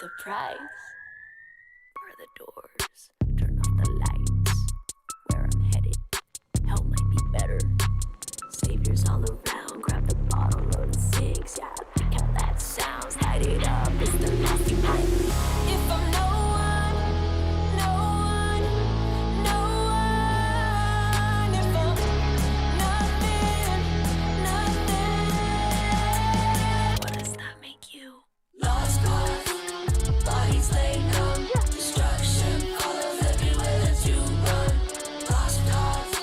with a price. Bar the doors, turn off the lights. Where I'm headed, hell might be better. Saviors all around, grab the bottle or the six. Yeah, I like how that sounds. Light it up, it's the nasty pipe. If I'm no one, no one, no one. If I'm nothing, nothing. What does that make you? Lost cause, bodies laid numb. Destruction follows everywhere that you run. Lost cause,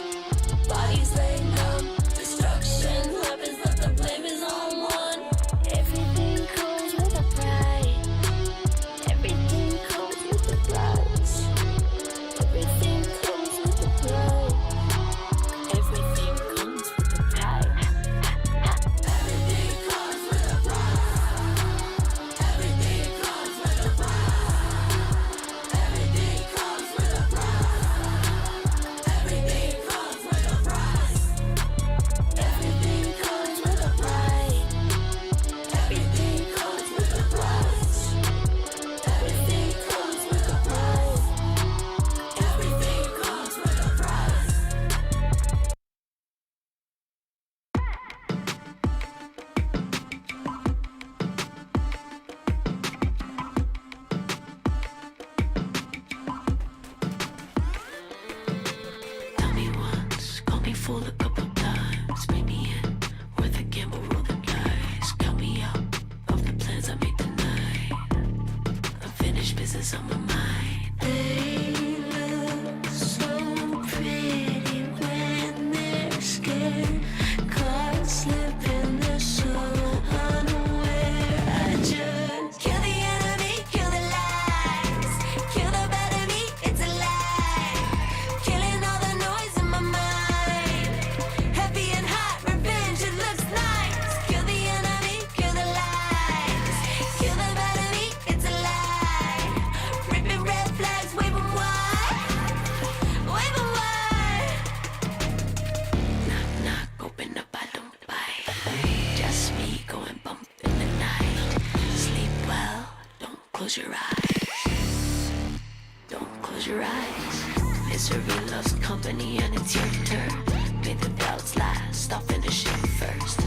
bodies laid numb. Destruction happens, but the blame is on one. Everything comes with a price. Everything comes with a price. Everything comes with a price. Everything comes with a price. Everything comes with a price. Everything comes with a price. Everything comes with a price. Everything comes with a price. Everything comes with a price. Everything comes with a price. Everything comes with a price. Everything comes with a price. Tell me once, call me fool a couple times. Pay me in, worth a gamble, roll the dice. Count me out of the plans I made tonight. Unfinished business on my mind. They look so pretty when they're scared. Caught slipping, they're so unaware. I just Kill the enemy, kill the lies. Kill the bad in me, it's a lie. Killing all the noise in my mind. Heavy and hot, revenge, it looks nice. Kill the enemy, kill the lies. Kill the bad in me, it's a lie. Ripping red flags, wave 'em wide. Wave 'em wide. knock, knock, open up, I don't bite. Just me going bump in the night. Sleep well, don't close your eyes. Don't close your eyes. Misery loves company and it's your turn. May the doubts last, I'll finish it first.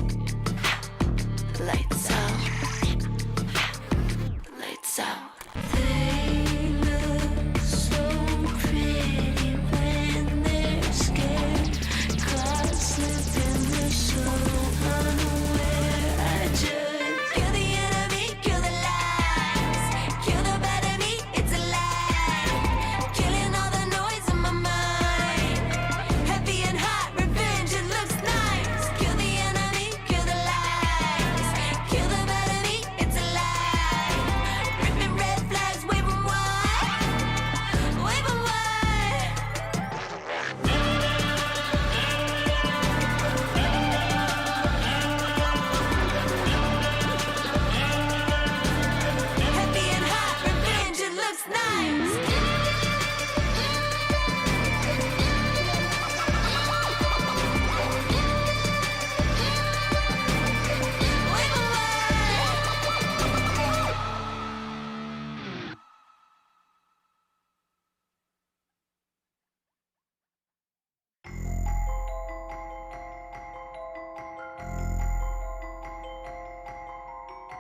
Lights out. Lights out. They look so pretty when they're scared. Caught slipping, they're so unaware. I just Kill the enemy, kill the lies. Kill the bad in me, it's a lie. Killing all the noise in my mind. Heavy and hot, revenge, it looks nice. Kill the enemy, kill the lies. Kill the bad in me, it's a lie. Ripping red flags, wave 'em wide. Wave 'em wide. Heavy and hot, revenge, it looks nice. Wave 'em wide.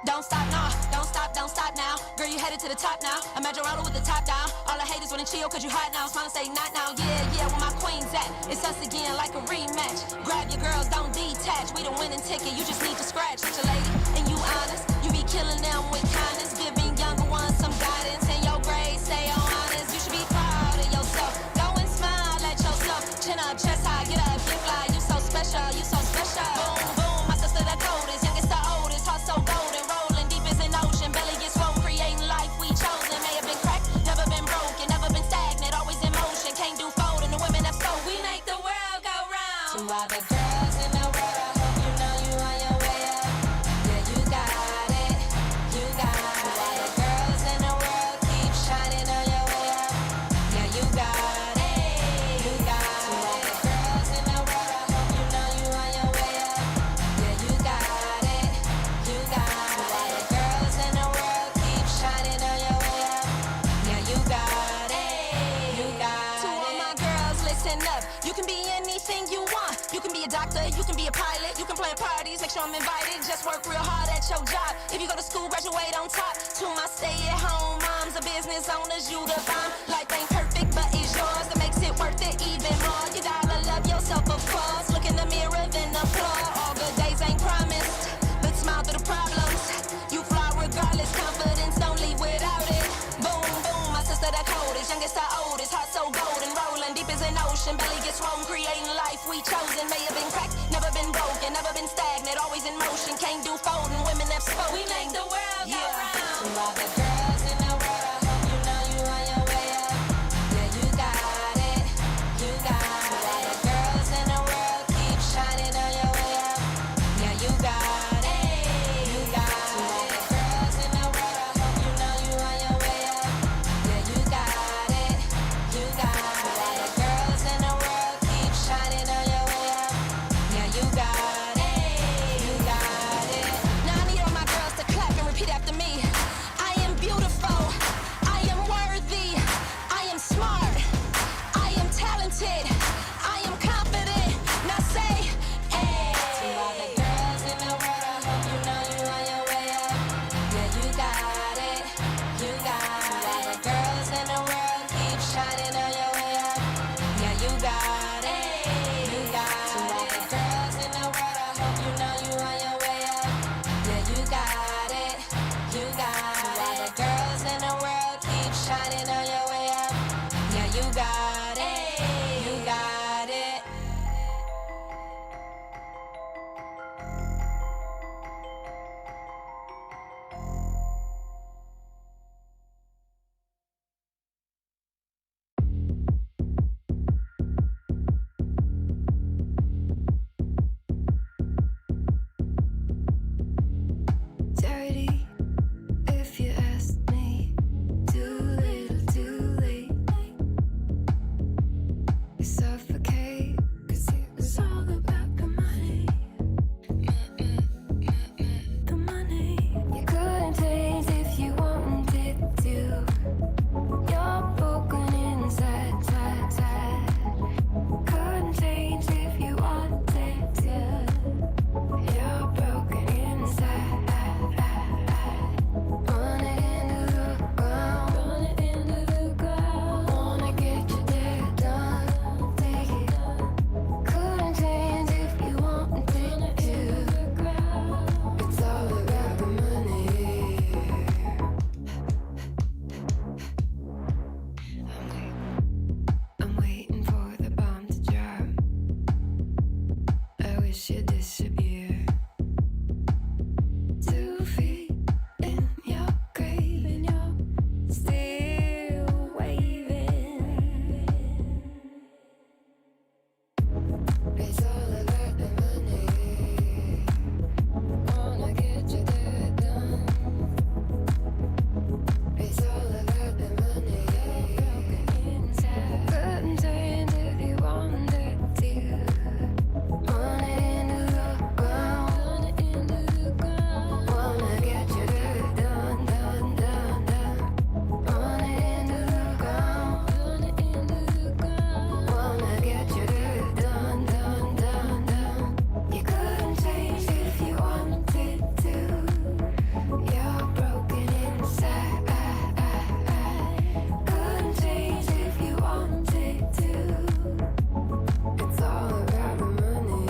Don't stop now. Girl, you headed to the top now. Imagine rolling with the top down. All the haters wanna chill cause you hot now. Smiling say not now. Yeah, where my queen's at. It's us again like a rematch. Grab your girls, don't detach. We the winning ticket, you just need to scratch. Such a lady, and you honest. You be killing them with kindness. Giving younger ones some guidance. And your grades stay on honest. You should be proud of yourself. Go and smile at yourself. Chin up, chest high, get up, get fly. You so special, you so special. Boom, boom, my sister the coldest. Youngest the oldest, heart so golden. Rolling deep as an ocean. Belly gets swole, creating life we chosen. May have been cracked, never been broken, never been stagnant. Always in motion, can't do folding. The women that's so we make the world go round. To all the girls in the world, I hope you know you on your way up. Yeah, you got it, you got it. To all the girls in the world, keep shining on your way up. Yeah, you got it, you got it. To all the girls in the world, I hope you know you on your way up. Yeah, you got it, you got it. To all the girls in the world, keep shining on your You can be a doctor, you can be a pilot, you can plan parties, make sure I'm invited. Just work real hard at your job. If you go to school, graduate on top. To my stay-at-home moms or business owners, you the bomb. Life ain't perfect, but it's yours. That makes it worth it even more. You gotta love yourself, of course. Look in the mirror, then applaud. All good days ain't promised, but smile through the problems. You fly regardless, confidence don't leave without it. Boom, boom, my sister the coldest, youngest to oldest, heart so golden, rolling deep as an ocean, belly gets swollen, creating life we chosen. May have been cracked, never been broken, never been stagnant, always in motion, can't do folding, women have spoken. We make the world go round. To all the girls in the world, I hope you know you on your way up. Yeah, you got it, you got it. To all the girls in the world, keep shining on your way up. Yeah, you got it, you got it. To all the girls in the world, I hope you know you on your way up. Yeah, you got it, you got it. To all the girls in the world, keep shining on your way up. Yeah, you got it, you got it. Now I need all my girls to clap and repeat after me. I am beautiful, I am worthy, I am smart, I am talented, I am confident. Now say, hey. To all the girls in the world, I hope you know you on your way up. Yeah, you got it, you got it. To all the girls in the world, keep shining on your way up. Yeah, you got it, you got it. To all the girls in the world, I hope you know you on your way up. Yeah, you got it, you got it. To all the girls in the world, keep shining on your way up. Yeah, you got it, you got it. Dirty, if you ask me. Too little, too late. You suffocate, 'cause it was all about the money. The money. You couldn't change if you wanted to. You're broken inside, side, side. Couldn't change if you wanted to. You're broken inside. Run it into the ground. Run it into the ground. Wanna get you there, done. Take it. Couldn't change if you wanted to. It's all about the money. I'm waiting for the bomb to drop. I wish you'd disappear. 2 feet in your grave, and you're still waving. It's all about the money. Wanna get you there, done. It's all about the money. Couldn't change if you wanted to. Run it into the ground. Run it into the ground. Wanna get you there, done, done, done, done. Run it into the ground. Run it into the ground. Wanna get you there, done, done, done, done. You couldn't change if you wanted to. You're broken inside. Couldn't change if you wanted to. It's all about the money.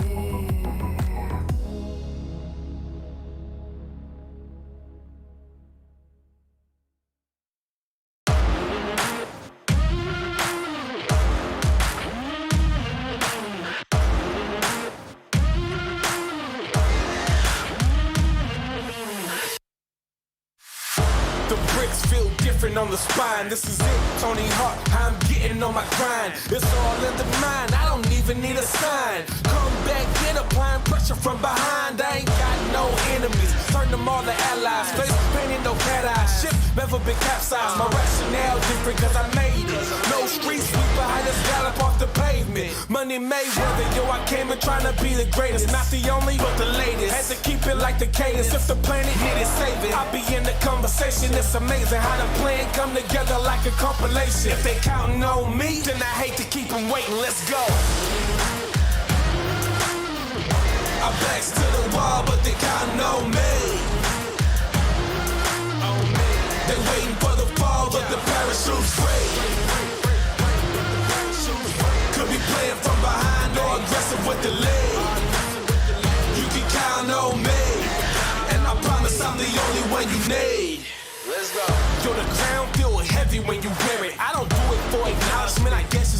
The bricks feel different on the spine. This is it, Tony Hawk, I'm getting on my grind. It's all in the mind, I don't even need a sign. Come back, get applying pressure from behind. I ain't got no enemies, turn them all to allies. Face painted, no cat eyes, ship never been capsized. My rationale different cause I made it. No street sweeper, I just gallop off the pavement. Money made whether, yo, I came in trying to be the greatest. Not the only, but the latest. Had to keep it like the cadence. If the planet needed saving, I'll be in the conversation. It's amazing how the plan come together like a compilation. If they counting on me, then I hate to keep them waiting. Let's go.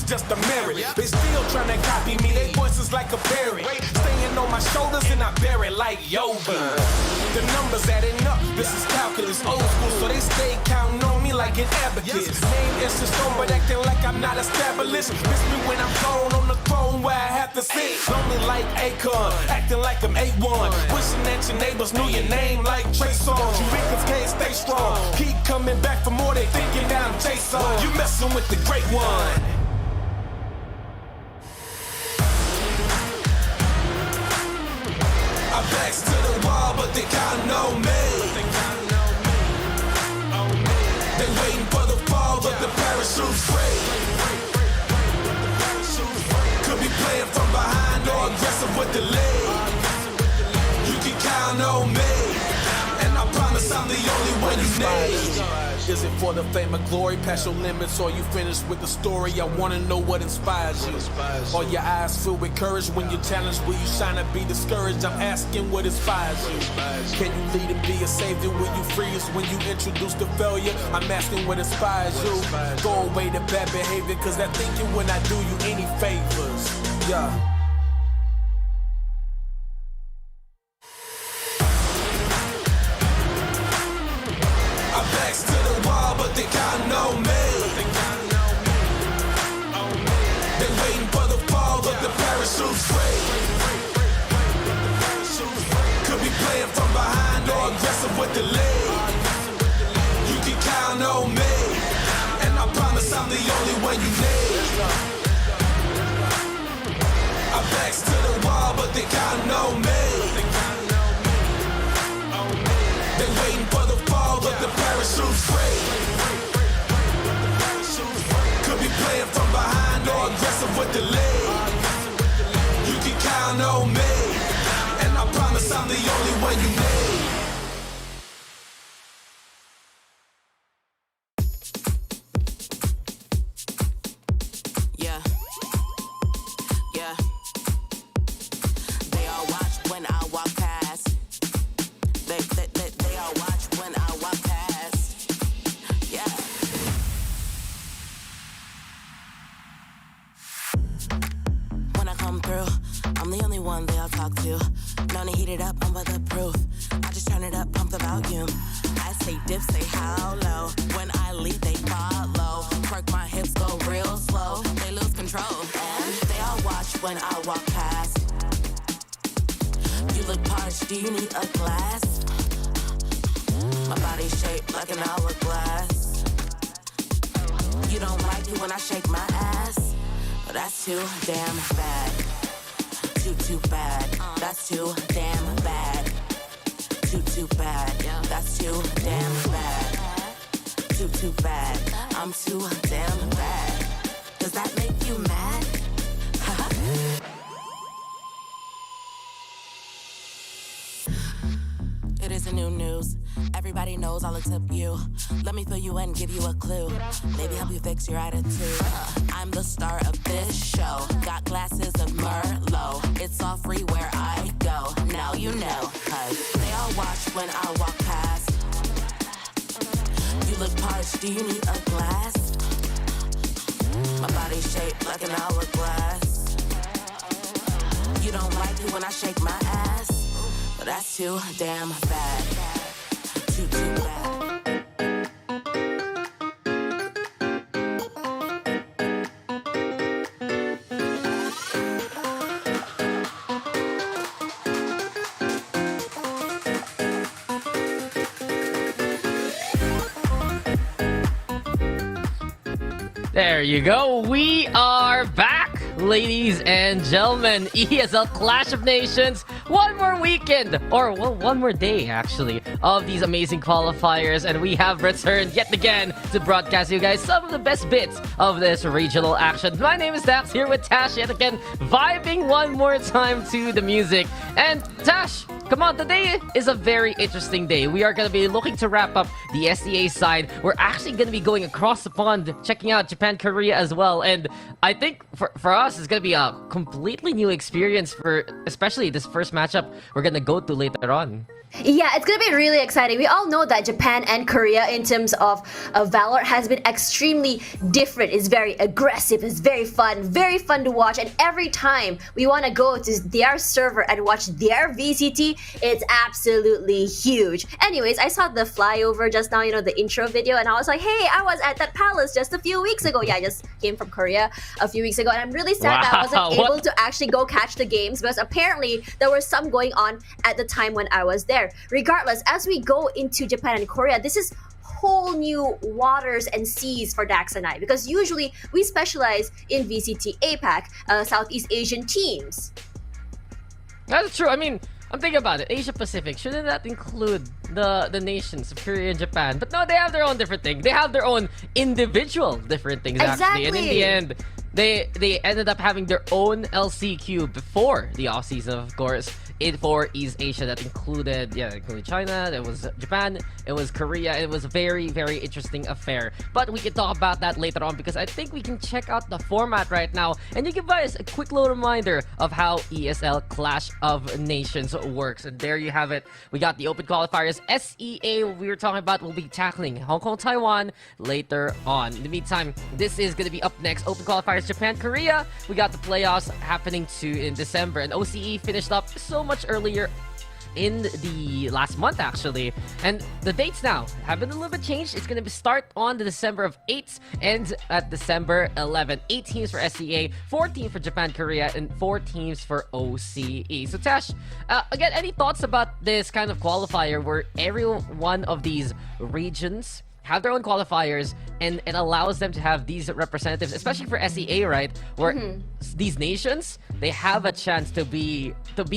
just a merit. They still trying to copy me, they voices like a parrot. Staying on my shoulders and I bear it like yoga. The numbers adding up, this is calculus, old school, so they stay counting on me like an abacus. Name is the stone, but acting like I'm not established. Miss me when I'm thrown on the throne where I have to sit. Lonely like Akon, acting like I'm A1. Wishing that your neighbors knew your name like Trey Songz. You niggas can't stay strong, keep coming back for more, they thinking that I'm Jason. You messing with the great one. My back's to the wall, but they counting on me. They waiting for the fall, but the parachute's free. Could be playing from behind or aggressive with the lead. You can count on me, and I promise I'm the only one you need. Is it for the fame or glory, past your limits, or you finished with the story? I wanna know what inspires you. Are your eyes filled with courage when you're challenged? Will you shine and be discouraged? I'm asking what inspires you. Can you lead and be a savior? Will you free us when you introduce the failure? I'm asking what inspires you. Go away to bad behavior, cause that thinking when I do you any favors. Yeah. Backs to the wall, but they counting on me. They waiting for the fall, but the parachute's free. Could be playing from behind or aggressive with the lead. You can count on me, and I promise I'm the only one you need. Our backs to the wall, but they counting on me. They waiting for the fall, but the parachute's free. Could be playing from behind or aggressive with the lead. You can count on me, and I promise I'm the only one you need. Yeah. Yeah. They all watch when I walk past. They all watch when I walk past. Yeah. When I come through, I'm the only one they all talk to. Known to heat it up, I'm bulletproof. I just turn it up, pump the volume. I say dip, say how low. When I leave, they follow. Work my hips, go real slow. They lose control. And they all watch when I walk past. You look parched, do you need a glass? My body's shaped like an hourglass. You don't like it when I shake my ass? But that's too damn bad. Too bad. That's too damn bad. Too bad. That's too damn bad. Too bad. I'm too damn bad. Does that make you mad? It is a new news. Everybody knows I'll accept you. Let me fill you in, give you a clue. Maybe help you fix your attitude. I'm the star of this show. Got glasses of Merlot. It's all free where I go. Now you know, cause they all watch when I walk past. You look parched, do you need a glass? My body's shaped like an hourglass. You don't like it when I shake my ass? But that's too damn bad. Too bad. There you go. We are back, ladies and gentlemen. ESL Clash of Nations. One more weekend, or well, one more day actually, of these amazing qualifiers, and we have returned yet again to broadcast you guys some of the best bits of this regional action. My name is Dax, here with Tash yet again, vibing one more time to the music. And Tash, come on, today is a very interesting day. We are going to be looking to wrap up the SEA side. We're actually going to be going across the pond, checking out Japan, Korea as well. And I think for us, it's going to be a completely new experience for especially this first matchup we're going to go to later on. Yeah, it's gonna be really exciting. We all know that Japan and Korea, in terms of Valorant, has been extremely different. It's very aggressive, it's very fun to watch, and every time we want to go to their server and watch their VCT, it's absolutely huge. Anyways, I saw the flyover just now, the intro video, and I was like, hey, I was at that palace just a few weeks ago. Yeah, I just came from Korea a few weeks ago, and I'm really sad that I wasn't able to actually go catch the games, because apparently there were some going on at the time when I was there. Regardless, as we go into Japan and Korea, this is whole new waters and seas for Dax and I, because usually we specialize in VCT APAC, Southeast Asian teams. That's true. I mean, I'm thinking about it. Asia Pacific, shouldn't that include the nations of Korea and Japan? But no, they have their own different thing. They have their own individual different things, actually. And in the end, they ended up having their own LCQ before the offseason, of course, for East Asia. That included China, it was Japan, it was Korea. It was a very, very interesting affair. But we can talk about that later on, because I think we can check out the format right now, and you give us a quick little reminder of how ESL Clash of Nations works. And there you have it. We got the open qualifiers. SEA, we were talking about, will be tackling Hong Kong, Taiwan later on. In the meantime, this is going to be up next. Open qualifiers, Japan, Korea. We got the playoffs happening too in December, and OCE finished up so much earlier in the last month, actually. And the dates now have been a little bit changed. It's going to start on the December of 8th, and at December 11th. 8 teams for SEA, 4 teams for Japan, Korea, and 4 teams for OCE. So Tash, again, any thoughts about this kind of qualifier where every one of these regions have their own qualifiers, and it allows them to have these representatives, especially for SEA, right? Where these nations, they have a chance to be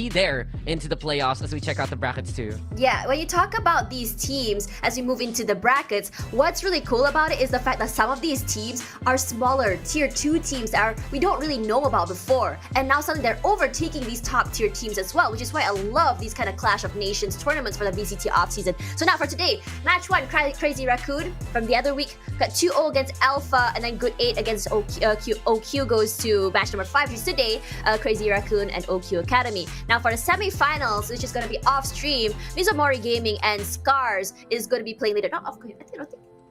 there into the playoffs as we check out the brackets too. Yeah, when you talk about these teams as we move into the brackets, what's really cool about it is the fact that some of these teams are smaller tier 2 teams that we don't really know about before, and now suddenly they're overtaking these top tier teams as well, which is why I love these kind of Clash of Nations tournaments for the VCT offseason. So now for today, match 1, Crazy Raccoon. From the other week, got 2-0 against Alpha, and then Good 8 against OQ goes to match number 5, which is today, Crazy Raccoon and OQ Academy. Now for the semi-finals, which is going to be off-stream, Mizumori Gaming and Scars is going to be playing later. No, I don't think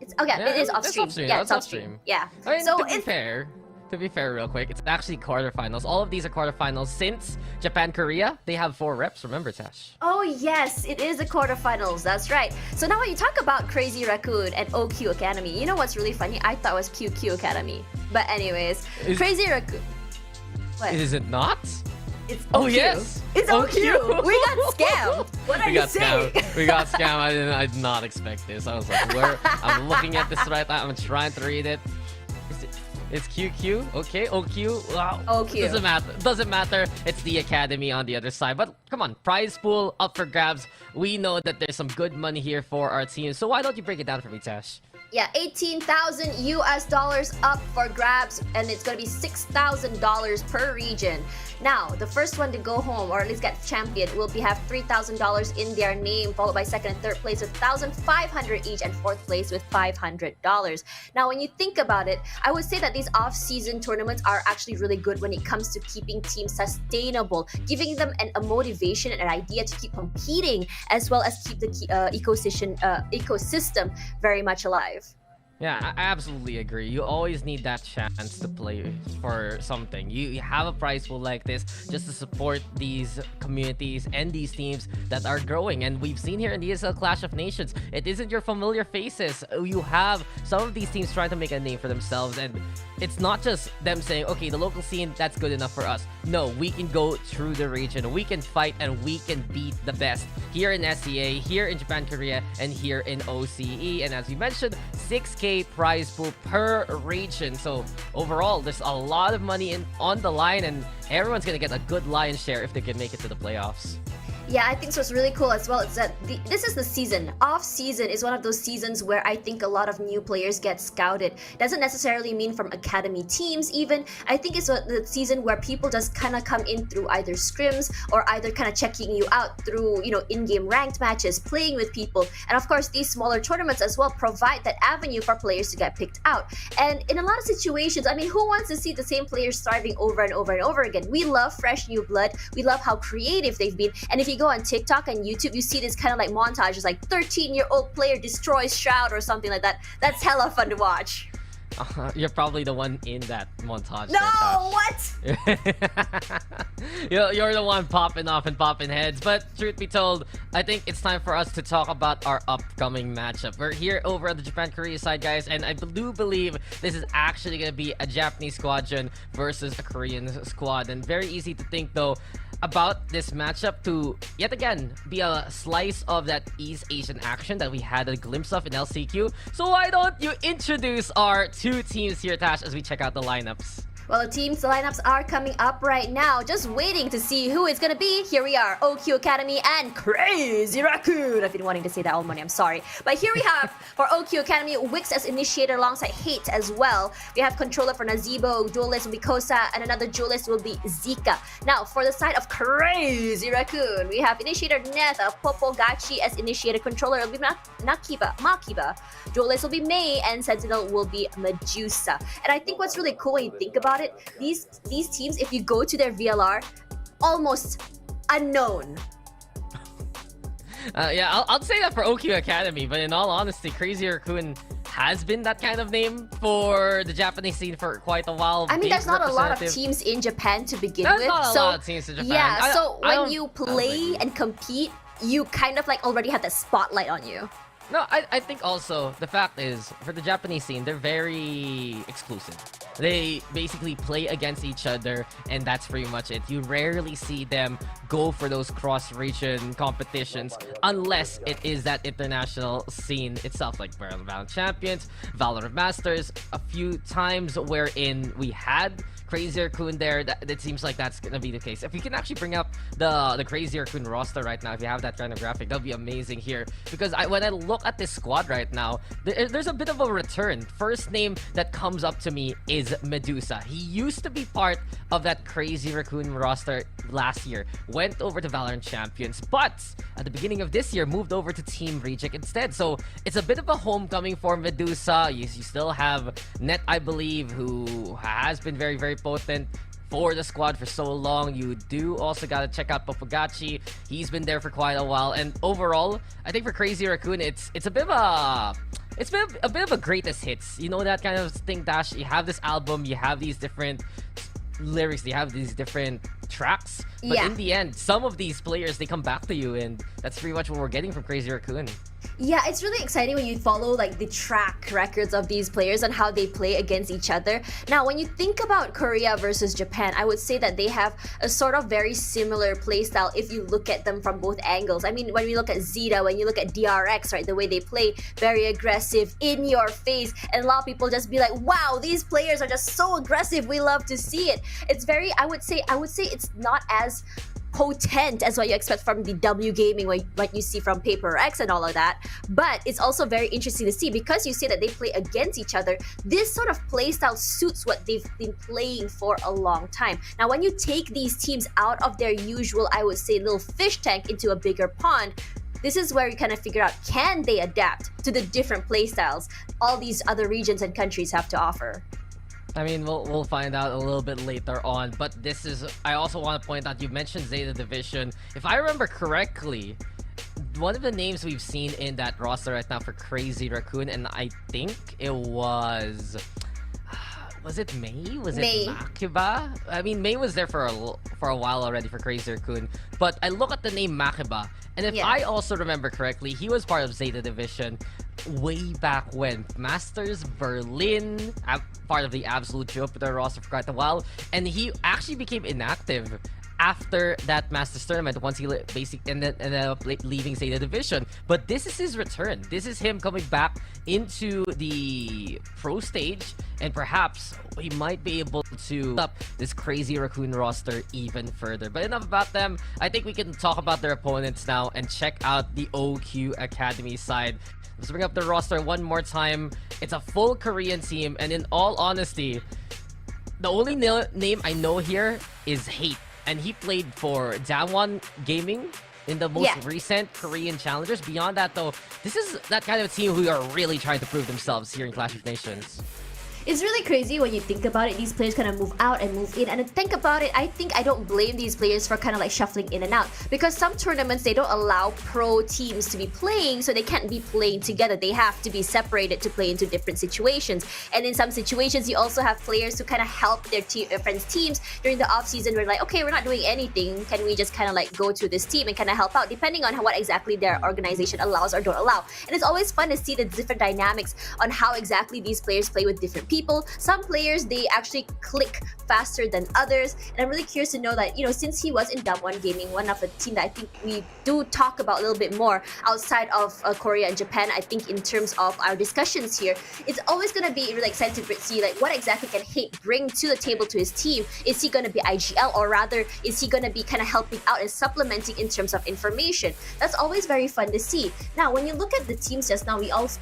it's... Okay, yeah, it is off-stream. Yeah, it's off-stream. Yeah. I mean, so to be fair, real quick, it's actually quarterfinals. All of these are quarterfinals since Japan, Korea, they have 4 reps. Remember, Tash? Oh yes, it is the quarterfinals. That's right. So now when you talk about Crazy Raccoon and OQ Academy, you know what's really funny? I thought it was QQ Academy. But anyways, Crazy Raccoon. What? Is it not? It's OQ. Oh yes, it's OQ. We got scammed. What are you saying? We got scammed. I did not expect this. I was like, where? I'm looking at this right now. I'm trying to read it. It's QQ. Okay, OQ. Wow. OQ. Doesn't matter. It's the academy on the other side. But come on, prize pool up for grabs. We know that there's some good money here for our team. So why don't you break it down for me, Tash? Yeah, $18,000 US up for grabs, and it's gonna be $6,000 per region. Now, the first one to go home, or at least get champion, will have $3,000 in their name, followed by second and third place with $1,500 each, and fourth place with $500. Now, when you think about it, I would say that these off-season tournaments are actually really good when it comes to keeping teams sustainable, giving them a motivation and an idea to keep competing, as well as keep the ecosystem very much alive. Yeah, I absolutely agree. You always need that chance to play for something. You have a prize pool like this just to support these communities and these teams that are growing. And we've seen here in the ESL Clash of Nations, it isn't your familiar faces. You have some of these teams trying to make a name for themselves, and it's not just them saying, okay, the local scene, that's good enough for us. No, we can go through the region, we can fight, and we can beat the best here in SEA, here in Japan, Korea, and here in OCE. And as we mentioned, 6K prize pool per region. So overall, there's a lot of money on the line, and everyone's gonna get a good lion's share if they can make it to the playoffs. Yeah, I think so. It's really cool as well. It's that this is the season. Off season is one of those seasons where I think a lot of new players get scouted. Doesn't necessarily mean from academy teams even. I think it's the season where people just kind of come in through either scrims or either kind of checking you out through, in-game ranked matches, playing with people. And of course, these smaller tournaments as well provide that avenue for players to get picked out. And in a lot of situations, I mean, who wants to see the same players starving over and over and over again? We love fresh new blood. We love how creative they've been. And if you go on TikTok and YouTube, you see this kind of like montages, like 13-year-old player destroys Shroud or something like that. That's hella fun to watch. You're probably the one in that montage. No, what? You're the one popping off and popping heads. But truth be told, I think it's time for us to talk about our upcoming matchup. We're here over on the Japan-Korea side, guys, and I do believe this is actually going to be a Japanese squadron versus a Korean squad. And very easy to think, though, about this matchup to, yet again, be a slice of that East Asian action that we had a glimpse of in LCQ. So why don't you introduce our two teams here, Tash, as we check out the lineups? Well, the lineups are coming up right now. Just waiting to see who it's gonna be. Here we are, OQ Academy and Crazy Raccoon. I've been wanting to say that all morning, I'm sorry. But here we have, for OQ Academy, Wix as initiator alongside Hate as well. We have controller for Nazebo, duelist will be Kosa, and another duelist will be Zika. Now, for the side of Crazy Raccoon, we have initiator Netha, Popogachi as initiator, controller will be Makiba. Duelist will be Mei, and Sentinel will be Medusa. And I think what's really cool when you think about it, these teams, if you go to their VLR, almost unknown. Yeah, I'll say that for OQ Academy, but in all honesty, Crazy Raccoon has been that kind of name for the Japanese scene for quite a while. I mean, there's not a lot of teams in Japan to begin with. There's not a lot of teams in Japan. Yeah, so when you play and compete, you kind of like already have the spotlight on you. No, I think also the fact is, for the Japanese scene, they're very exclusive. They basically play against each other, and that's pretty much it. You rarely see them go for those cross-region competitions unless it is that international scene itself, like Valorant Champions, Valorant Masters, a few times wherein we had Crazy Raccoon there. It seems like that's gonna be the case. If we can actually bring up the Crazy Raccoon roster right now, if you have that kind of graphic, that'll be amazing here. Because when I look at this squad right now, there's a bit of a return. First name that comes up to me is Medusa. He used to be part of that Crazy Raccoon roster last year, went over to Valorant Champions, but at the beginning of this year moved over to Team Reject instead. So it's a bit of a homecoming for Medusa. You still have Net, I believe, who has been very, very potent for the squad for so long. You do also gotta check out Popogachi. He's been there for quite a while. And overall, I think for Crazy Raccoon, it's a bit of a greatest hits. You know that kind of thing, Dash. You have this album, you have these different lyrics, you have these different tracks, but in the end, some of these players, they come back to you, and that's pretty much what we're getting from Crazy Raccoon. Yeah, it's really exciting when you follow like the track records of these players and how they play against each other. Now, when you think about Korea versus Japan, I would say that they have a sort of very similar playstyle if you look at them from both angles. I mean, when we look at Zeta, when you look at DRX, right, the way they play, very aggressive, in your face, and a lot of people just be like, wow, these players are just so aggressive, we love to see it. It's very, I would say it's not as potent as what you expect from the W gaming, like you see from Paper X and all of that, but it's also very interesting to see because you say that they play against each other. This sort of playstyle suits what they've been playing for a long time. Now, when you take these teams out of their usual, I would say, little fish tank into a bigger pond, this is where you kind of figure out, can they adapt to the different playstyles all these other regions and countries have to offer? I mean, we'll find out a little bit later on, but this is, I also want to point out, you mentioned Zeta Division. If I remember correctly, one of the names we've seen in that roster right now for Crazy Raccoon, and I think it was it Mei? Was it Mei. Makiba? I mean, Mei was there for a while already for Crazy Raccoon, but I look at the name Makiba, and if I also remember correctly, he was part of Zeta Division way back when. Masters Berlin, part of the Absolute Jupiter roster for quite a while, and he actually became inactive after that Masters tournament once he basically ended up leaving Zeta Division. But this is his return. This is him coming back into the pro stage, and perhaps he might be able to up this Crazy Raccoon roster even further. But enough about them. I think we can talk about their opponents now and check out the OQ Academy side. Let's bring up the roster one more time. It's a full Korean team, and in all honesty, the only name I know here is Hate, and he played for Damwon Gaming in the most recent Korean challengers. Beyond that, though, this is that kind of team who are really trying to prove themselves here in Clash of Nations. It's really crazy when you think about it. These players kind of move out and move in. And think about it, I think I don't blame these players for kind of like shuffling in and out. Because some tournaments, they don't allow pro teams to be playing, so they can't be playing together. They have to be separated to play into different situations. And in some situations, you also have players who kind of help their friends' teams during the off season. We're like, okay, we're not doing anything. Can we just kind of like go to this team and kind of help out, depending on what exactly their organization allows or don't allow. And it's always fun to see the different dynamics on how exactly these players play with different people. Some players, they actually click faster than others. And I'm really curious to know that, since he was in Dub 1 Gaming, one of the team that I think we do talk about a little bit more outside of Korea and Japan, I think in terms of our discussions here, it's always going to be really exciting to see like what exactly can Hate bring to the table to his team. Is he going to be IGL, or rather is he going to be kind of helping out and supplementing in terms of information? That's always very fun to see. Now, when you look at the teams just now, we also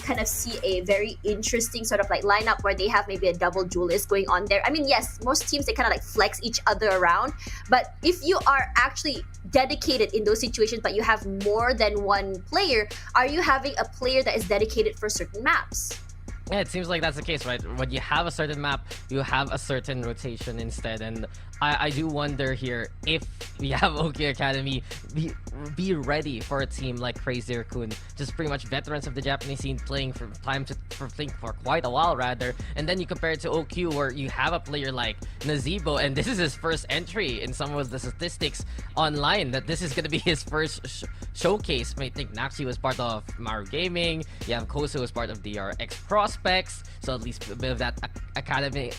kind of see a very interesting sort of like lineup where they have maybe a double duelist going on there. I mean, yes, most teams, they kind of like flex each other around, but if you are actually dedicated in those situations but you have more than one player, are you having a player that is dedicated for certain maps? Yeah, it seems like that's the case, right? When you have a certain map, you have a certain rotation instead. And I do wonder here if we have OK Academy be ready for a team like Crazy Raccoon, just pretty much veterans of the Japanese scene playing for quite a while rather. And then you compare it to OQ, where you have a player like Nazeebo, and this is his first entry in some of the statistics online, that this is going to be his first showcase. I think Naxi was part of Maru Gaming, you have Koso was part of DRX Prospects, so at least a bit of that academy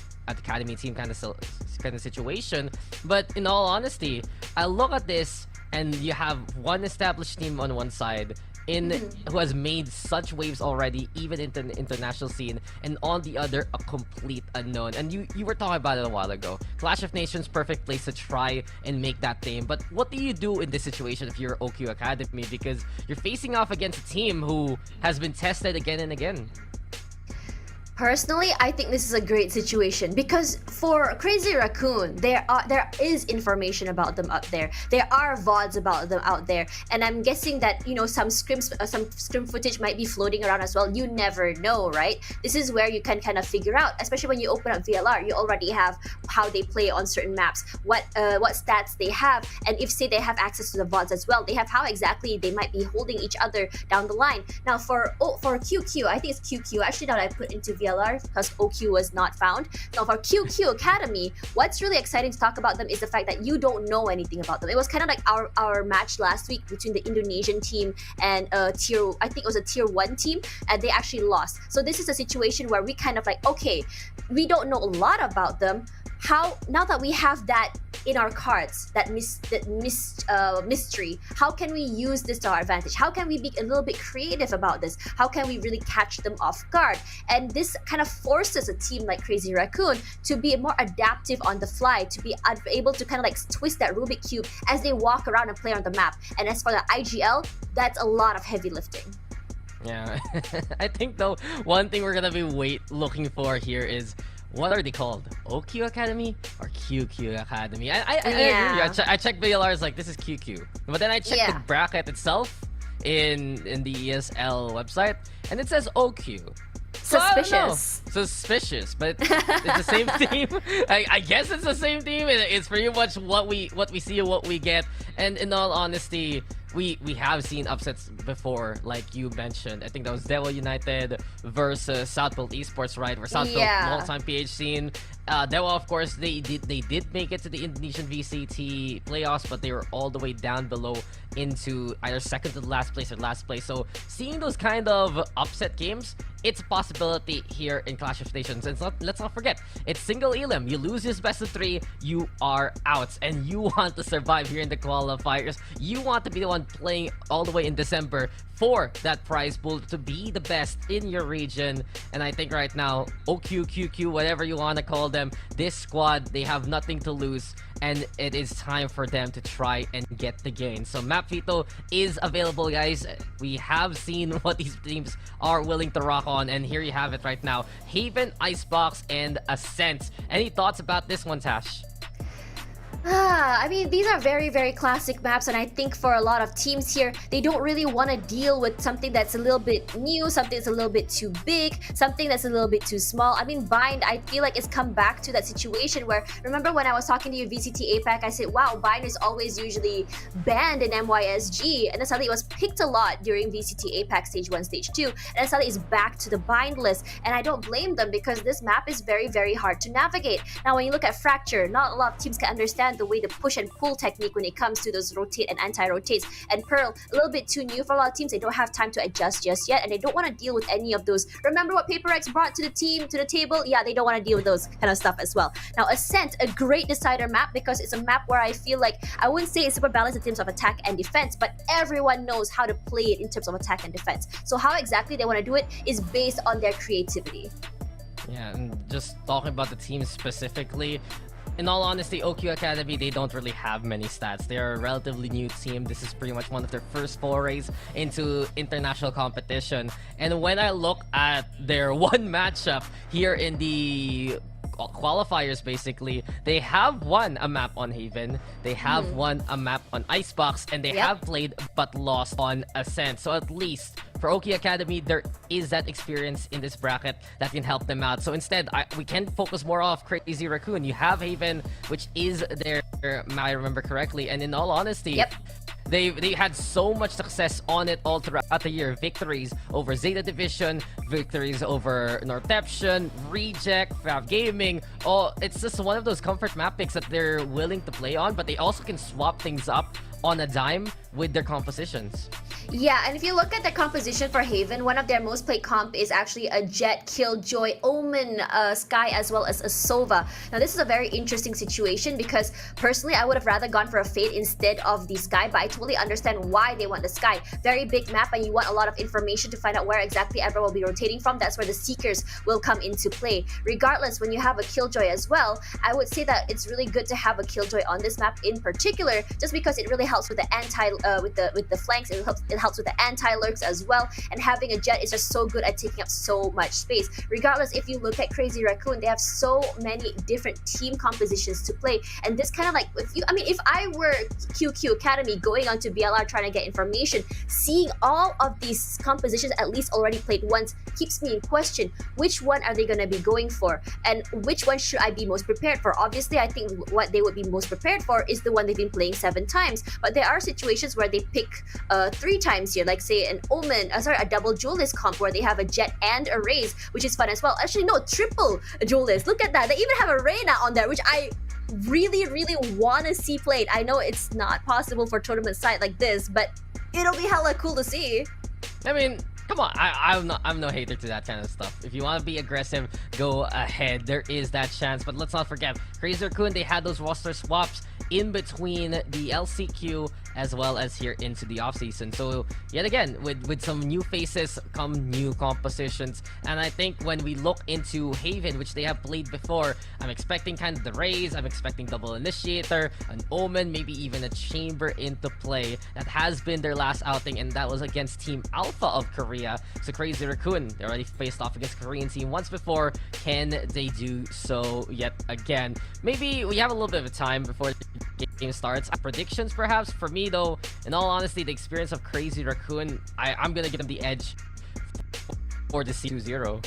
team kind of situation. But in all honesty, I look at this and you have one established team on one side who has made such waves already, even in the international scene, and on the other, a complete unknown. And you were talking about it a while ago. Clash of Nations, perfect place to try and make that name. But what do you do in this situation if you're OQ Academy? Because you're facing off against a team who has been tested again and again. Personally, I think this is a great situation because for Crazy Raccoon, there is information about them out there. There are VODs about them out there, and I'm guessing that some scrim footage might be floating around as well. You never know, right? This is where you can kind of figure out, especially when you open up VLR, you already have how they play on certain maps, what stats they have, and if say they have access to the VODs as well, they have how exactly they might be holding each other down the line. Now for QQ, I think it's QQ. Actually, now that I put into VLR because OQ was not found. Now for QQ Academy, what's really exciting to talk about them is the fact that you don't know anything about them. It was kind of like our match last week between the Indonesian team and I think it was a tier 1 team, and they actually lost. So this is a situation where we kind of like, okay, we don't know a lot about them. Now that we have that in our cards, that mystery, how can we use this to our advantage? How can we be a little bit creative about this? How can we really catch them off guard? And this kind of forces a team like Crazy Raccoon to be more adaptive on the fly, to be able to kind of like twist that Rubik Cube as they walk around and play on the map. And as for the IGL, that's a lot of heavy lifting. Yeah, I think though, one thing we're gonna be looking for here is, what are they called? OQ Academy or QQ Academy? I agree. I checked VLRs like this is QQ, but then I checked the bracket itself in the ESL website, and it says OQ. So suspicious, but it's the same team. I guess it's the same team. It's pretty much what we see and what we get. And in all honesty, we have seen upsets before, like you mentioned. I think that was Devil United versus Southfield Esports, right? Where Southfield, long-time PH scene. Devil, of course, they did make it to the Indonesian VCT playoffs, but they were all the way down below into either second to last place or last place. So seeing those kind of upset games, it's a possibility here in Clash of Nations. And let's not forget, it's single elim. You lose this best of 3, you are out. And you want to survive here in the qualifiers. You want to be the one playing all the way in December for that prize pool to be the best in your region. And I think right now, OQ, QQ, whatever you want to call them, this squad, they have nothing to lose, and it is time for them to try and get the gain. So Map Veto is available, guys. We have seen what these teams are willing to rock on, and here you have it right now. Haven, Icebox, and Ascent. Any thoughts about this one, Tash? I mean, these are very, very classic maps, and I think for a lot of teams here, they don't really want to deal with something that's a little bit new, something that's a little bit too big, something that's a little bit too small. I mean, Bind, I feel like it's come back to that situation where, remember when I was talking to you VCT APAC, I said, wow, Bind is always usually banned in MYSG, and then suddenly it was picked a lot during VCT APAC Stage 1, Stage 2, and then suddenly it's back to the Bind list, and I don't blame them because this map is very, very hard to navigate. Now, when you look at Fracture, not a lot of teams can understand the way the push and pull technique when it comes to those rotate and anti-rotates. And Pearl, a little bit too new for a lot of teams. They don't have time to adjust just yet, and they don't want to deal with any of those. Remember what Paper X brought to the team, to the table? Yeah, they don't want to deal with those kind of stuff as well. Now, Ascent, a great decider map because it's a map where I feel like, I wouldn't say it's super balanced in terms of attack and defense, but everyone knows how to play it in terms of attack and defense. So how exactly they want to do it is based on their creativity. Yeah, and just talking about the team specifically, in all honesty, OQ Academy, they don't really have many stats. They're a relatively new team. This is pretty much one of their first forays into international competition. And when I look at their one matchup here in the qualifiers, basically, they have won a map on Haven, they have won a map on Icebox, and they have played but lost on Ascent. So at least for Oki Academy, there is that experience in this bracket that can help them out. So instead, we can focus more off Crazy Raccoon. You have Haven, which is their, I remember correctly, and in all honesty, they had so much success on it all throughout the year. Victories over Zeta Division, victories over Northeption, Reject, Fav Gaming. Oh, it's just one of those comfort map picks that they're willing to play on, but they also can swap things up on a dime with their compositions. Yeah, and if you look at the composition for Haven, one of their most played comp is actually a Jet, Killjoy, Omen, Sky, as well as a Sova. Now, this is a very interesting situation because personally, I would have rather gone for a Fade instead of the Sky, but I totally understand why they want the Sky. Very big map, and you want a lot of information to find out where exactly everyone will be rotating from. That's where the Seekers will come into play. Regardless, when you have a Killjoy as well, I would say that it's really good to have a Killjoy on this map in particular, just because it really helps with the with the flanks. It helps with the anti-lurks as well, and having a Jet is just so good at taking up so much space. Regardless, if you look at Crazy Raccoon, they have so many different team compositions to play, and this kind of like, if I were QQ Academy going on to BLR trying to get information, seeing all of these compositions at least already played once keeps me in question. Which one are they going to be going for, and which one should I be most prepared for? Obviously, I think what they would be most prepared for is the one they've been playing 7 times, but there are situations where they pick 3 times here, like say an Omen, a double duelist comp where they have a Jet and a Raze, which is fun as well. Actually, no, triple duelist. Look at that. They even have a Reyna on there, which I really, really want to see played. I know it's not possible for tournament side like this, but it'll be hella cool to see. I mean, come on, I'm no hater to that kind of stuff. If you want to be aggressive, go ahead. There is that chance, but let's not forget, Crazy Raccoon, they had those roster swaps in between the LCQ as well as here into the offseason. So yet again, with some new faces come new compositions, and I think when we look into Haven, which they have played before, I'm expecting kind of the Raze, I'm expecting double initiator, an Omen, maybe even a Chamber into play. That has been their last outing, and that was against Team Alpha of Korea. So Crazy Raccoon, they already faced off against Korean team once before. Can they do so yet again? Maybe we have a little bit of time before the game starts. Predictions perhaps? For me though, in all honesty, the experience of Crazy Raccoon, I'm gonna give them the edge for the C2-0.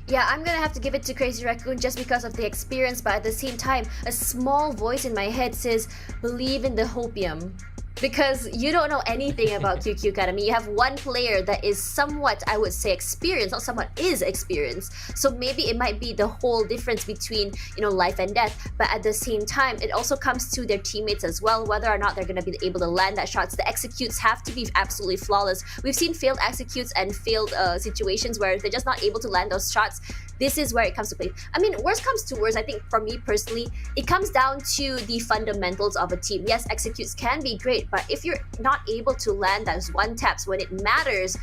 Yeah, I'm gonna have to give it to Crazy Raccoon just because of the experience, but at the same time, a small voice in my head says, believe in the hopium. Because you don't know anything about QQ Academy. You have one player that is somewhat, I would say, experienced, not somewhat, is experienced. So maybe it might be the whole difference between, life and death. But at the same time, it also comes to their teammates as well, whether or not they're going to be able to land that shots. The executes have to be absolutely flawless. We've seen failed executes and failed situations where they're just not able to land those shots. This is where it comes to play. I mean, worst comes to worst, I think for me personally, it comes down to the fundamentals of a team. Yes, executes can be great, but if you're not able to land those one taps when it matters,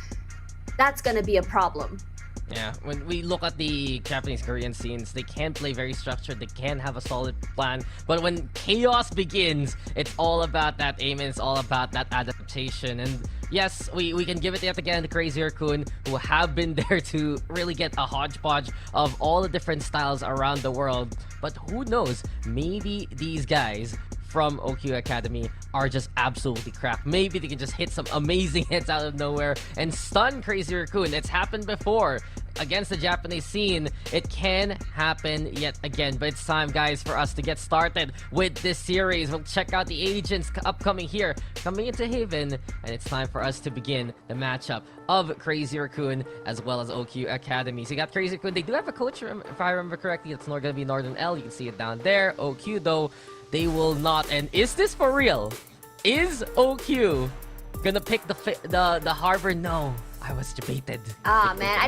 that's gonna be a problem. Yeah, when we look at the Japanese Korean scenes, they can play very structured, they can have a solid plan, but when chaos begins, it's all about that aim and it's all about that adaptation. And Yes, we can give it yet again to Crazy Raccoon, who have been there to really get a hodgepodge of all the different styles around the world. But who knows, maybe these guys from OQ Academy are just absolutely crap. Maybe they can just hit some amazing hits out of nowhere and stun Crazy Raccoon. It's happened before against the Japanese scene. It can happen yet again, but it's time, guys, for us to get started with this series. We'll check out the agents upcoming here, coming into Haven, and it's time for us to begin the matchup of Crazy Raccoon as well as OQ Academy. So you got Crazy Raccoon. They do have a coach, if I remember correctly. It's not going to be Northern L. You can see it down there. OQ, though, they will not. And is this for real? Is OQ gonna pick the Harbor? No, I was debated. Ah, man,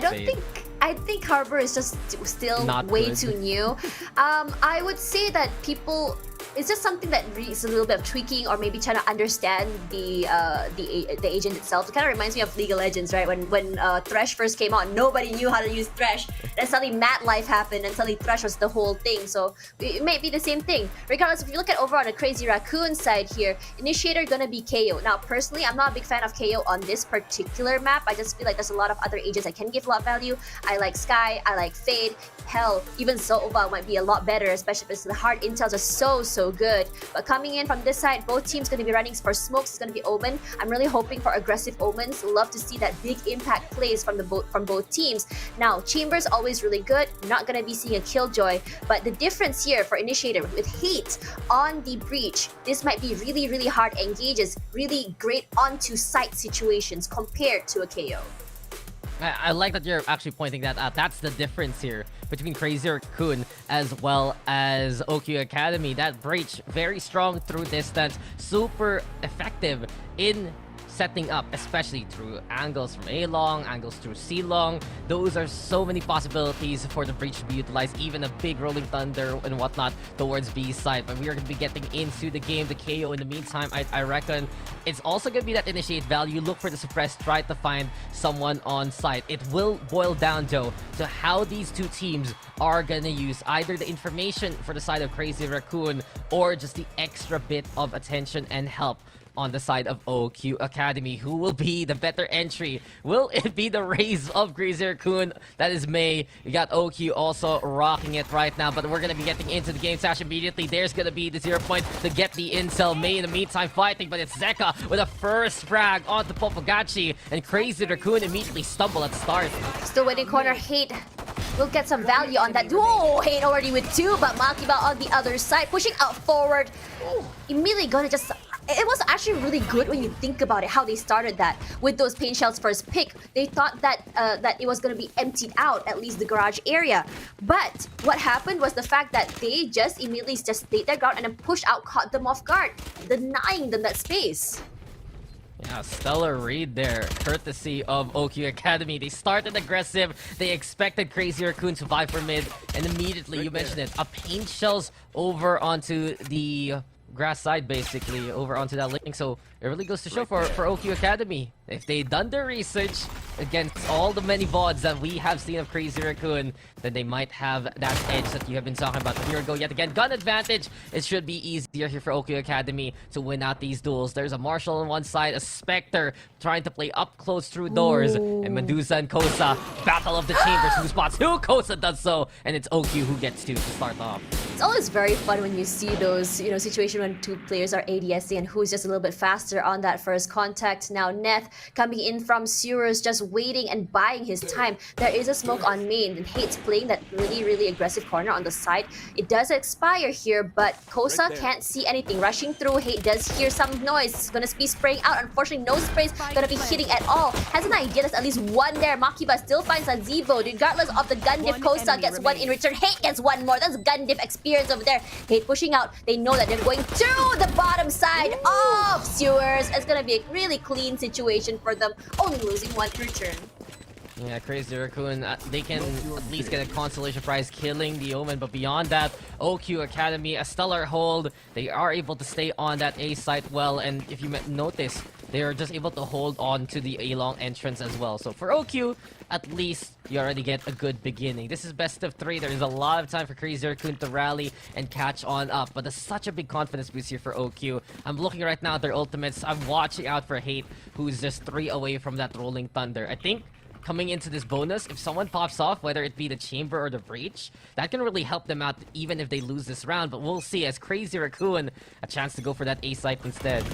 I think Harbor is just still Not way good. too new. I would say that people, it's just something that needs a little bit of tweaking, or maybe trying to understand the agent itself. It kind of reminds me of League of Legends, right? When Thresh first came out, nobody knew how to use Thresh. Then suddenly Mat Life happened, and suddenly Thresh was the whole thing. So it may be the same thing. Regardless, if you look at over on the Crazy Raccoon side here, Initiator gonna be KO. Now, personally, I'm not a big fan of KO on this particular map. I just feel like there's a lot of other agents I can give a lot of value. I like Sky, I like Fade, hell, even Sova might be a lot better, especially because the hard intels are so good. But coming in from this side, both teams going to be running for smokes. It's going to be Omen. I'm really hoping for aggressive Omens. Love to see that big impact plays from both teams. Now, Chamber's always really good. Not going to be seeing a Killjoy, but the difference here for Initiator with Hate on the breach, this might be really hard engages, really great onto site situations compared to a KO. I like that you're actually pointing that out. That's the difference here between Crazy Raccoon as well as OQ Academy. That breach, very strong through distance, super effective in setting up, especially through angles from A long, angles through C long. Those are so many possibilities for the breach to be utilized, even a big rolling thunder and whatnot towards B side. But we are going to be getting into the game, the KO in the meantime. I reckon it's also going to be that initiate value. Look for the suppress, try to find someone on site. It will boil down, though, to how these two teams are going to use either the information for the side of Crazy Raccoon or just the extra bit of attention and help on the side of OQ Academy. Who will be the better entry? Will it be the Rays of Crazy Raccoon? That is May. We got OQ also rocking it right now, but we're going to be getting into the game Sash immediately. There's going to be the 0 point to get the intel. May in the meantime fighting, but it's Zeka with a first frag onto Popagachi, and Crazy Raccoon immediately stumble at start. Still waiting corner. Hate will get some value on that. Whoa, Hate already with 2, but Makiba on the other side, pushing out forward. Immediately gonna just... It was actually really good when you think about it, how they started that with those paint shells first pick. They thought that that it was going to be emptied out, at least the garage area. But what happened was the fact that they just immediately just stayed their ground and then pushed out, caught them off guard, denying them that space. Yeah, stellar read there, courtesy of OQ Academy. They started aggressive. They expected Crazy Raccoon to buy for mid, and immediately, you mentioned it, a paint shells over onto the grass side, basically, over onto that link. So it really goes to show for OQ Academy, if they done their research against all the many VODs that we have seen of Crazy Raccoon, then they might have that edge that you have been talking about. But here we go yet again, gun advantage. It should be easier here for OQ Academy to win out these duels. There's a Marshall on one side, a Spectre trying to play up close through doors, and Medusa and Kosa, battle of the chambers. Who spots who? Kosa does so, and it's OQ who gets to start off. It's always very fun when you see those, you know, situations when two players are ADSing and who's just a little bit faster on that first contact. Now Neth coming in from sewers, just waiting and buying his time. There is a smoke on main, and Hate's playing that really aggressive corner on the side. It does expire here, but Kosa can't see anything. Rushing through, Hate does hear some noise. It's gonna be spraying out. Unfortunately, no sprays gonna be hitting at all. Has an idea there's at least one there. Makiba still finds a Zevo. Regardless of the gun diff, Kosa gets one in return. Hate gets one more. That's gun diff experience over there. Hate pushing out. They know that they're going to the bottom side of sewers. It's gonna be a really clean situation for them, only losing one in return. Yeah, Crazy Raccoon, they can at least get a consolation prize killing the Omen, but beyond that, OQ Academy, a stellar hold. They are able to stay on that A site well, and if you notice, they are just able to hold on to the A-long entrance as well. So for OQ, at least you already get a good beginning. This is best of 3. There is a lot of time for Crazy Raccoon to rally and catch on up, but there's such a big confidence boost here for OQ. I'm looking right now at their ultimates. I'm watching out for Hate, who's just 3 away from that Rolling Thunder. I think coming into this bonus, if someone pops off, whether it be the Chamber or the Breach, that can really help them out even if they lose this round. But we'll see, as Crazy Raccoon, a chance to go for that A site instead.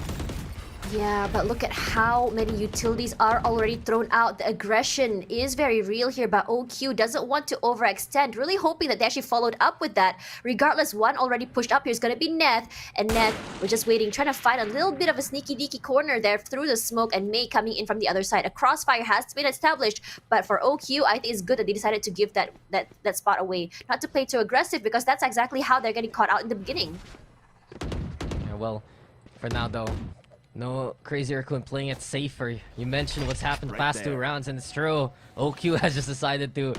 Yeah, but look at how many utilities are already thrown out. The aggression is very real here, but OQ doesn't want to overextend. Really hoping that they actually followed up with that. Regardless, one already pushed up here is going to be Neth. And Neth, we're just waiting, trying to find a little bit of a sneaky deaky corner there through the smoke, and May coming in from the other side. A crossfire has been established, but for OQ, I think it's good that they decided to give that spot away. Not to play too aggressive, because that's exactly how they're getting caught out in the beginning. Yeah, well, for now though, no Crazy Raccoon playing it safer. You mentioned what's happened the past 2 rounds, and it's true. OQ has just decided to,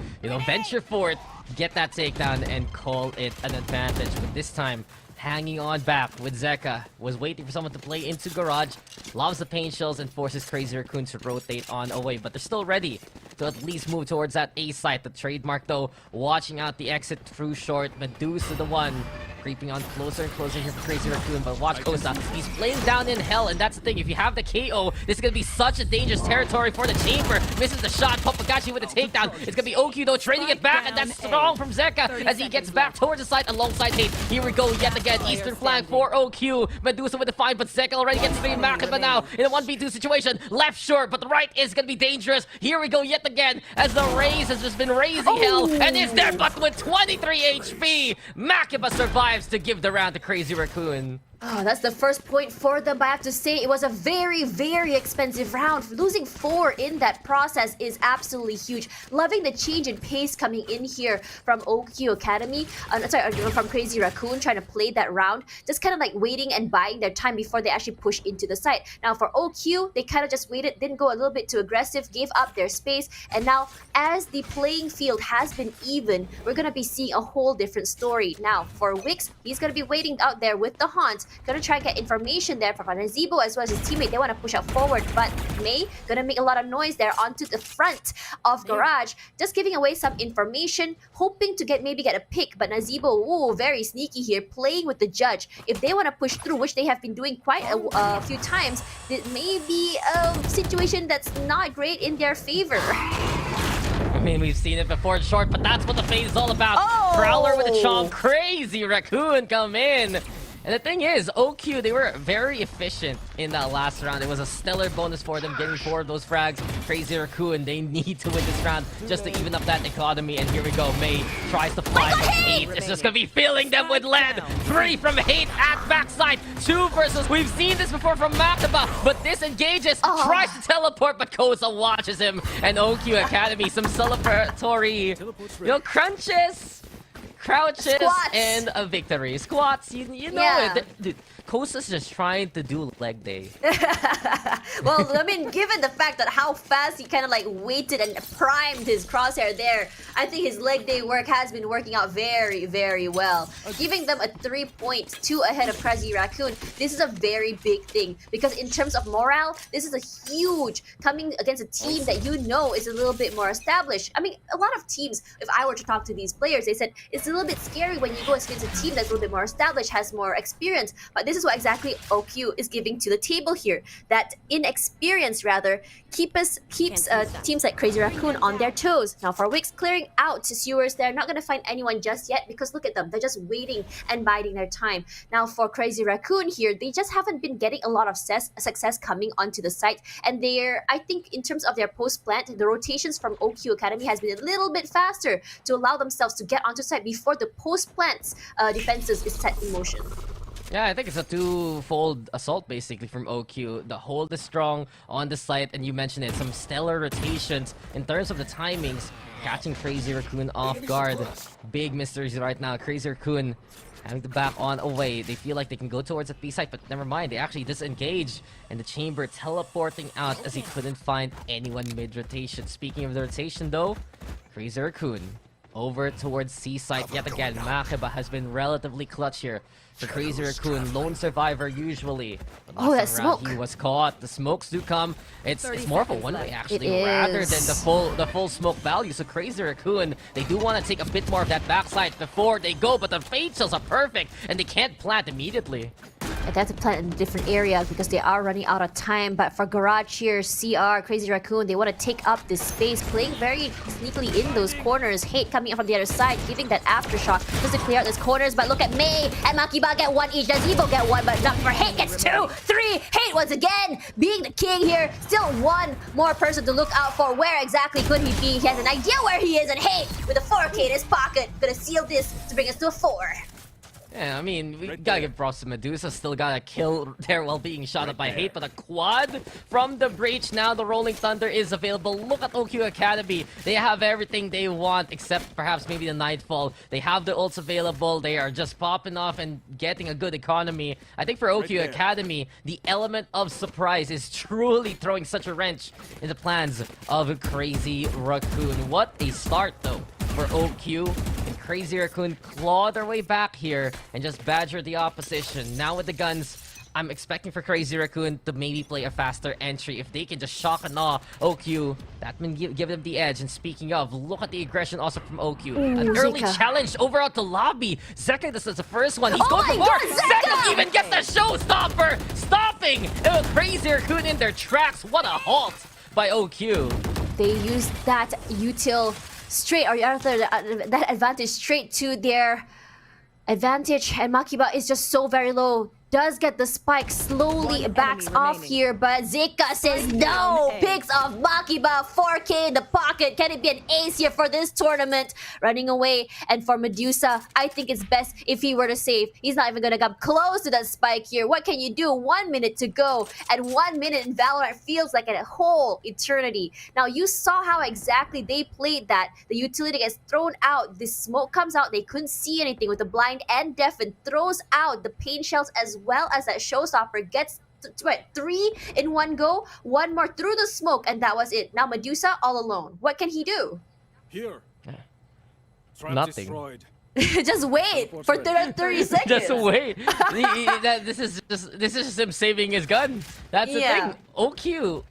venture for it, get that takedown, and call it an advantage. But this time, hanging on back with Zeka, was waiting for someone to play into Garage, loves the pain shells, and forces Crazy Raccoon to rotate on away. But they're still ready to at least move towards that A site. The trademark though, watching out the exit through short. Medusa the one, creeping on closer and closer here for Crazy Raccoon, but watch Kosa. He's playing down in hell, and that's the thing. If you have the KO, this is going to be such a dangerous territory for the Chamber. Misses the shot. Popagachi with a takedown. It's going to be OQ though, trading it back, and that's strong from Zeka as he gets back towards the side alongside Hate. Here we go yet again. Eastern flank for OQ. Medusa with the find, but Zeka already gets 3 Makaba now in a 1v2 situation. Left short, but the right is going to be dangerous. Here we go yet again as the Raze has just been raising hell, and is there, but with 23 HP. Makaba survives to give the round to Crazy Raccoon. Oh, that's the first point for them, but I have to say it was a very, very expensive round. Losing 4 in that process is absolutely huge. Loving the change in pace coming in here from OQ Academy. From Crazy Raccoon trying to play that round. Just kind of like waiting and buying their time before they actually push into the site. Now for OQ, they kind of just waited, didn't go a little bit too aggressive, gave up their space. And now as the playing field has been even, we're going to be seeing a whole different story. Now for Wix, he's going to be waiting out there with the Haunt. Gonna try and get information there from Nazibo as well as his teammate. They want to push out forward, but May gonna make a lot of noise there onto the front of Garage, just giving away some information, hoping to maybe get a pick. But Nazibo, ooh, very sneaky here, playing with the judge. If they want to push through, which they have been doing quite a few times, it may be a situation that's not great in their favor. I mean, we've seen it before in short, but that's what the phase is all about. Prowler with a chomp, Crazy Raccoon come in. And the thing is, OQ, they were very efficient in that last round. It was a stellar bonus for them, getting 4 of those frags. Crazy Raccoon, they need to win this round just to even up that economy. And here we go, May tries to fly, but Hate is just gonna be filling them with lead. 3 from Hate at backside, 2 versus, we've seen this before from Makaba, but disengages, tries to teleport, but Kosa watches him. And OQ Academy, some celebratory, crunches, crouches, squats, and a victory. Squats, you know it. Dude, Kosa's just trying to do leg day. Well, I mean, given the fact that how fast he kind of like waited and primed his crosshair there, I think his leg day work has been working out very, very well. Giving them a 3 point, 2 ahead of Crazy Raccoon. This is a very big thing because in terms of morale, this is a huge coming against a team that you know is a little bit more established. I mean, a lot of teams, if I were to talk to these players, they said it's a little bit scary when you go against a team that's a little bit more established, has more experience. But this is what exactly OQ is giving to the table here. That inexperience, rather, keeps teams like Crazy Raccoon on their toes. Now for Wix, clearing out sewers, they're not going to find anyone just yet because look at them. They're just waiting and biding their time. Now for Crazy Raccoon here, they just haven't been getting a lot of success coming onto the site. And I think in terms of their post-plant, the rotations from OQ Academy has been a little bit faster to allow themselves to get onto site before the post-plant's defenses is set in motion. Yeah, I think it's a two-fold assault basically from OQ. The hold is strong on the site, and you mentioned it, some stellar rotations in terms of the timings, catching Crazy Raccoon off guard. Big mysteries right now. Crazy Raccoon having to back on away. They feel like they can go towards the B site, but never mind. They actually disengage, and the Chamber teleporting out as he couldn't find anyone mid-rotation. Speaking of the rotation though, Crazy Raccoon over towards C site yet again. Makiba has been relatively clutch here for Crazy Raccoon, lone survivor usually. But Oh, that last time around, smoke. he was caught. The smokes do come. It's more of a one-way actually, It rather is. than the full smoke value. So Crazy Raccoon, they do want to take a bit more of that backside before they go, but the fade shells are perfect and they can't plant immediately. And they have to plant in different areas because they are running out of time. But for Garage here, CR, Crazy Raccoon, they want to take up this space, playing very sneakily in those corners. Hate coming up from the other side, giving that aftershock just to clear out those corners. But look at May and Makiba get one each. Does Evo get one, but not for Hate gets 2, 3. Hate once again being the king here. Still one more person to look out for. Where exactly could he be? He has an idea where he is, and Hate with a 4K in his pocket, gonna seal this to bring us to a 4. Yeah, I mean, we gotta give props to Medusa. Still got a kill there while being shot at by Hate, but a quad from the breach. Now the Rolling Thunder is available. Look at OQ Academy. They have everything they want, except perhaps maybe the Nightfall. They have the ults available. They are just popping off and getting a good economy. I think for OQ Academy, the element of surprise is truly throwing such a wrench in the plans of Crazy Raccoon. What a start, though, for OQ. And Crazy Raccoon claw their way back here and just badger the opposition. Now with the guns, I'm expecting for Crazy Raccoon to maybe play a faster entry. If they can just shock and awe OQ, that will give them the edge. And speaking of, look at the aggression also from OQ. An early Zeka. challenge over out the lobby. Zeka, this is the first one. He's Oh going my for more. God, Zeka! Zeka even gets the showstopper, stopping Crazy Raccoon in their tracks. What a halt by OQ. They used that util straight, or rather that advantage straight to their advantage, and Makiba is just so very low. Does get the spike, slowly backs off here, but Zeka says no. Picks off Makiba, 4K in the pocket. Can it be an ace here for this tournament? Running away, and for Medusa, I think it's best if he were to save. He's not even gonna come close to that spike here. What can you do? 1 minute to go, and 1 minute in Valorant feels like a whole eternity. Now you saw how exactly they played that. The utility gets thrown out, the smoke comes out, they couldn't see anything with the blind and deafen, throws out the pain shells as well as that showstopper, gets 3 in one go, one more through the smoke, and that was it. Now Medusa all alone. What can he do? Here. Trap Nothing. destroyed. Just wait for 30 seconds. Just wait. This is just him saving his gun. That's the Yeah. thing. OQ,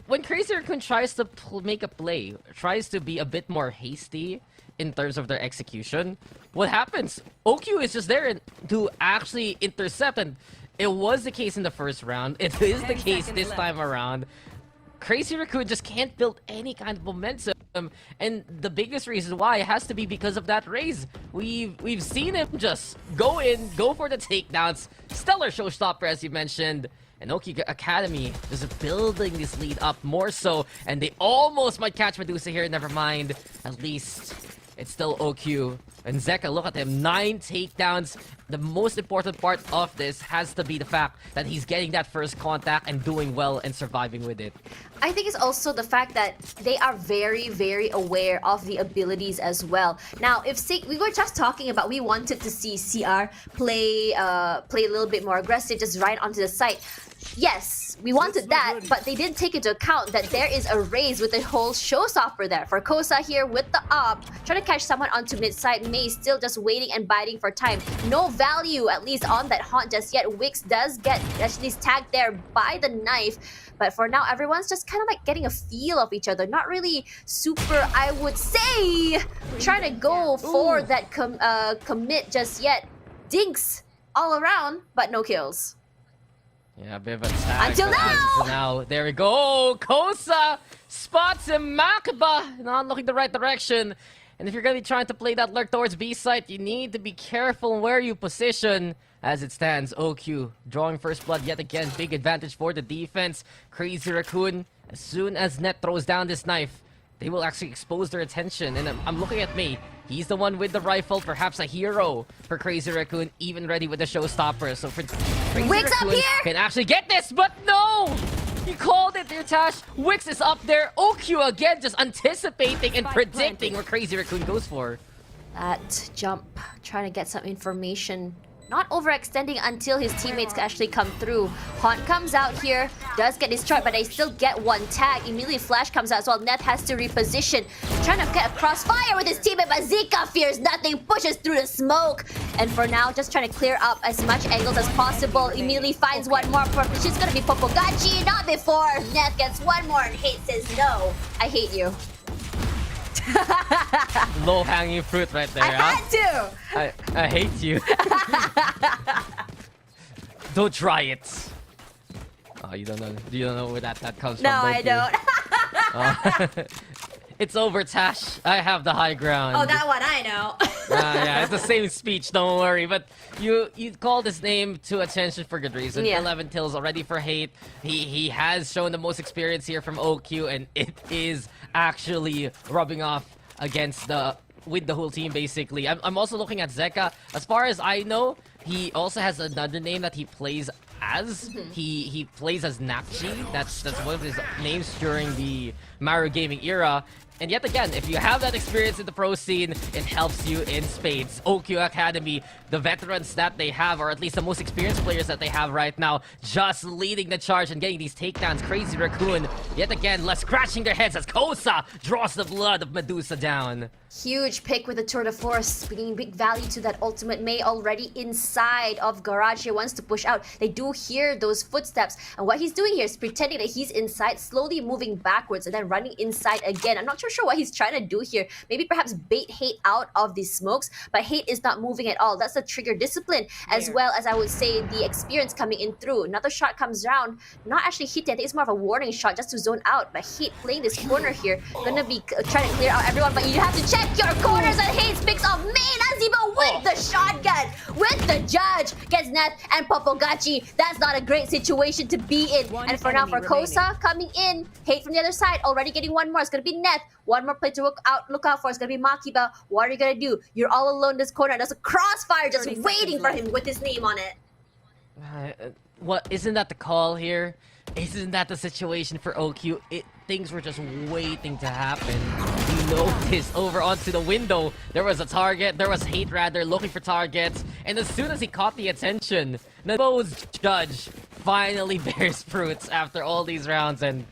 when Crazy Raccoon tries to make a play, tries to be a bit more hasty in terms of their execution, what happens? OQ is just there to actually intercept, and it was the case in the first round. It is the case this time around. Crazy Raccoon just can't build any kind of momentum, and the biggest reason why has to be because of that raise. We've seen him just go in, go for the takedowns, stellar showstopper as you mentioned, and OQ Academy is building this lead up more so, and they almost might catch Medusa here. Never mind, at least it's still OQ. And Zeka, look at him, 9 takedowns. The most important part of this has to be the fact that he's getting that first contact and doing well and surviving with it. I think it's also the fact that they are very, very aware of the abilities as well. Now, we were just talking about, we wanted to see CR play a little bit more aggressive, just right onto the site. Yes, we wanted that, but they didn't take into account that there is a raise with the whole showstopper there. For Kosa here with the op, trying to catch someone onto mid-side. May still just waiting and biding for time. No value, at least on that haunt just yet. Wix does get actually tagged there by the knife. But for now, everyone's just kind of like getting a feel of each other. Not really super, I would say, trying to go for that commit just yet. Dinks all around, but no kills. Yeah, a bit of a tag. Until now! Now, there we go. Kosa spots him. Makiba not looking the right direction. And if you're going to be trying to play that lurk towards B site, you need to be careful where you position. As it stands, OQ drawing first blood yet again. Big advantage for the defense. Crazy Raccoon, as soon as Net throws down this knife, they will actually expose their attention. And I'm looking at May. He's the one with the rifle, perhaps a hero for Crazy Raccoon, even ready with the showstopper. So for Crazy Wix up Raccoon here! can actually get this, but no! He called it there, Tash. Wix is up there. OQ again, just anticipating and predicting where Crazy Raccoon goes for. That jump, trying to get some information. Not overextending until his teammates actually come through. Haunt comes out here, does get destroyed, but they still get one tag. Immediately Flash comes out as well. Neth has to reposition. Trying to get a crossfire with his teammate, but Zika fears nothing, pushes through the smoke. And for now, just trying to clear up as much angles as possible. Immediately finds one more. She's gonna be Popogachi, not before. Neth gets one more and Hate says no. I hate you. Low-hanging fruit right there. I had to! I hate you. Don't try it. Oh, you don't know. You don't know where that comes from. No, I don't. It's over, Tash. I have the high ground. Oh, that one I know. Yeah, it's the same speech. Don't worry. But you called his name to attention for good reason. Yeah. 11 kills already for Hate. He has shown the most experience here from OQ, and it is actually rubbing off against with the whole team basically. I'm also looking at Zeka. As far as I know, he also has another name that he plays as. He plays as Nakchi. That's one of his names during the Mario gaming era. And yet again, if you have that experience in the pro scene, it helps you in spades. OQ Academy, the veterans that they have, or at least the most experienced players that they have right now, just leading the charge and getting these takedowns. Crazy Raccoon, yet again, left scratching their heads as Kosa draws the blood of Medusa down. Huge pick with the Tour de Force, bringing big value to that ultimate. May already inside of Garage here, wants to push out. They do hear those footsteps, and what he's doing here is pretending that he's inside, slowly moving backwards and then running inside again. I'm not sure what he's trying to do here. Maybe perhaps bait Hate out of these smokes, but Hate is not moving at all. That's the trigger discipline, as well as I would say the experience coming in through. Another shot comes around, not actually hitting. I think it's more of a warning shot just to zone out, but Hate playing this corner here, gonna be trying to clear out everyone, but you have to check your corners, and Hate picks off Main Azima with the shotgun, with the judge, gets Neth and Popogachi. That's not a great situation to be in. And for now, for Kosa coming in, Hate from the other side, already getting one more. It's gonna be Neth. One more play to look out for. It's gonna be Makiba. What are you gonna do? You're all alone in this corner. There's a crossfire just waiting for him with his name on it. What, isn't that the call here? Isn't that the situation for OQ? Things were just waiting to happen. You noticed over onto the window, there was a target. There was Hate rather looking for targets. And as soon as he caught the attention, Nabo's judge finally bears fruits after all these rounds. And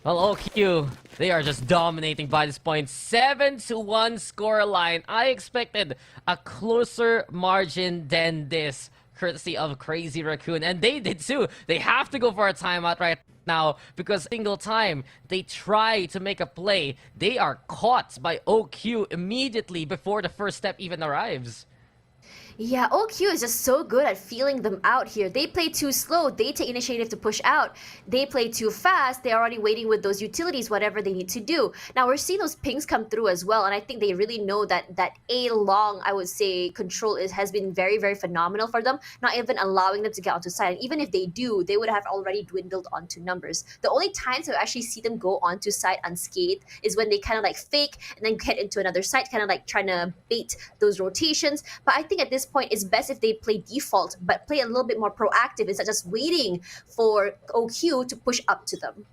well, OQ, they are just dominating by this point. 7-1 scoreline. I expected a closer margin than this, courtesy of Crazy Raccoon. And they did too. They have to go for a timeout right now because single time they try to make a play, they are caught by OQ immediately before the first step even arrives. Yeah, OQ is just so good at feeling them out here. They play too slow, they take initiative to push out. They play too fast, they're already waiting with those utilities, whatever they need to do. Now, we're seeing those pings come through as well, and I think they really know that A-long, I would say, control has been very, very phenomenal for them, not even allowing them to get onto site. And even if they do, they would have already dwindled onto numbers. The only times I actually see them go onto site unscathed is when they kind of like fake and then get into another site, kind of like trying to bait those rotations. But I think at this point, it's best if they play default, but play a little bit more proactive instead of just waiting for OQ to push up to them.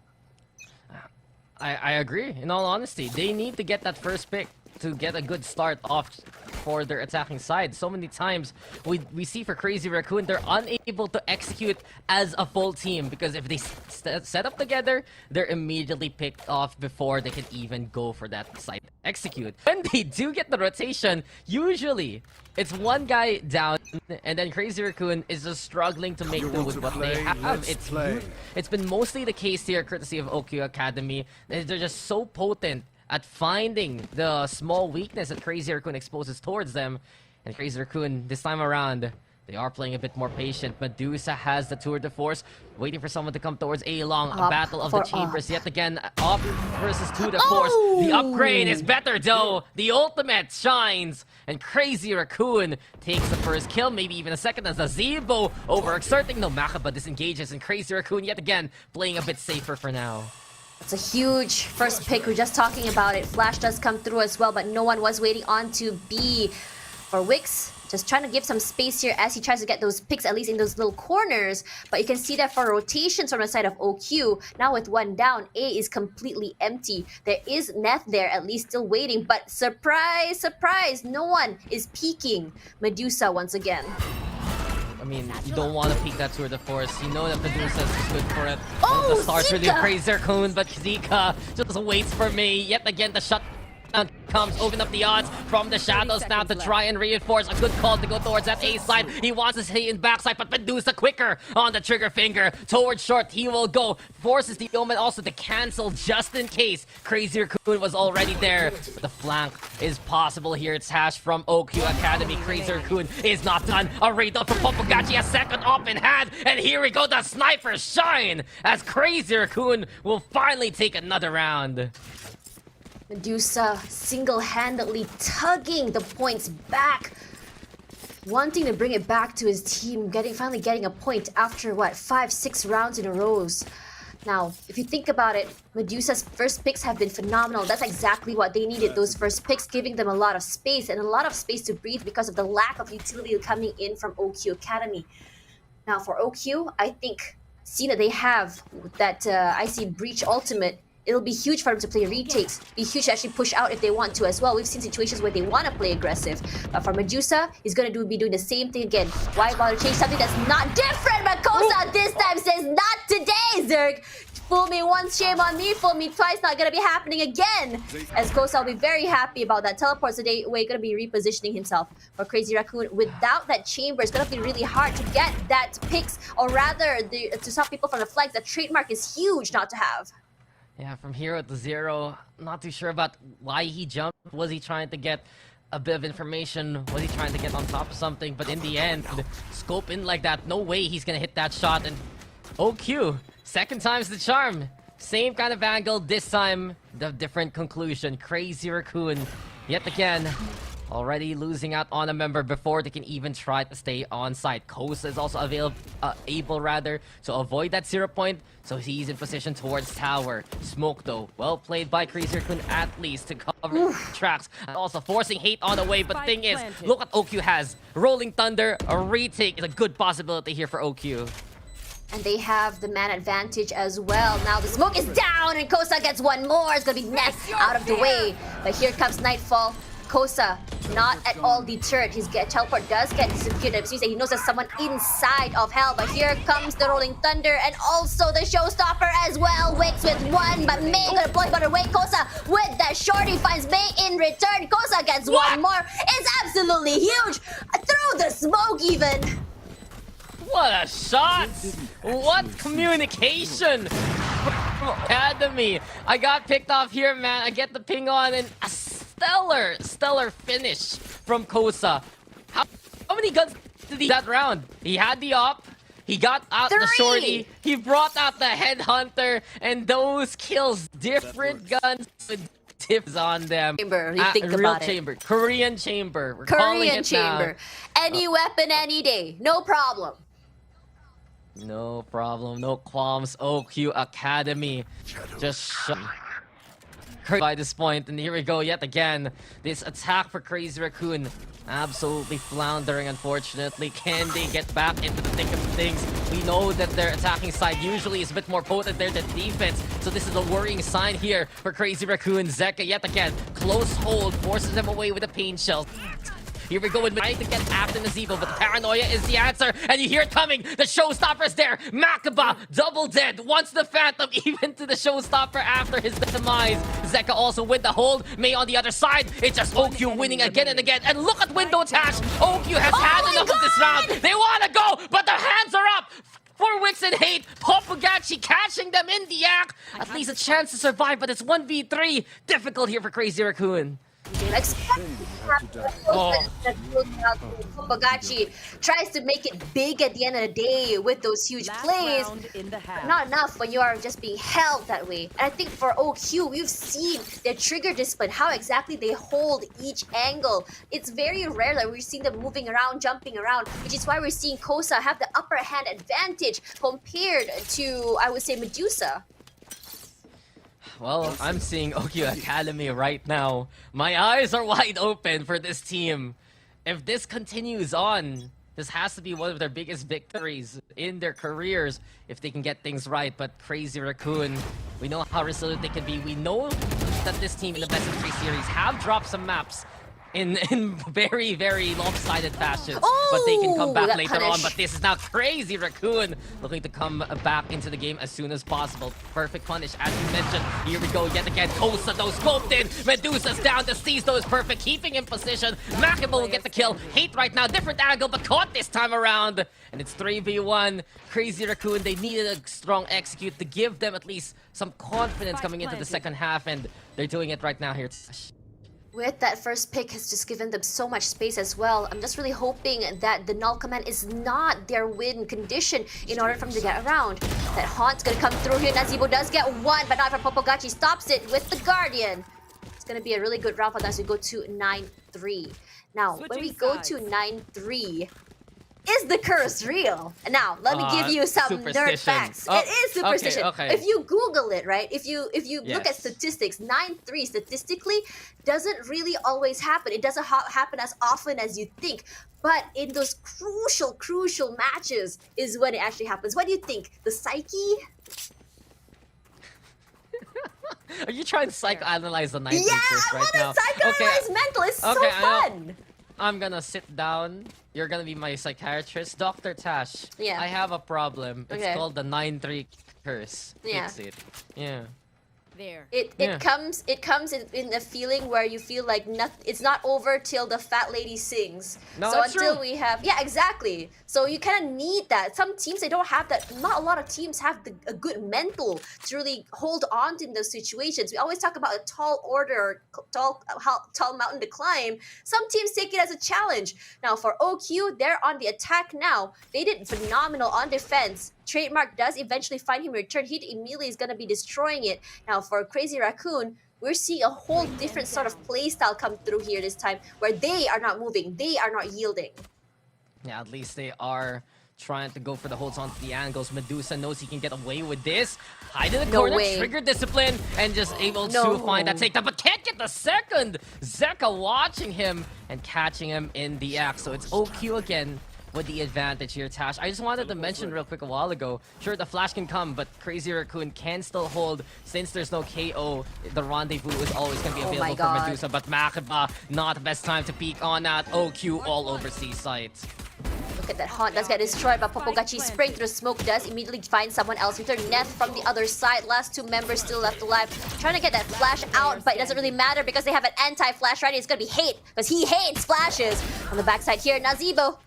I agree, in all honesty. They need to get that first pick to get a good start off for their attacking side. So many times we see for Crazy Raccoon, they're unable to execute as a full team because if they set up together, they're immediately picked off before they can even go for that site execute. When they do get the rotation, usually it's one guy down and then Crazy Raccoon is just struggling to make do with what they have. It's been mostly the case here courtesy of OQ Academy. They're just so potent at finding the small weakness that Crazy Raccoon exposes towards them. And Crazy Raccoon, this time around, they are playing a bit more patient. Medusa has the Tour de Force, waiting for someone to come towards A-long. A battle of the chambers yet again. Up versus Tour de Force. The upgrade is better though. The ultimate shines. And Crazy Raccoon takes the first kill, maybe even a second as Zebo overexerting. No, Makaba disengages and Crazy Raccoon yet again playing a bit safer for now. It's a huge first pick. We're just talking about it. Flash does come through as well, but no one was waiting on to B. For Wix, just trying to give some space here as he tries to get those picks, at least in those little corners. But you can see that for rotations from the side of OQ, now with one down, A is completely empty. There is Neth there, at least still waiting. But surprise, surprise, no one is peeking Medusa once again. I mean, you don't want to peek that Tour de Force. You know that Medusa is good for it. Oh, The starts really Zika! crazy Raccoon, but Zika just waits for me. Yet again, the shot comes, open up the odds from the shadows now to try and reinforce. A good call to go towards that A side. He wants to stay in backside, but Medusa quicker on the trigger finger. Towards short, he will go. Forces the Omen also to cancel just in case. Crazy Raccoon was already there. The flank is possible here. It's Hash from OQ Academy. Crazy Raccoon is not done. A raid up from Popogacci, a second up in hand. And here we go, the sniper shine as Crazy Raccoon will finally take another round. Medusa single-handedly tugging the points back, wanting to bring it back to his team, finally getting a point after what, 5-6 rounds in a row. Now, if you think about it, Medusa's first picks have been phenomenal. That's exactly what they needed, those first picks, giving them a lot of space and a lot of space to breathe because of the lack of utility coming in from OQ Academy. Now, for OQ, I think, seeing that they have that IC Breach ultimate, it'll be huge for them to play retakes. Be huge to actually push out if they want to as well. We've seen situations where they want to play aggressive. But for Medusa, he's going to be doing the same thing again. Why bother change something that's not different? But Kosa this time says, not today, Zerg. Fool me once, shame on me. Fool me twice, not going to be happening again. As Kosa will be very happy about that. Teleports today, we're going to be repositioning himself. For Crazy Raccoon, without that chamber, it's going to be really hard to get that picks. Or rather, to stop people from the flags. That trademark is huge not to have. Yeah, from hero to zero, not too sure about why he jumped. Was he trying to get a bit of information? Was he trying to get on top of something? But in the end, scope in like that, no way he's gonna hit that shot. And OQ, second time's the charm. Same kind of angle, this time, the different conclusion. Crazy Raccoon, yet again, already losing out on a member before they can even try to stay on site. Kosa is also able to avoid that 0 point, so he's in position towards tower. Smoke though, well played by Crazy Raccoon at least to cover tracks. And also forcing hate on the way, but thing is, look what OQ has. Rolling Thunder, a retake is a good possibility here for OQ. And they have the man advantage as well. Now the smoke is down and Kosa gets one more. It's gonna be Neth out of the way. But here comes Nightfall. Kosa, not at all deterred. His teleport does get disappeared. That means that he knows there's someone inside of Hell. But here comes the Rolling Thunder and also the Showstopper as well. Wicks with one, but May gonna blow but away. Kosa with that shorty finds May in return. Kosa gets one more. It's absolutely huge. Through the smoke even. What a shot! What communication from Academy! I got picked off here, man. I get the ping on and a stellar finish from Kosa. How many guns did he that round? He had the op, he got out the shorty, he brought out the headhunter, and those kills, different guns with tips on them. Chamber, you think real about chamber. it. Korean chamber. We're calling Korean it chamber. now. Any weapon, any day. No problem. No problem, no qualms. OQ Academy just shot by this point, and here we go yet again. This attack for Crazy Raccoon absolutely floundering, unfortunately. Can they get back into the thick of things? We know that their attacking side usually is a bit more potent there than defense, so this is a worrying sign here for Crazy Raccoon. Zeka yet again, close hold, forces them away with a pain shell. Here we go with trying to get after Nazeebo, but paranoia is the answer, and you hear it coming. The Showstopper's there. Makaba, double dead, wants the Phantom, even to the Showstopper after his demise. Zeka also with the hold. May on the other side. It's just OQ winning again and again. And look at window attach. OQ has had enough of this round. They want to go, but their hands are up. For Wix and Hate, Popogacci catching them in the act. At least a chance to survive, but it's 1v3. Difficult here for Crazy Raccoon. Popogacci tries to make it big at the end of the day with those huge plays. Not enough when you are just being held that way. And I think for OQ, we've seen their trigger discipline, how exactly they hold each angle. It's very rare that we're seeing them moving around, jumping around, which is why we're seeing Kosa have the upper hand advantage compared to, I would say, Medusa. Well, I'm seeing OQ Academy right now. My eyes are wide open for this team. If this continues on, this has to be one of their biggest victories in their careers if they can get things right. But Crazy Raccoon, we know how resilient they can be. We know that this team in the best of 3 series have dropped some maps in very, very lopsided fashions. But they can come back that later on. punish. But this is now Crazy Raccoon looking to come back into the game as soon as possible. Perfect punish, as you mentioned. Here we go yet again. Kosa, though, scoped in. Medusa's down. The C's, though, is perfect. Keeping in position. Makimo will get the kill. Hate right now. Different angle, but caught this time around. And it's 3v1. Crazy Raccoon, they needed a strong execute to give them at least some confidence coming into the second half. And they're doing it right now here. With that first pick has just given them so much space as well. I'm just really hoping that the null command is not their win condition in order for them to get around. That Haunt's gonna come through here. Nazeebo does get one, but not for Popogachi. Stops it with the Guardian. It's gonna be a really good round for them as we go to 9-3. Now, when we go to 9-3, is the curse real? And now, let me give you some nerd superstition. facts. Oh, it is superstition. okay. If you Google it, right? If you look at Yes. statistics, 9-3 statistically doesn't really always happen. It doesn't happen as often as you think. But in those crucial matches is when it actually happens. What do you think? The psyche? Are you trying to psychoanalyze the 9 Yeah, curse I right want now? to psychoanalyze mental. It's so Okay, I know. fun. I'm gonna sit down. You're gonna be my psychiatrist. Dr. Tash, Yeah. I have a problem. It's Okay. called the 9-3 curse. Yeah. Fix it. Yeah. There. It Yeah. comes in a feeling where you feel like it's not over till the fat lady sings. No, so it's until true. we have exactly. So you kind of need that. Some teams they don't have that. Not a lot of teams have a good mental to really hold on to in those situations. We always talk about a tall order, tall mountain to climb. Some teams take it as a challenge. Now for OQ, they're on the attack now. They did phenomenal on defense. Trademark does eventually find him in return. He immediately is going to be destroying it. Now for Crazy Raccoon, we're seeing a whole different sort of playstyle come through here this time where they are not moving, they are not yielding. Yeah, at least they are trying to go for the holds onto the angles. Medusa knows he can get away with this. Hide in the No corner, way. trigger discipline, and just able to find that takedown, but can't get the second. Zeka watching him and catching him in the act. So it's OQ again with the advantage here, Tash. I just wanted to mention real quick a while ago, sure, the flash can come, but Crazy Raccoon can still hold since there's no KO. The rendezvous is always going to be Oh my available for God. Medusa, but Makiba, not the best time to peek on that. OQ all over C site. Look at that Haunt does get destroyed, but Popogachi spraying through the smoke does immediately find someone else. With their Neth from the other side, last 2 members still left alive. Trying to get that flash out, but it doesn't really matter because they have an anti-flash ready. It's gonna be hate, because he hates flashes. On the backside here, Nazeebo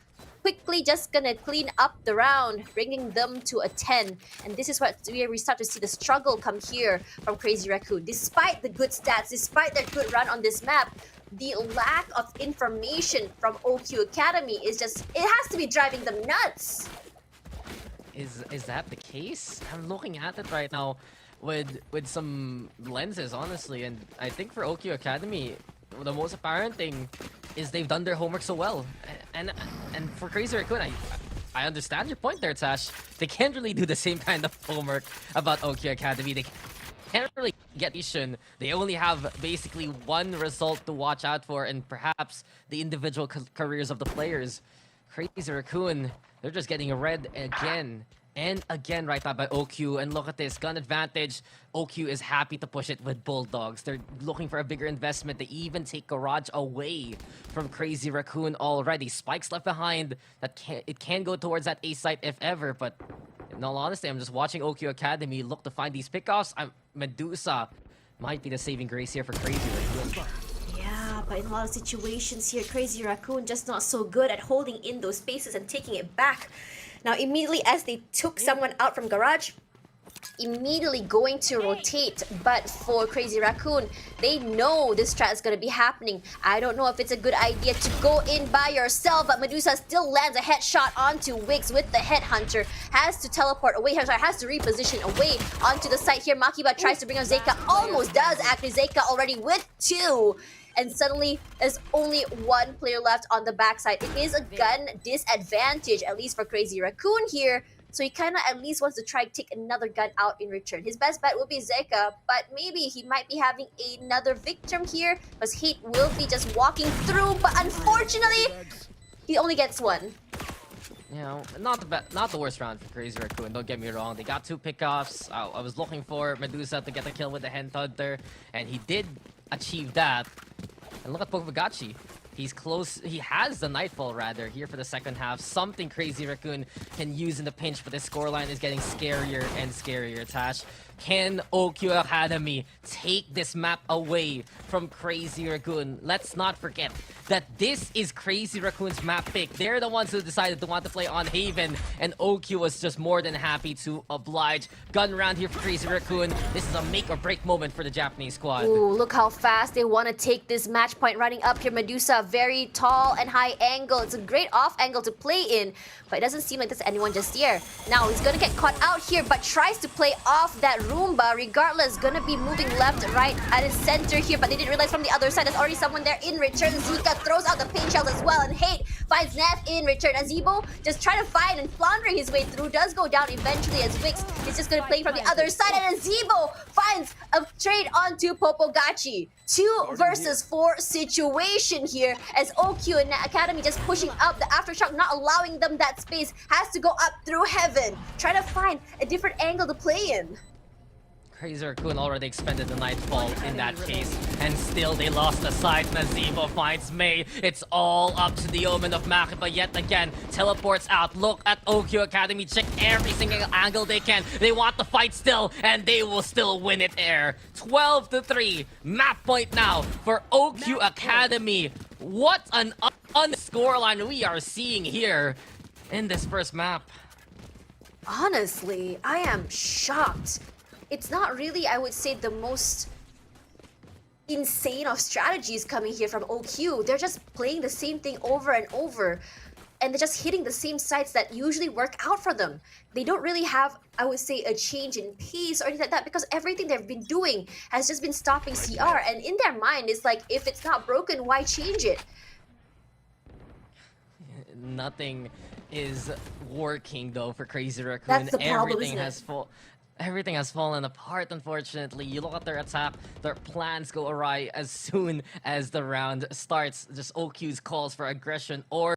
quickly just gonna clean up the round, bringing them to a 10. And this is where we start to see the struggle come here from Crazy Raccoon. Despite the good stats, despite their good run on this map, the lack of information from OQ Academy is just, it has to be driving them nuts. Is that the case? I'm looking at it right now with some lenses, honestly, and I think for OQ Academy, the most apparent thing is they've done their homework so well. And for Crazy Raccoon, I understand your point there, Tash. They can't really do the same kind of homework about OQ Academy. They can't really get Ishin. They only have basically one result to watch out for, and perhaps the individual careers of the players. Crazy Raccoon, they're just getting read again and again right now by OQ. And look at this, gun advantage. OQ is happy to push it with Bulldogs. They're looking for a bigger investment. They even take Garage away from Crazy Raccoon already. Spikes left behind. It can go towards that A site if ever, but in all honesty, I'm just watching OQ Academy look to find these pickoffs. Medusa might be the saving grace here for Crazy Raccoon. Yeah, but in a lot of situations here, Crazy Raccoon just not so good at holding in those spaces and taking it back. Now, immediately as they took someone out from Garage, immediately going to rotate. But for Crazy Raccoon, they know this strat is going to be happening. I don't know if it's a good idea to go in by yourself, but Medusa still lands a headshot onto Wiggs with the Headhunter. Has to teleport away, has to reposition away onto the site here. Makiba tries to bring out Zeka, almost does actually. Zeka already with 2. And suddenly, there's only 1 player left on the backside. It is a gun disadvantage, at least for Crazy Raccoon here. So he kind of at least wants to try to take another gun out in return. His best bet will be Zeka, but maybe he might be having another victim here because Hate will be just walking through, but unfortunately, he only gets one. You know, not the worst round for Crazy Raccoon, don't get me wrong. They got 2 pickoffs. I was looking for Medusa to get the kill with the Hen Hunter, and he did achieve that. And look at Pokebagachi. He's close. He has the Nightfall rather here for the second half. Something Crazy Raccoon can use in the pinch, but the scoreline is getting scarier and scarier. Tash, can OQ Academy take this map away from Crazy Raccoon? Let's not forget that this is Crazy Raccoon's map pick. They're the ones who decided to want to play on Haven, and OQ was just more than happy to oblige. Gun round here for Crazy Raccoon. This is a make or break moment for the Japanese squad. Ooh, look how fast they want to take this match point. Running up here, Medusa, very tall and high angle. It's a great off angle to play in, but it doesn't seem like there's anyone just here. Now he's gonna get caught out here, but tries to play off that Roomba. Regardless, gonna be moving left, right at his center here, but they didn't realize from the other side there's already someone there in return. Zika throws out the pain shells as well, and Hate finds Neff in return. Azebo just trying to find and floundering his way through, does go down eventually as Wix is just gonna play from the other side, and Azebo finds a trade onto Popogachi. 2 versus 4 situation here as OQ and Academy just pushing up the Aftershock, not allowing them that space. Has to go up through Heaven, trying to find a different angle to play in. Crazy Raccoon already expended the Nightfall in that case, and still they lost the side. Nazebo finds May. It's all up to the Omen of Makiba yet again. Teleports out. Look at OQ Academy. Check every single angle they can. They want the fight still, and they will still win it there. 12-3. Map point now for OQ Academy. What an scoreline we are seeing here in this first map. Honestly, I am shocked. It's not really, I would say, the most insane of strategies coming here from OQ. They're just playing the same thing over and over, and they're just hitting the same sites that usually work out for them. They don't really have, I would say, a change in pace or anything like that, because everything they've been doing has just been stopping CR, and in their mind, it's like, if it's not broken, why change it? Nothing is working, though, for Crazy Raccoon. That's the problem, Everything isn't has it? Everything has fallen apart, unfortunately. You look at their attack, their plans go awry as soon as the round starts. Just OQ's calls for aggression or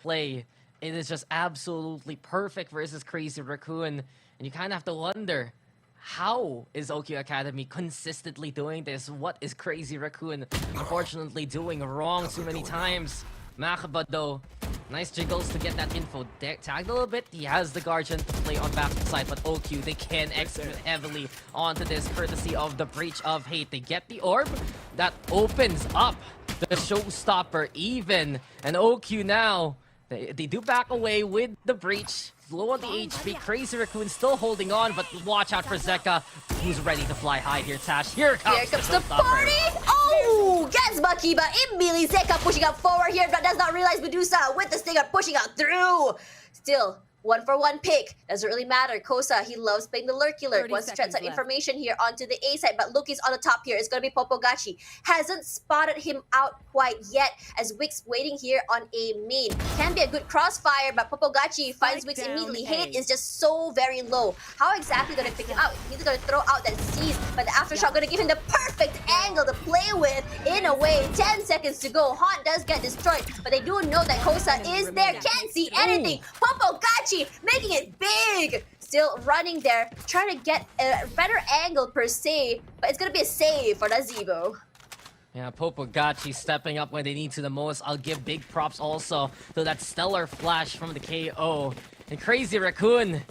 play. It is just absolutely perfect versus Crazy Raccoon. And you kind of have to wonder, how is OQ Academy consistently doing this? What is Crazy Raccoon unfortunately doing wrong too many times? Makiba, though, nice jiggles to get that info. Tagged a little bit. He has the Guardian to play on back side, but OQ, they can execute heavily onto this courtesy of the Breach of Hate. They get the orb that opens up the showstopper even. And OQ now, they do back away with the Breach. Low on the HP. Crazy Raccoon still holding on, but watch out for Zeka, who's ready to fly high here, Tash. Here comes The party! Oh! Gets Makiba immediately. Zeka pushing up forward here, but does not realize Medusa with the stinger pushing out through. Still, 1-for-1 pick. Doesn't really matter. Kosa, he loves playing the Lurky Lurk. Wants to try some information here onto the A side, but Luki's on the top here. It's going to be Popogachi. Hasn't spotted him out quite yet as Wix waiting here on A main. Can be a good crossfire, but Popogachi finds Wix immediately. Hate is just so very low. How exactly going to pick him out? He's going to throw out that seize, but the Aftershock going to give him the perfect angle to play with. In a way, 10 seconds to go. Haunt does get destroyed, but they do know that Kosa is there. Can't see anything. Popogachi making it big. Still running there, trying to get a better angle per se, but it's gonna be a save for Nazebo. Yeah, Popogachi stepping up when they need to the most. I'll give big props also to that stellar flash from the KO. And Crazy Raccoon,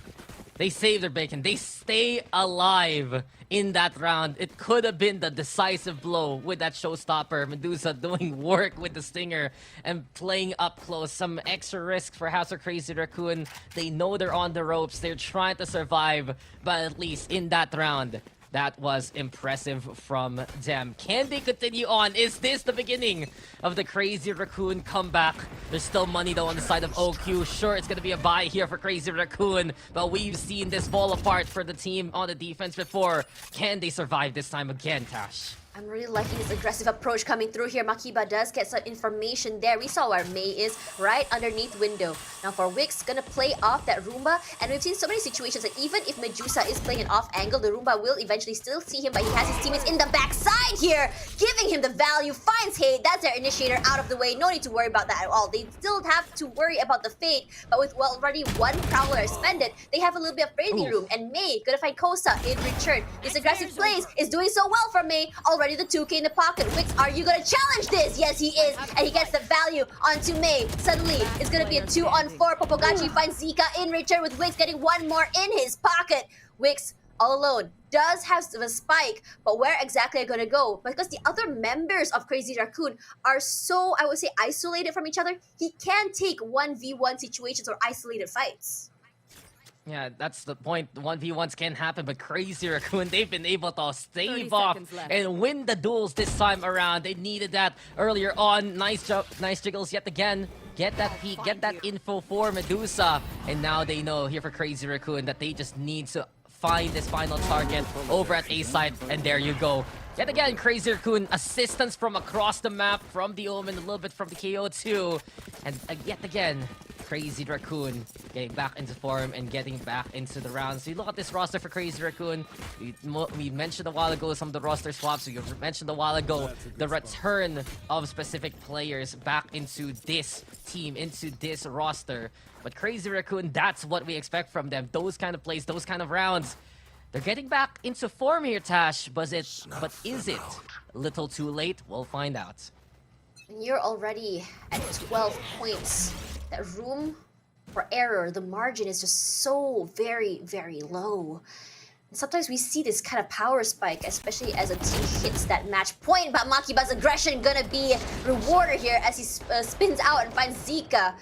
they save their bacon. They stay alive in that round. It could have been the decisive blow with that showstopper. Medusa doing work with the stinger and playing up close. Some extra risk for House of Crazy Raccoon. They know they're on the ropes. They're trying to survive, but at least in that round, that was impressive from them. Can they continue on? Is this the beginning of the Crazy Raccoon comeback? There's still money though on the side of OQ. Sure, it's gonna be a buy here for Crazy Raccoon, but we've seen this fall apart for the team on the defense before. Can they survive this time again, Tash? I'm really liking this aggressive approach coming through here. Makiba does get some information there. We saw where Mei is, right underneath window. Now for Wix, gonna play off that Roomba. And we've seen so many situations that even if Medusa is playing an off angle, the Roomba will eventually still see him, but he has his teammates in the backside here, giving him the value. Finds Hate, that's their initiator out of the way. No need to worry about that at all. They still have to worry about the fate, but with already one Prowler expended, they have a little bit of breathing room. And Mei gonna find Kosa in return. This aggressive plays is doing so well for Mei. Already the 2k in the pocket. Wix, are you gonna challenge this? Yes, he is. And he gets the value onto Mei. Suddenly, it's gonna be a 2-on-4. Popogachi finds Zika in return with Wix getting one more in his pocket. Wix, all alone, does have a spike, but where exactly are you gonna go? Because the other members of Crazy Raccoon are so, I would say, isolated from each other, he can take 1v1 situations or isolated fights. Yeah, that's the point. 1v1s can happen, but Crazy Raccoon, they've been able to stave off and win the duels this time around. They needed that earlier on. Nice job, nice jiggles yet again. Get that peek, get that info for Medusa. And now they know here for Crazy Raccoon that they just need to find this final target over at A side. And there you go. Yet again, Crazy Raccoon, assistance from across the map, from the Omen, a little bit from the KO too. And yet again, Crazy Raccoon getting back into form and getting back into the rounds. So you look at this roster for Crazy Raccoon. We mentioned a while ago some of the roster swaps. We mentioned a while ago the return of specific players back into this team, into this roster. But Crazy Raccoon, that's what we expect from them. Those kind of plays, those kind of rounds. They're getting back into form here, Tash. But is it a little too late? We'll find out. And you're already at 12 points. That room for error, the margin is just so very, very low. And sometimes we see this kind of power spike, especially as a team hits that match point. But Makiba's aggression gonna be rewarded here as he spins out and finds Zika.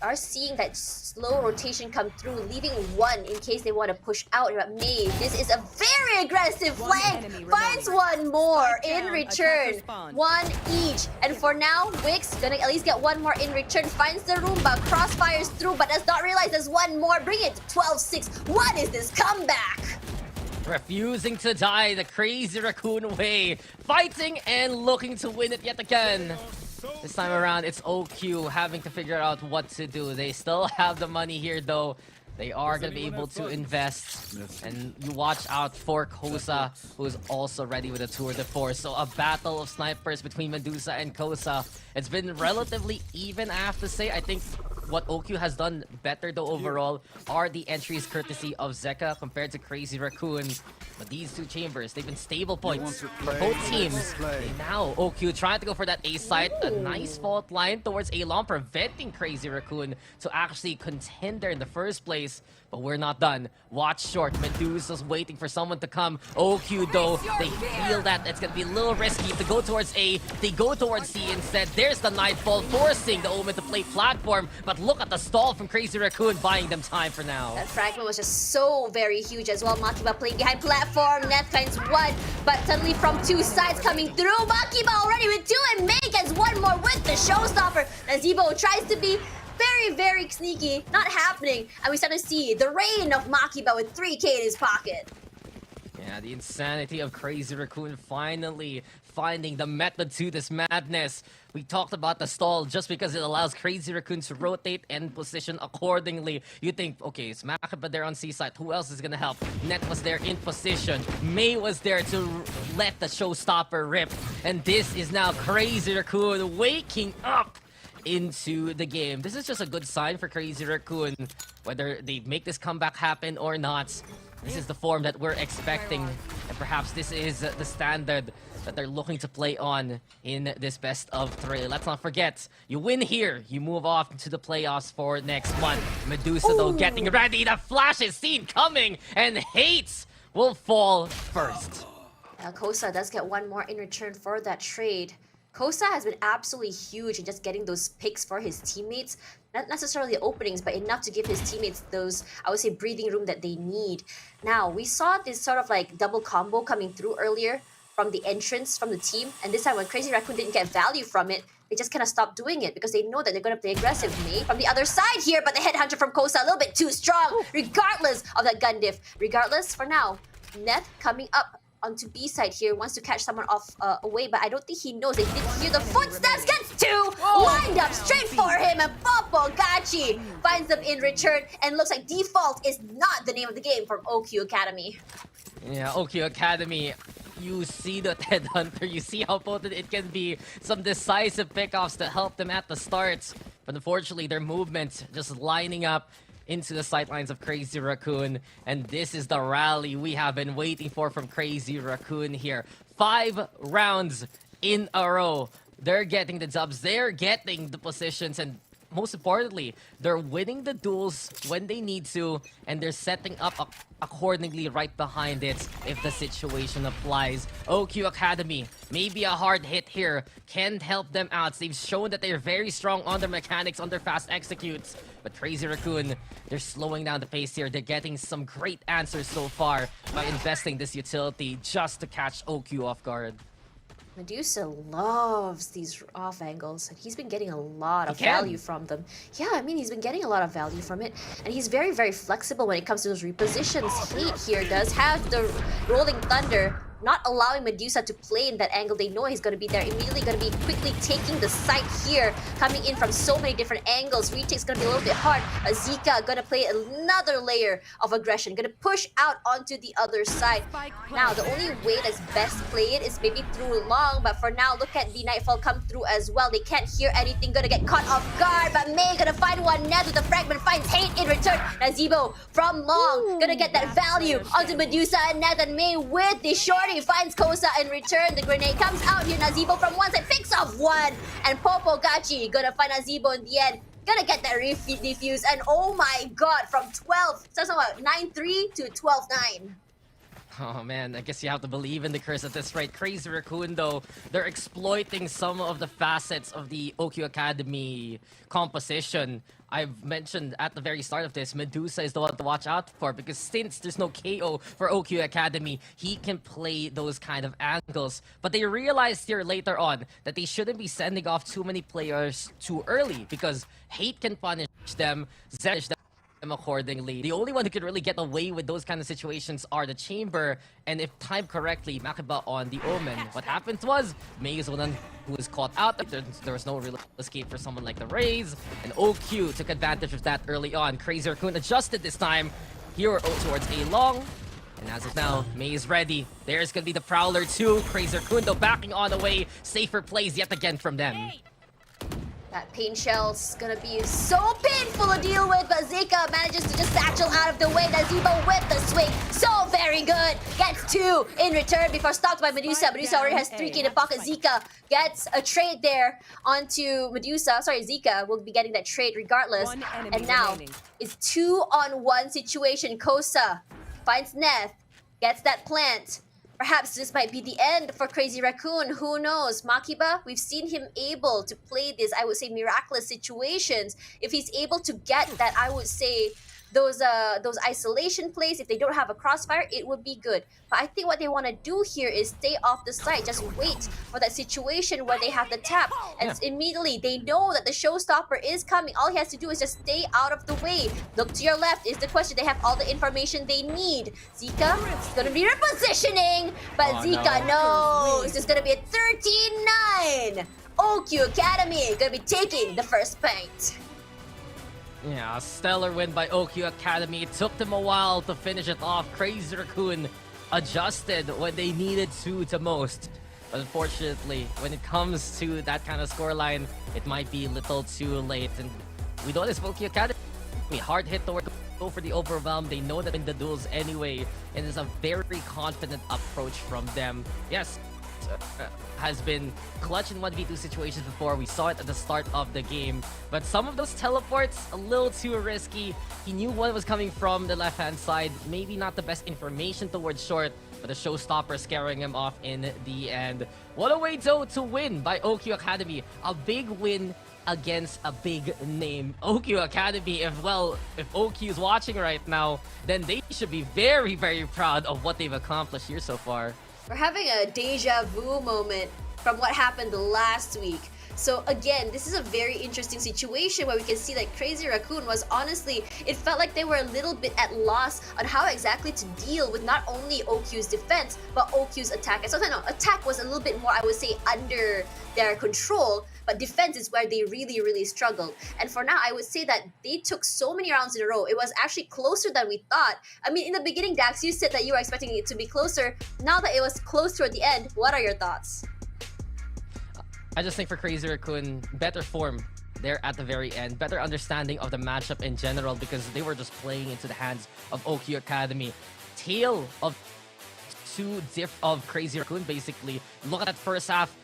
Are seeing that slow rotation come through, leaving one in case they want to push out. But Mei, this is a very aggressive flank. Finds one more in return. One each. And for now, Wix gonna at least get one more in return. Finds the Roomba, crossfires through, but does not realize there's one more. Bring it to 12-6. What is this comeback? Refusing to die the Crazy Raccoon way. Fighting and looking to win it yet again. This time around, it's OQ having to figure out what to do. They still have the money here, though. They are going to be able to invest. And you watch out for Kosa, who is also ready with a tour de force. So a battle of snipers between Medusa and Kosa. It's been relatively even, I have to say. I think what OQ has done better, though, overall, are the entries courtesy of Zeka compared to Crazy Raccoon. But these two chambers, they've been stable points for both teams. And now OQ trying to go for that A site. A nice fault line towards A-Long, preventing Crazy Raccoon to actually contend there in the first place. But we're not done. Watch short. Medusa's waiting for someone to come. OQ, though, they feel that it's going to be a little risky to go towards A. They go towards C instead. There's the Nightfall, forcing the Omen to play platform. But look at the stall from Crazy Raccoon, buying them time for now. That fragment was just so very huge as well. Makiba playing behind platform. Net finds one, but suddenly from two sides coming through. Makiba already with two, and Mei gets one more with the showstopper. Nazibo tries to be very, very sneaky. Not happening. And we start to see the reign of Makiba with 3k in his pocket. Yeah, the insanity of Crazy Raccoon finally finding the method to this madness. We talked about the stall just because it allows Crazy Raccoon to rotate and position accordingly. You think, okay, it's Makiba there on C side. Who else is gonna help? Net was there in position. Mei was there to let the showstopper rip. And this is now Crazy Raccoon waking up into the game. This is just a good sign for Crazy Raccoon. Whether they make this comeback happen or not, this is the form that we're expecting. And perhaps this is the standard that they're looking to play on in this best of 3. Let's not forget, you win here, you move off to the playoffs for next month. Medusa, though, getting ready. The flash is seen coming, and Hates will fall first. Kosa does get one more in return for that trade. Kosa has been absolutely huge in just getting those picks for his teammates. Not necessarily openings, but enough to give his teammates those, I would say, breathing room that they need. Now, we saw this sort of like double combo coming through earlier from the entrance from the team. And this time when Crazy Raccoon didn't get value from it, they just kind of stopped doing it because they know that they're going to play aggressive. Mei from the other side here, but the headhunter from Kosa a little bit too strong, regardless of that gun diff. Regardless, for now, Neth coming up onto B side here, wants to catch someone off away, but I don't think he knows. They didn't hear the footsteps. Gets two lined up straight for him, and Popo Gachi finds them in return. And looks like default is not the name of the game from OQ Academy. Yeah, OQ Academy. You see the Headhunter, you see how potent it can be. Some decisive pickoffs to help them at the start. But unfortunately, their movements just lining up into the sightlines of Crazy Raccoon. And this is the rally we have been waiting for from Crazy Raccoon here. 5 rounds in a row. They're getting the dubs, they're getting the positions, and most importantly, they're winning the duels when they need to, and they're setting up accordingly right behind it if the situation applies. OQ Academy, maybe a hard hit here, can help them out. They've shown that they're very strong on their mechanics, on their fast executes. But Crazy Raccoon, they're slowing down the pace here. They're getting some great answers so far by investing this utility just to catch OQ off guard. Medusa loves these off angles, and he's been getting a lot of value from them. Yeah, I mean, he's been getting a lot of value from it, and he's very, very flexible when it comes to those repositions. Hate here does have the Rolling Thunder, not allowing Medusa to play in that angle. They know he's going to be there, immediately going to be quickly taking the site here, coming in from so many different angles. Retake's going to be a little bit hard. Zika going to play another layer of aggression, going to push out onto the other side. Now, the only way that's best played is maybe through long, but for now, look at the Nightfall come through as well. They can't hear anything, going to get caught off guard, but May going to find one. Ned with the fragment finds Hate in return. Nazibo from long, going to get that value onto Medusa and Ned, and May with the short. He finds Kosa in return. The grenade comes out here. Nazibo from one side picks off one. And Popo Gachi gonna find Nazibo in the end. Gonna get that defuse. And oh my god, from 12, so 9-3 to 12-9. Oh man, I guess you have to believe in the curse at this rate. Crazy Raccoon though, they're exploiting some of the facets of the OQ Academy composition. I've mentioned at the very start of this, Medusa is the one to watch out for, because since there's no KO for OQ Academy, he can play those kind of angles. But they realized here later on that they shouldn't be sending off too many players too early, because Hate can punish them, Zerish them accordingly. The only one who could really get away with those kind of situations are the Chamber, and if timed correctly, Makiba on the Omen. What happened was, May is the one who was caught out. There was no real escape for someone like the Rays, and OQ took advantage of that early on. Crazy Raccoon adjusted this time, here towards A long, and as of now, May is ready. There's gonna be the Prowler too. Crazy Raccoon though backing on away. Safer plays yet again from them. That pain shell's gonna be so painful to deal with, but Zika manages to just satchel out of the way. Nazibo with the swing, so very good. Gets 2 in return before stopped by Medusa. Medusa already has 3 in the pocket. Zika gets a trade there onto Medusa. Sorry, Zika will be getting that trade regardless. And now, it's 2-on-1 situation. Kosa finds Neth, gets that plant. Perhaps this might be the end for Crazy Raccoon. Who knows? Makiba, we've seen him able to play this, I would say, miraculous situations. If he's able to get that, I would say, those isolation plays, if they don't have a crossfire, it would be good. But I think what they want to do here is stay off the site, just wait for that situation where they have the tap, and immediately they know that the showstopper is coming. All he has to do is just stay out of the way. Look to your left is the question. They have all the information they need. Zika is going to be repositioning, but Zika knows it's going to be a 13-9. OQ Academy going to be taking the first point. Yeah, a stellar win by OQ Academy. It took them a while to finish it off. Crazy Raccoon adjusted when they needed to the most. But unfortunately, when it comes to that kind of scoreline, it might be a little too late. And we know this OQ Academy. Hard hit to go for the overwhelm. They know that in the duels anyway. And it's a very confident approach from them. Yes, has been clutch in 1v2 situations before. We saw it at the start of the game, but some of those teleports a little too risky. He knew what was coming from the left hand side, maybe not the best information towards short, but the showstopper scaring him off in the end. What a way though to win by OQ Academy. A big win against a big name. OQ Academy, if OQ is watching right now, then they should be very, very proud of what they've accomplished here so far. We're having a deja vu moment from what happened last week. So again, this is a very interesting situation where we can see that Crazy Raccoon was honestly, it felt like they were a little bit at loss on how exactly to deal with not only OQ's defense, but OQ's attack. And sometimes attack was a little bit more, I would say, under their control, but defense is where they really struggled. And for now, I would say that they took so many rounds in a row. It was actually closer than we thought. I mean, in the beginning, Dax, you said that you were expecting it to be closer. Now that it was close toward the end, what are your thoughts? I just think for Crazy Raccoon, better form there at the very end, better understanding of the matchup in general, because they were just playing into the hands of OQ Academy. Tale of of Crazy Raccoon, basically. Look at that first half,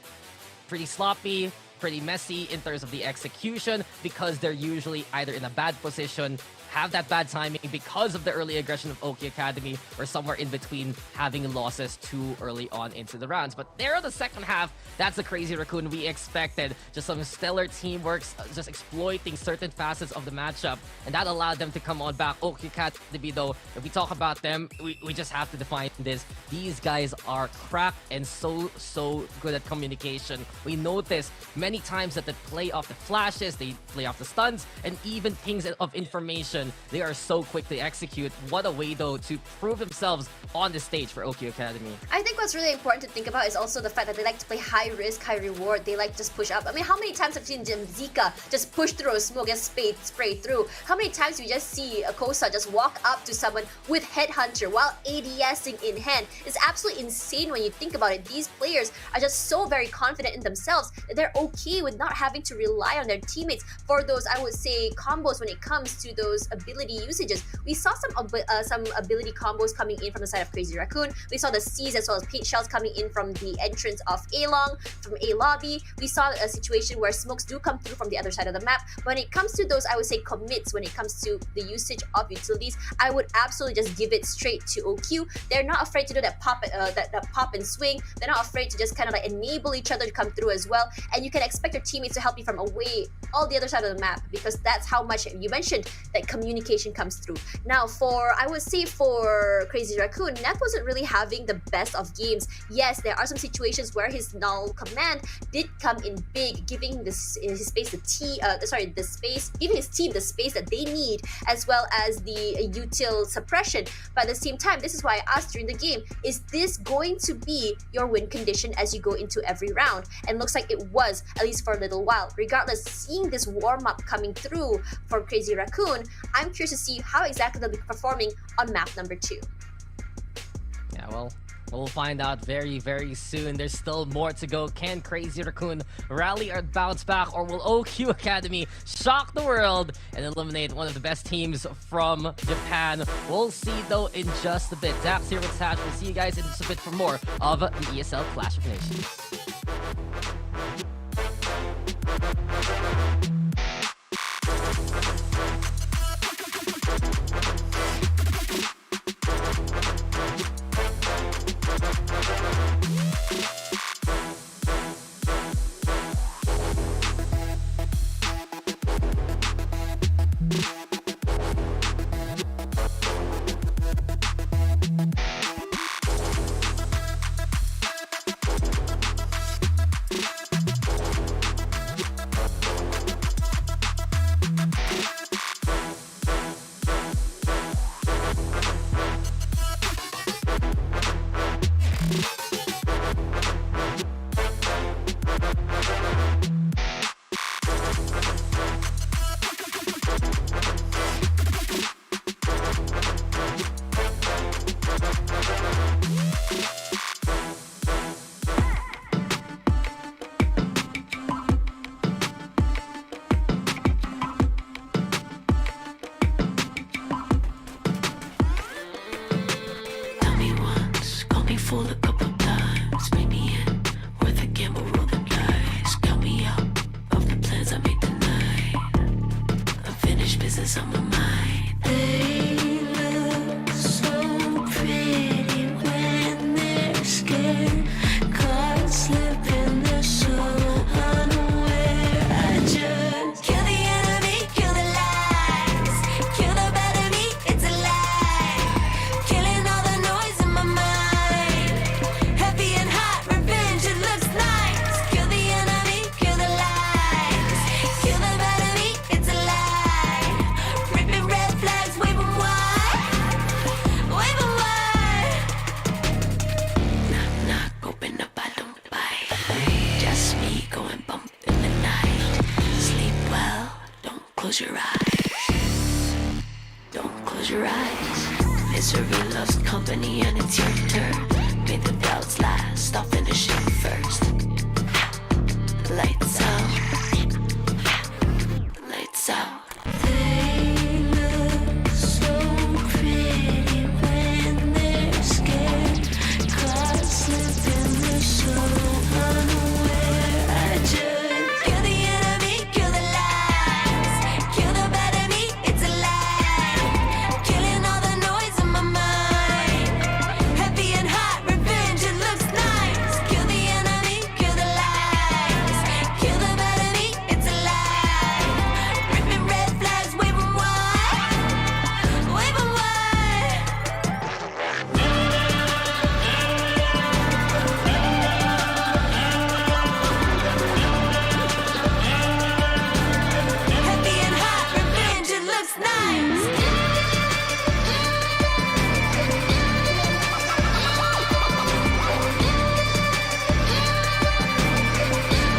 pretty sloppy, pretty messy in terms of the execution, because they're usually either in a bad position, have that bad timing because of the early aggression of OK Academy, or somewhere in between, having losses too early on into the rounds. But there in the second half, that's the Crazy Raccoon we expected. Just some stellar teamwork, just exploiting certain facets of the matchup, and that allowed them to come on back. OK Academy, though, if we talk about them, we just have to define this. These guys are cracked and so good at communication. We noticed many times that they play off the flashes, they play off the stuns, and even pings of information. They are so quick to execute. What a way, though, to prove themselves on the stage for OK Academy. I think what's really important to think about is also the fact that they like to play high risk, high reward. They like to just push up. I mean, how many times have you seen Zika just push through a smoke and spray through? How many times you just see a Kosa just walk up to someone with Headhunter while ADSing in hand? It's absolutely insane when you think about it. These players are just so very confident in themselves that they're okay with not having to rely on their teammates for those, I would say, combos when it comes to those ability usages. We saw some ability combos coming in from the side of Crazy Raccoon. We saw the C's as well as paint shells coming in from the entrance of A-Long, from A-Lobby. We saw a situation where smokes do come through from the other side of the map. When it comes to those, I would say, commits, when it comes to the usage of utilities, I would absolutely just give it straight to OQ. They're not afraid to do that pop and swing. They're not afraid to just kind of like enable each other to come through as well. And you can expect your teammates to help you from away, all the other side of the map, because that's how much you mentioned that communication comes through. Now, I would say for Crazy Raccoon, Neth wasn't really having the best of games. Yes, there are some situations where his null command did come in big, giving giving his team the space that they need, as well as the util suppression. But at the same time, this is why I asked during the game, is this going to be your win condition as you go into every round? And looks like it was, at least for a little while. Regardless, seeing this warm-up coming through for Crazy Raccoon, I'm curious to see how exactly they'll be performing on map number 2. Yeah, well, we'll find out very, very soon. There's still more to go. Can Crazy Raccoon rally or bounce back, or will OQ Academy shock the world and eliminate one of the best teams from Japan? We'll see, though, in just a bit. Dax here with Sash. We'll see you guys in just a bit for more of the ESL Clash of Nations. Fool a couple times, made me in worth a gamble, roll the dice. Count me out of the plans I made tonight. Unfinished business on my mind. They look so pretty when they're scared. Cards slipping, they're so unaware. I just kill the enemy, kill the lies, kill the better me, it's a lie. Killing all the noise in my mind. Heavy and hot, revenge, it looks nice. Kill the enemy, kill the lie. close your eyes. Don't close your eyes. Misery loves company and it's your turn. May the doubts last, I'll finish it first. Lights out. Lights out. They look so pretty when they're scared. Caught slipping, they're so unaware. I just kill the enemy, kill the lies. Kill the bad in me, it's a lie. Killing all the noise in my mind. Heavy and hot, revenge, it looks nice. Kill the enemy, kill the lies. Kill the bad in me, it's a lie. Ripping red flags, wave 'em wide. Wave 'em wide. Heavy and hot, revenge, it looks nice.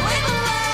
Wave 'em wide.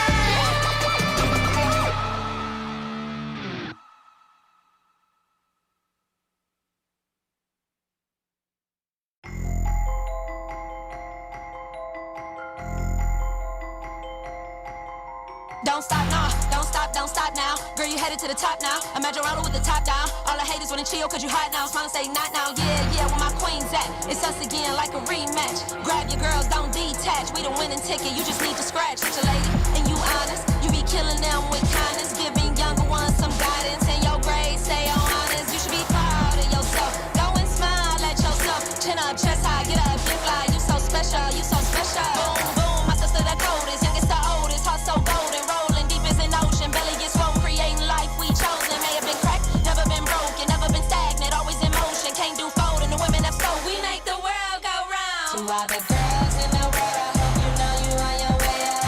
Don't stop now. Girl, you headed to the top now. Imagine rolling with the top down. All the haters wanna chill cause you hot now. Smile and say not now. Yeah, where my queen's at. It's us again like a rematch. Grab your girls, don't detach. We the winning ticket, you just need to scratch. Such a lady, and you honest. You be killing them with kindness. Giving younger ones some guidance. And your grades stay on honest. You should be proud of yourself. Go and smile at yourself. Chin up, chest high, get up, get fly. You so special, you so special. Boom, boom, my sister the coldest. Youngest the oldest, heart so golden. Rolling deep as an ocean. Belly gets swole, creating life we chosen. May have been cracked, never been broken, never been stagnant. Always in motion, can't do folding. The women have stole, we make the world go round. To all the girls in the world, I hope you know you on your way up.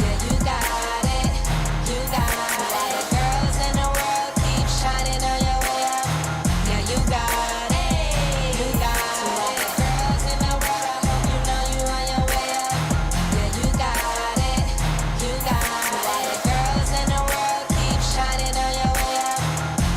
Yeah, you got it, you got it. To all the girls in the world, keep shining on your way up. Yeah, you got it, you got it. To all the girls in the world, I hope you know you on your way up. Yeah, you got it, you got it. To all the girls in the world, keep shining on your way up.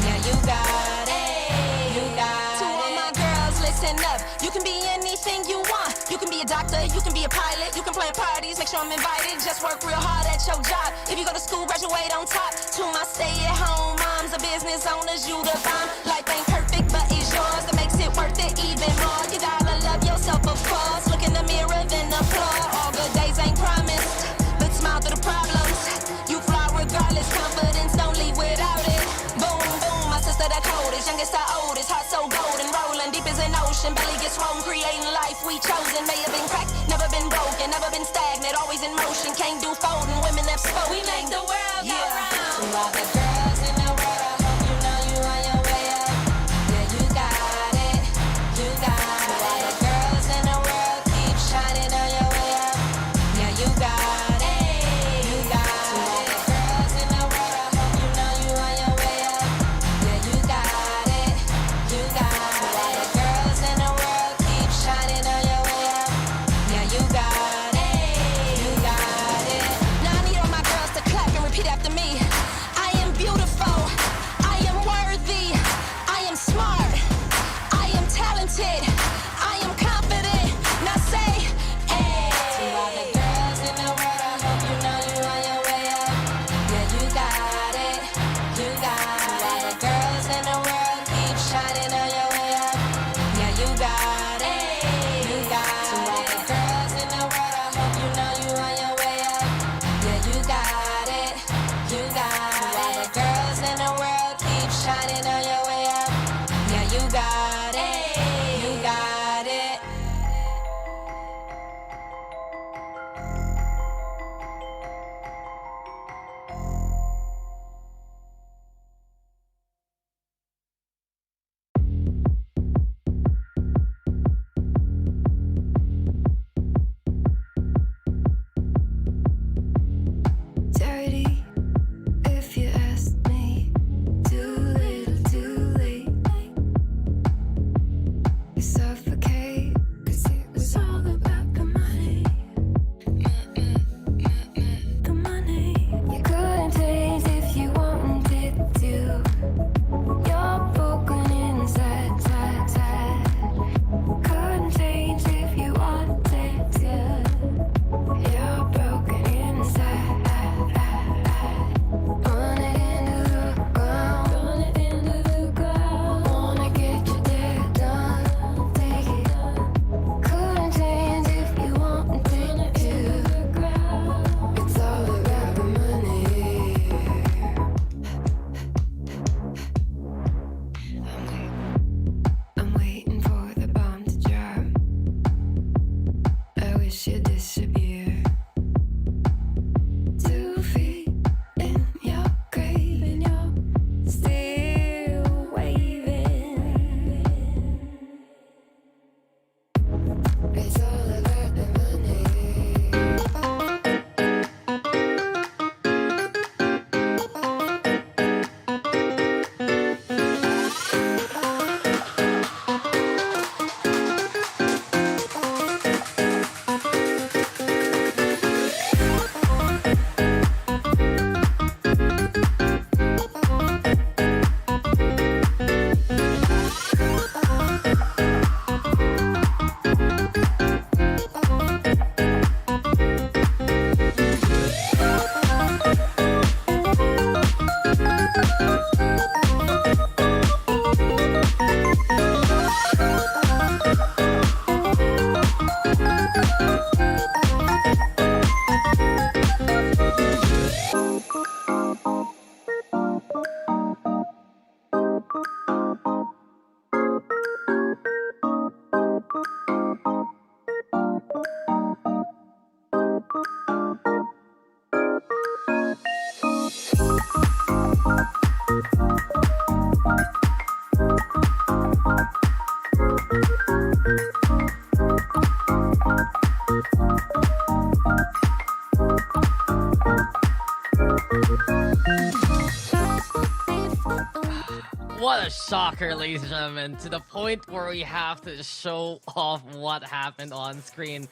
Yeah, you got it, you got it. To all my girls, listen up. You can be anything you want. You can be a doctor, you can be a pilot, you can plan parties, make sure I'm invited. Just work real hard at your job. If you go to school, graduate on top. To my stay-at-home moms or business owners, you the bomb. Life ain't perfect, but it's yours. That makes it worth it even more. You gotta love yourself, of course. Look in the mirror, then applaud. All good days ain't promised, but smile through the problems. You fly regardless, confidence don't leave without it. Boom, boom, my sister the coldest, youngest the oldest, heart so golden, rolling deep as an ocean, belly gets swollen, creating life we chosen. May have been cracked, never been broken, never been stagnant, always in motion, can't do folding, women have spoken. We make the world go round. To all the girls in the world, I hope you know you on your way up. Yeah, you got it, you got it. To all the girls in the world, keep shining on your way up. Yeah, you got it, you got it. To all the girls in the world, I hope you know you on your way up. Yeah, you got it, you got it. To all the girls in the world, keep shining on your way up. Yeah, you got it, you got it. Now I need all my girls to clap and repeat after me. I am wish you disappear. 2 feet in your grave and you're still waving. It's all about the money. What a shocker, ladies and gentlemen, to the point where we have to show off what happened on screen.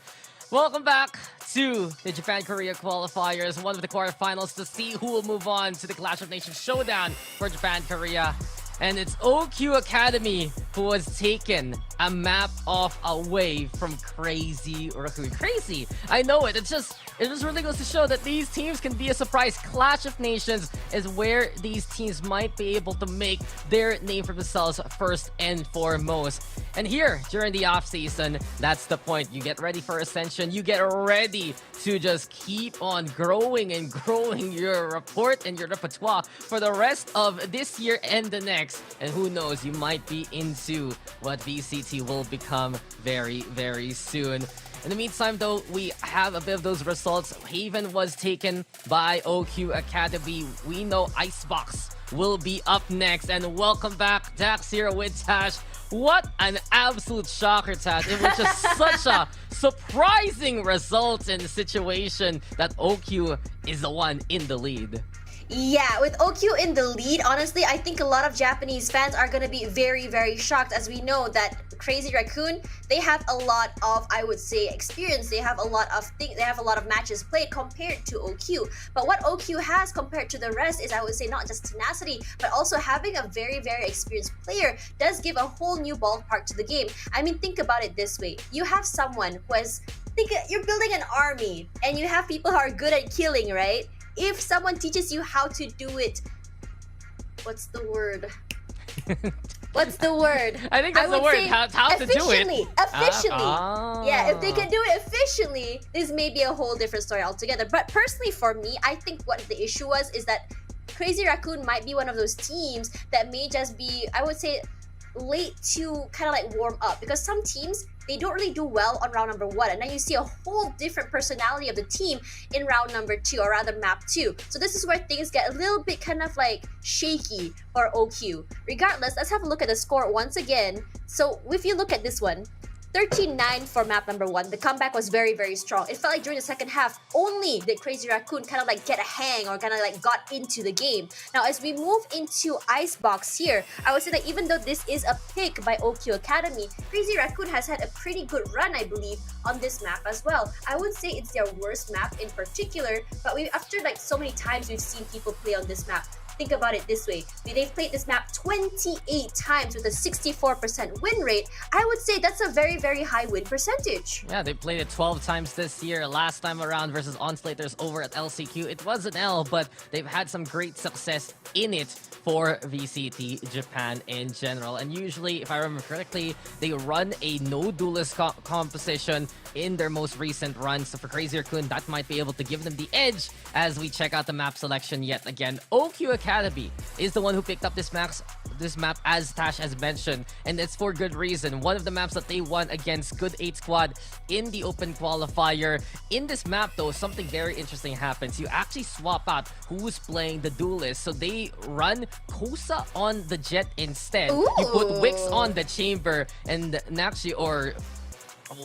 Welcome back to the Japan-Korea qualifiers, one of the quarterfinals to see who will move on to the Clash of Nations showdown for Japan-Korea. And it's OQ Academy who has taken a map off away from Crazy Raccoon. Crazy! I know it. It just really goes to show that these teams can be a surprise. Clash of Nations is where these teams might be able to make their name for themselves first and foremost. And here, during the off-season, that's the point. You get ready for Ascension. You get ready to just keep on growing and growing your report and your repertoire for the rest of this year and the next. And who knows, you might be into what VCT will become very, very soon. In the meantime, though, we have a bit of those results. Haven was taken by OQ Academy. We know Icebox will be up next. And welcome back, Dax here with Tash. What an absolute shocker, Tash. It was just such a surprising result in the situation that OQ is the one in the lead. Yeah, with OQ in the lead, honestly, I think a lot of Japanese fans are going to be very, very shocked, as we know that Crazy Raccoon, they have a lot of, I would say, experience. They have a lot of things, they have a lot of matches played compared to OQ. But what OQ has compared to the rest is, I would say, not just tenacity, but also having a very, very experienced player does give a whole new ballpark to the game. I mean, think about it this way. You have someone who has, you're building an army, and you have people who are good at killing, right? If someone teaches you how to do it, what's the word? What's the word? I think that's the word. How to do it. Efficiently. Yeah, if they can do it efficiently, this may be a whole different story altogether. But personally, for me, I think what the issue was is that Crazy Raccoon might be one of those teams that may just be, I would say, late to kind of like warm up, because some teams, they don't really do well on round number 1, and then you see a whole different personality of the team in round number 2, or rather map 2. So this is where things get a little bit kind of like shaky for OQ. Regardless, let's have a look at the score once again. So if you look at this one, 13-9 for map number 1. The comeback was very, very strong. It felt like during the second half, only did Crazy Raccoon kind of like get a hang or kind of like got into the game. Now, as we move into Icebox here, I would say that even though this is a pick by OQ Academy, Crazy Raccoon has had a pretty good run, I believe, on this map as well. I would say it's their worst map in particular, but after like so many times we've seen people play on this map, think about it this way. They've played this map 28 times with a 64% win rate. I would say that's a very, very high win percentage. Yeah, they played it 12 times this year. Last time around versus Onslaters over at LCQ, it was an L, but they've had some great success in it for VCT Japan in general. And usually, if I remember correctly, they run a no duelist composition in their most recent run. So for Crazy Raccoon, that might be able to give them the edge as we check out the map selection yet again. OQ Academy is the one who picked up this map, as Tash has mentioned, and it's for good reason. One of the maps that they won against Good 8 Squad in the open qualifier. In this map though, something very interesting happens. You actually swap out who's playing the duelist. So they run Kosa on the Jet instead. Ooh. You put Wix on the Chamber, and Nakshi, or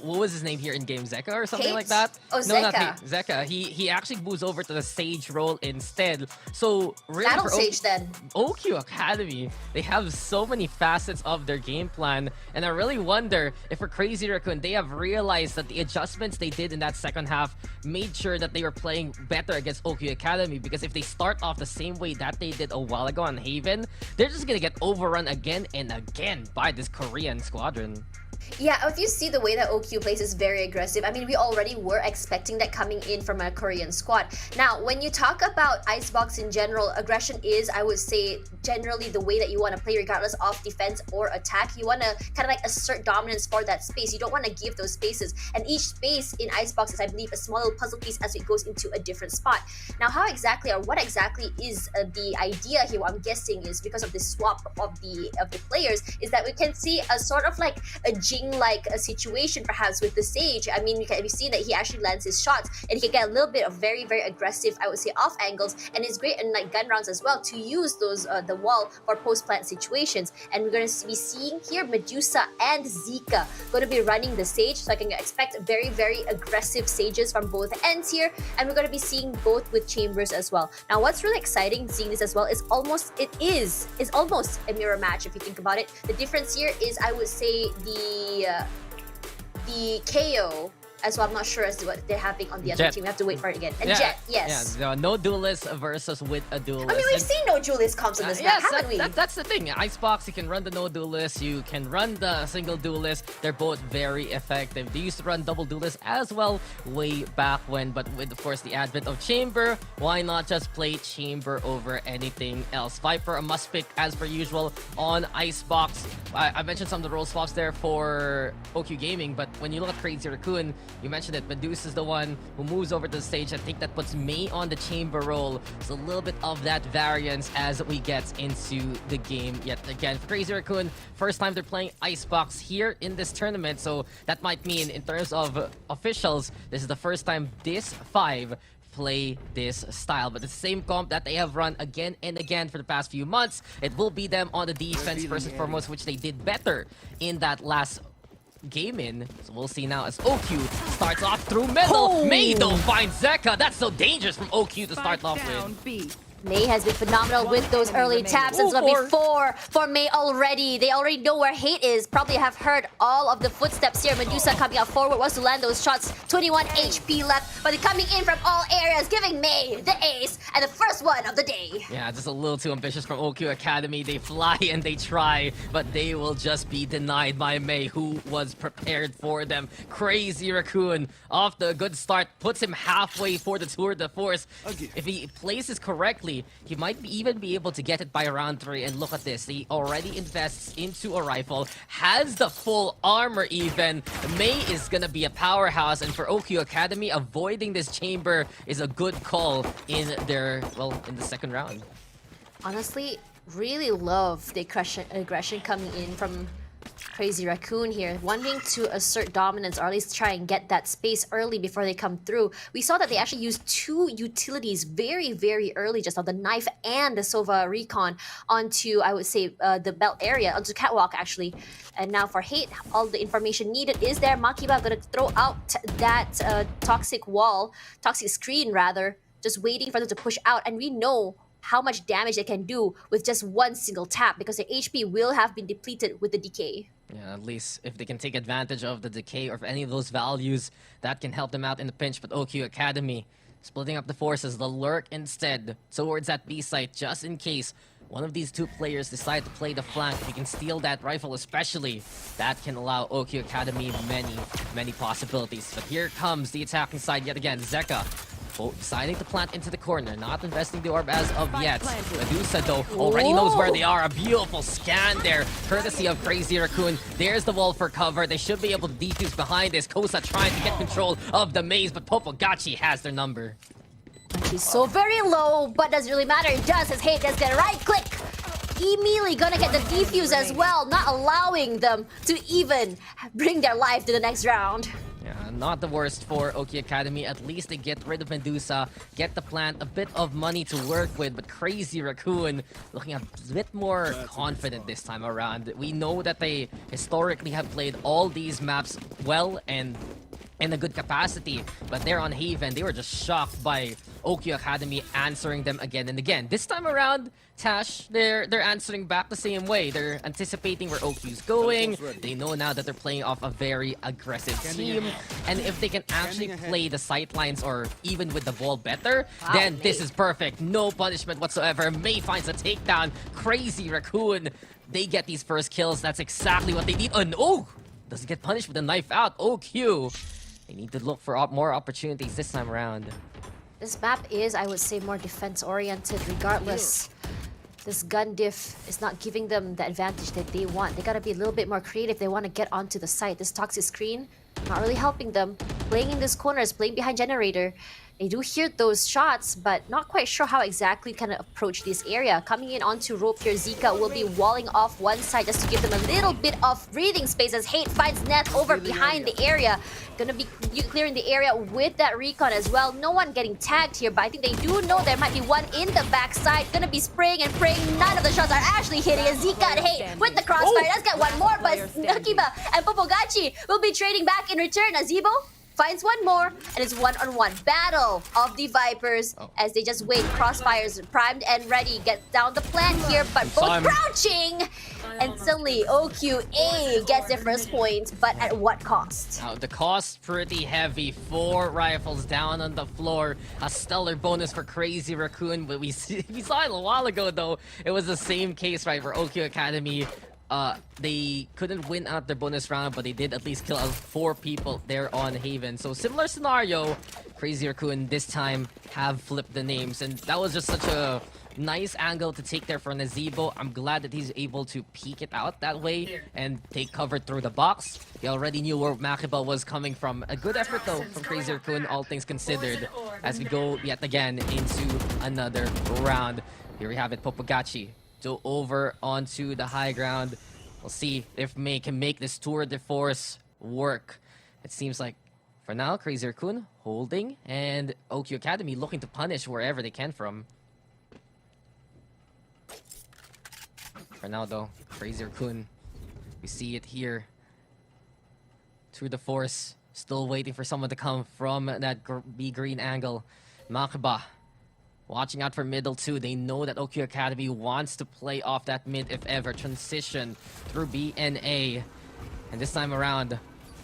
what was his name here in game? Zeka or something Kate? like that? Oh, No, not Zeka. Kate. Zeka. He actually moves over to the Sage role instead. So really Battle for Sage then. OQ Academy, they have so many facets of their game plan, and I really wonder if for Crazy Raccoon, they have realized that the adjustments they did in that second half made sure that they were playing better against OQ Academy, because if they start off the same way that they did a while ago on Haven, they're just gonna get overrun again and again by this Korean squadron. Yeah, if you see the way that OQ plays is very aggressive. I mean, we already were expecting that coming in from a Korean squad. Now, when you talk about Icebox in general, aggression is, I would say, generally the way that you want to play regardless of defense or attack. You want to kind of like assert dominance for that space. You don't want to give those spaces. And each space in Icebox is, I believe, a small little puzzle piece as it goes into a different spot. Now, how exactly or what exactly is the idea here? What I'm guessing is because of the swap of the players, is that we can see a sort of like a Jing-like a situation perhaps with the Sage. I mean, we've seen that he actually lands his shots and he can get a little bit of very, very aggressive, I would say, off angles, and it's great in like gun rounds as well to use those the wall for post-plant situations. And we're going to be seeing here Medusa and Zika going to be running the Sage, so I can expect very, very aggressive Sages from both ends here, and we're going to be seeing both with Chambers as well. Now, what's really exciting seeing this as well is almost a mirror match if you think about it. The difference here is, I would say, the KO as well. I'm not sure as to what they're having on the other Jet. team. We have to wait for it again. And Jet, yes. Yeah, no duelist versus with a duelist. I mean, we've seen no duelist comps on this map, haven't we? That's the thing. Icebox, you can run the no duelist, you can run the single duelist. They're both very effective. They used to run double duelist as well way back when, but with, of course, the advent of Chamber, why not just play Chamber over anything else? Viper, a must pick as per usual on Icebox. I mentioned some of the role swaps there for OQ Gaming, but when you look at Crazy Raccoon, you mentioned it, Medusa is the one who moves over to the stage. I think that puts May on the Chamber role. So a little bit of that variance as we get into the game yet again. For Crazy Raccoon, first time they're playing Icebox here in this tournament. So that might mean, in terms of officials, this is the first time this 5 play this style, but the same comp that they have run again and again for the past few months. It will be them on the defense first and foremost, which they did better in that last game in. So we'll see now as OQ starts off through middle. May though finds Zeka. That's so dangerous from OQ to start off with. May has been phenomenal with those early taps. It's gonna be 4 for May already. They already know where Hate is. Probably have heard all of the footsteps here. Medusa coming out forward, wants to land those shots. 21 HP left, but they're coming in from all areas, giving May the ace and the first one of the day. Yeah, just a little too ambitious from OQ Academy. They fly and they try, but they will just be denied by May, who was prepared for them. Crazy Raccoon, off the good start, puts him halfway for the Tour de Force. If he places correctly, he might even be able to get it by round 3. And look at this, he already invests into a rifle, has the full armor even. May is gonna be a powerhouse, and for OQ Academy, avoiding this Chamber is a good call in their, well, in the second round. Honestly, really love the aggression coming in from Crazy Raccoon here, wanting to assert dominance or at least try and get that space early before they come through. We saw that they actually used 2 utilities very, very early, just on the knife and the Sova Recon onto, I would say, the belt area, onto Catwalk actually. And now for Hate, all the information needed is there. Makiba gonna throw out that toxic wall, toxic screen rather, just waiting for them to push out. And we know how much damage they can do with just one single tap, because their HP will have been depleted with the decay. Yeah, at least if they can take advantage of the decay or of any of those values, that can help them out in the pinch. But OQ Academy splitting up the forces, the lurk instead towards that B site, just in case one of these 2 players decide to play the flank. If you can steal that rifle especially, that can allow OQ Academy many possibilities. But here comes the attacking side yet again. Zeka deciding to plant into the corner, not investing the orb as of yet. Medusa though already knows where they are. A beautiful scan there, courtesy of Crazy Raccoon. There's the wall for cover. They should be able to defuse behind this. Kosa trying to get control of the maze, but Popogacci has their number. She's so very low, but doesn't really matter. It does as Hate does get a right click. Immediately gonna get the defuse as well, not allowing them to even bring their life to the next round. Yeah, not the worst for Oki Academy. At least they get rid of Medusa, get the plant, a bit of money to work with, but Crazy Raccoon looking a bit more confident this time around. We know that they historically have played all these maps well and in a good capacity, but they're on Haven. They were just shocked by Oki Academy answering them again and again. This time around, Tash, they're answering back the same way. They're anticipating where Oki's going. They know now that they're playing off a very aggressive team, and if they can actually play the sightlines or even with the ball better, then this is perfect. No punishment whatsoever. May finds a takedown. Crazy Raccoon, they get these first kills. That's exactly what they need. And doesn't get punished with a knife out. OQ, they need to look for more opportunities this time around. This map is, I would say, more defense-oriented regardless. This gun diff is not giving them the advantage that they want. They gotta be a little bit more creative if they want to get onto the site. This toxic screen, not really helping them. Playing in this corners, playing behind generator. They do hear those shots, but not quite sure how exactly kind of approach this area. Coming in onto rope here, Zika will be walling off one side just to give them a little bit of breathing space as Hate finds Net over behind the area. Gonna be clearing the area with that recon as well. No one getting tagged here, but I think they do know there might be one in the backside. Gonna be spraying and praying. None of the shots are actually hitting as Zika and Hate with the crossfire. Let's get one more, but Nakiba and Popogachi will be trading back in return. Azebo finds one more, and it's one-on-one battle of the Vipers as they just wait. Crossfires primed and ready. Get down the plant here, but both crouching. And suddenly OQA gets their first point, but at what cost? Now, the cost pretty heavy. 4 rifles down on the floor. A stellar bonus for Crazy Raccoon, but we saw it a while ago though. It was the same case, right, for OQ Academy. They couldn't win out their bonus round, but they did at least kill 4 people there on Haven. So similar scenario, Crazy Raccoon this time have flipped the names, and that was just such a nice angle to take there for Nazebo. I'm glad that he's able to peek it out that way and take cover through the box. He already knew where Makiba was coming from. A good effort though from Crazy Raccoon, all things considered, as we go yet again into another round. Here we have it, Popogachi. So over onto the high ground. We'll see if May can make this tour de force work. It seems like for now, Crazy Raccoon holding, and OQ Academy looking to punish wherever they can from. For now though, Crazy Raccoon, we see it here. Tour de force, still waiting for someone to come from that B green angle. Makiba watching out for middle too. They know that OQ Academy wants to play off that mid if ever. Transition through B and A. And this time around,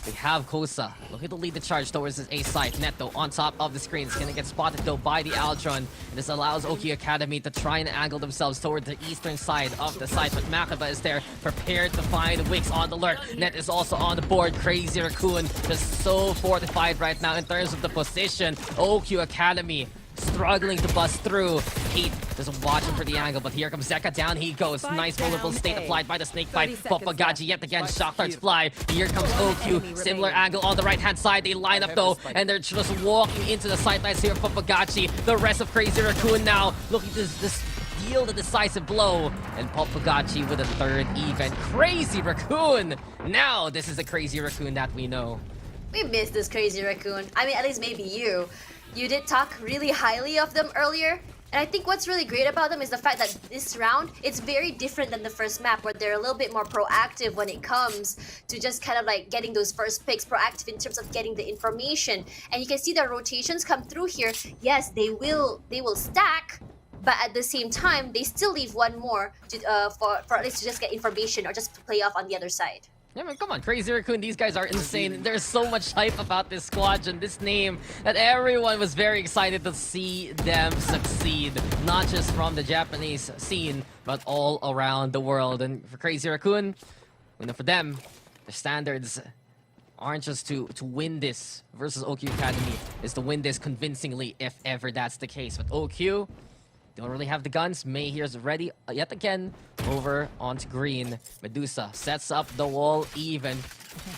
they have Kosa looking to lead the charge towards his A site. Neto on top of the screen. It's gonna get spotted though by the Altron. And this allows OQ Academy to try and angle themselves toward the eastern side of the site. But Makiba is there, prepared to find Wix on the lurk. Net is also on the board. Crazy Raccoon just so fortified right now in terms of the position. OQ Academy struggling to bust through. Hate just watching for the angle, but here comes Zeka. Down he goes. Nice vulnerable state applied by the snake bite. Popagaji yet again. Shock darts fly. Here comes OQ. Similar angle on the right-hand side. They line up though, and they're just walking into the sidelines here. Popagachi. The rest of Crazy Raccoon now looking to just deal the decisive blow. And Popagachi with a third even. Crazy Raccoon. Now this is the Crazy Raccoon that we know. We missed this Crazy Raccoon. I mean, at least maybe you. You did talk really highly of them earlier. And I think what's really great about them is the fact that this round, it's very different than the first map where they're a little bit more proactive when it comes to just kind of like getting those first picks, proactive in terms of getting the information. And you can see their rotations come through here. Yes, they will stack, but at the same time, they still leave one more to, for at least to just get information or just to play off on the other side. Yeah, man, come on, Crazy Raccoon, these guys are insane. There's so much hype about this squadron, this name, that everyone was very excited to see them succeed. Not just from the Japanese scene, but all around the world. And for Crazy Raccoon, you know, for them, the standards aren't just to win this versus OQ Academy, is to win this convincingly, if ever that's the case. But OQ don't really have the guns. May here's ready yet again over onto green. Medusa sets up the wall even.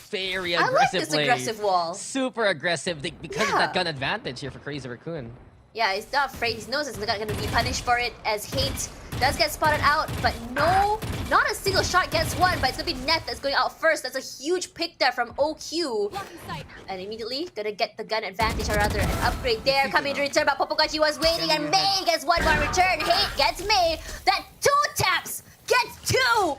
Very aggressive I like this aggressive wall. Super aggressive because of that gun advantage here for Crazy Raccoon. Yeah, he's not afraid. He knows it's not gonna be punished for it as Hate does get spotted out, but no, not a single shot gets one, but it's gonna be Net that's going out first. That's a huge pick there from OQ. And immediately gonna get the gun advantage, or rather an upgrade there. Coming to return, but Popogachi was waiting, and May gets one more return. Hate gets May. That 2 taps gets 2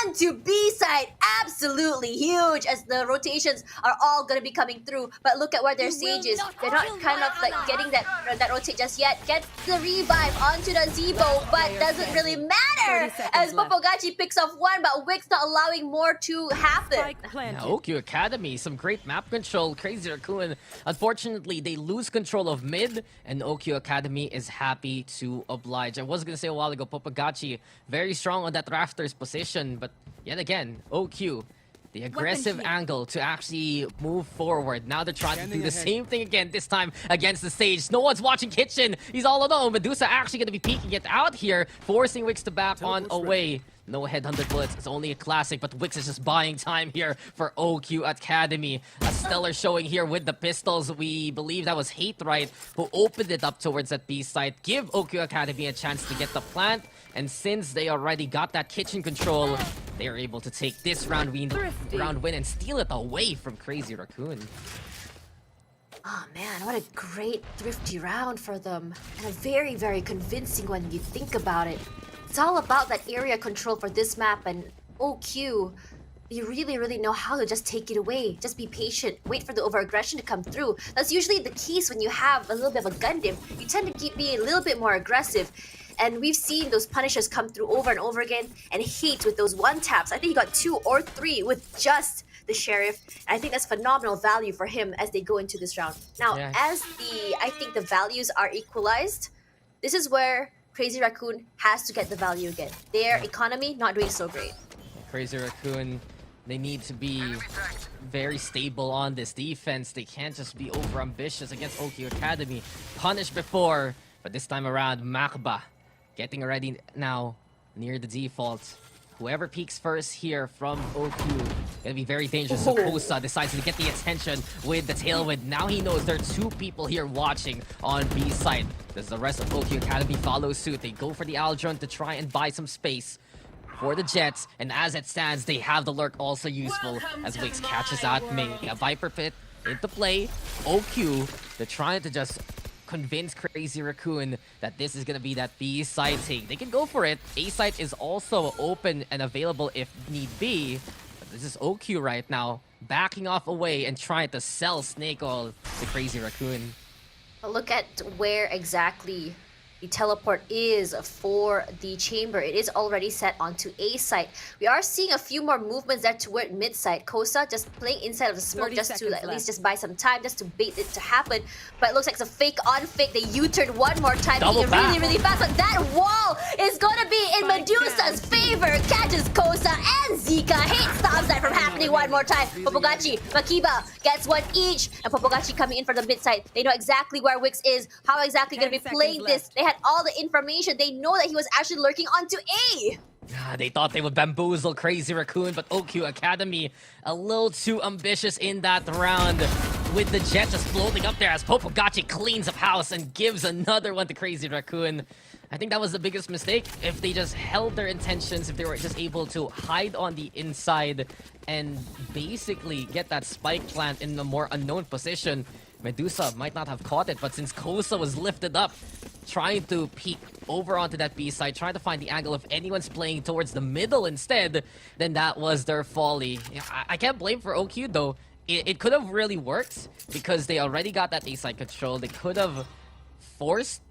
onto B side. Absolutely huge as the rotations are all gonna be coming through. But look at where their Sage is. They're not kind of like getting that rotate just yet. Gets the revive onto the Zebo, but doesn't really matter as Popogachi picks off one, but Wix not allowing more to happen. Now, OQ Academy, some great map control. Crazy Raccoon, unfortunately, they lose control of mid, and OQ Academy is happy to oblige. I was gonna say a while ago, Popogachi very strong on that rafters position, but yet again, OQ, the aggressive angle to actually move forward. Now they're trying to do the same thing again, this time against the Sage. No one's watching Kitchen. He's all alone. Medusa actually going to be peeking it out here, forcing Wix to back on away. No headhunter bullets. It's only a classic, but Wix is just buying time here for OQ Academy. A stellar showing here with the pistols. We believe that was Hate, right, who opened it up towards that B site. Give OQ Academy a chance to get the plant. And since they already got that kitchen control, they are able to take this round win and steal it away from Crazy Raccoon. Oh man, what a great thrifty round for them. And a very, very convincing one when you think about it. It's all about that area control for this map, and OQ, you really, really know how to just take it away. Just be patient, wait for the over-aggression to come through. That's usually the case when you have a little bit of a gun dip. You tend to keep being a little bit more aggressive. And we've seen those punishers come through over and over again, and Hate with those 1 taps. I think he got 2 or 3 with just the Sheriff. And I think that's phenomenal value for him as they go into this round. Now, as I think the values are equalized, this is where Crazy Raccoon has to get the value again. Their economy not doing so great. Crazy Raccoon, they need to be very stable on this defense. They can't just be over ambitious against OQ Academy. Punished before, but this time around, Makba getting ready now near the default. Whoever peeks first here from OQ gonna be very dangerous. So Kosa decides to get the attention with the tailwind. Now he knows there are 2 people here watching on B side. Does the rest of OQ Academy follow suit? They go for the Aldron to try and buy some space for the Jets. And as it stands, they have the lurk also useful as Wix catches out Ming. A Viper Pit into play. OQ, they're trying to just convince Crazy Raccoon that this is gonna be that B side take. They can go for it. A site is also open and available if need be. But this is OQ right now, backing off away and trying to sell Snake Oil to Crazy Raccoon. But look at where exactly the teleport is for the chamber. It is already set onto A site. We are seeing a few more movements there toward mid site. Kosa just playing inside of the smoke just to at least just buy some time, just to bait it to happen. But it looks like it's a fake on fake. They U-turn one more time, being really, really fast. But that wall is gonna be in Medusa's favor. Catches Kosa and Zika. Hate stops that from happening one more time. Popogachi, Makiba gets 1 each. And Popogachi coming in for the mid site. They know exactly where Wix is, how exactly gonna be playing this. They had all the information. They know that he was actually lurking onto A. They thought they would bamboozle Crazy Raccoon, but OQ Academy a little too ambitious in that round. With the Jet just floating up there as Popogachi cleans up house and gives another one to Crazy Raccoon. I think that was the biggest mistake. If they just held their intentions, if they were just able to hide on the inside and basically get that spike plant in a more unknown position, Medusa might not have caught it, but since Kosa was lifted up, trying to peek over onto that B side, trying to find the angle if anyone's playing towards the middle instead, then that was their folly. I can't blame for OQ though. It could have really worked because they already got that A side control. They could have forced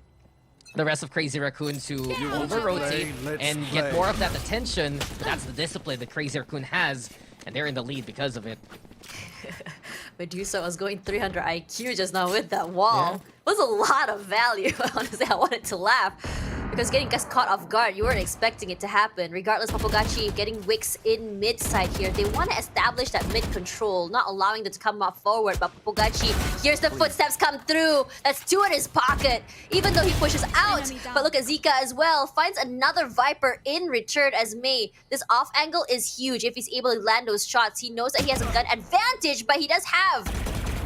the rest of Crazy Raccoon to over-rotate and get more of that attention. But that's the discipline that Crazy Raccoon has, and they're in the lead because of it. Medusa was going 300 IQ just now with that wall. It was a lot of value. Honestly, I wanted to laugh. Because getting us caught off guard, you weren't expecting it to happen. Regardless, Popogachi getting Wix in mid-side here. They want to establish that mid-control, not allowing them to come up forward. But Popogachi, here's the footsteps come through. That's 2 in his pocket, even though he pushes out. But look at Zika as well. Finds another Viper in return as May. This off angle is huge if he's able to land those shots. He knows that he has a gun advantage, but he does have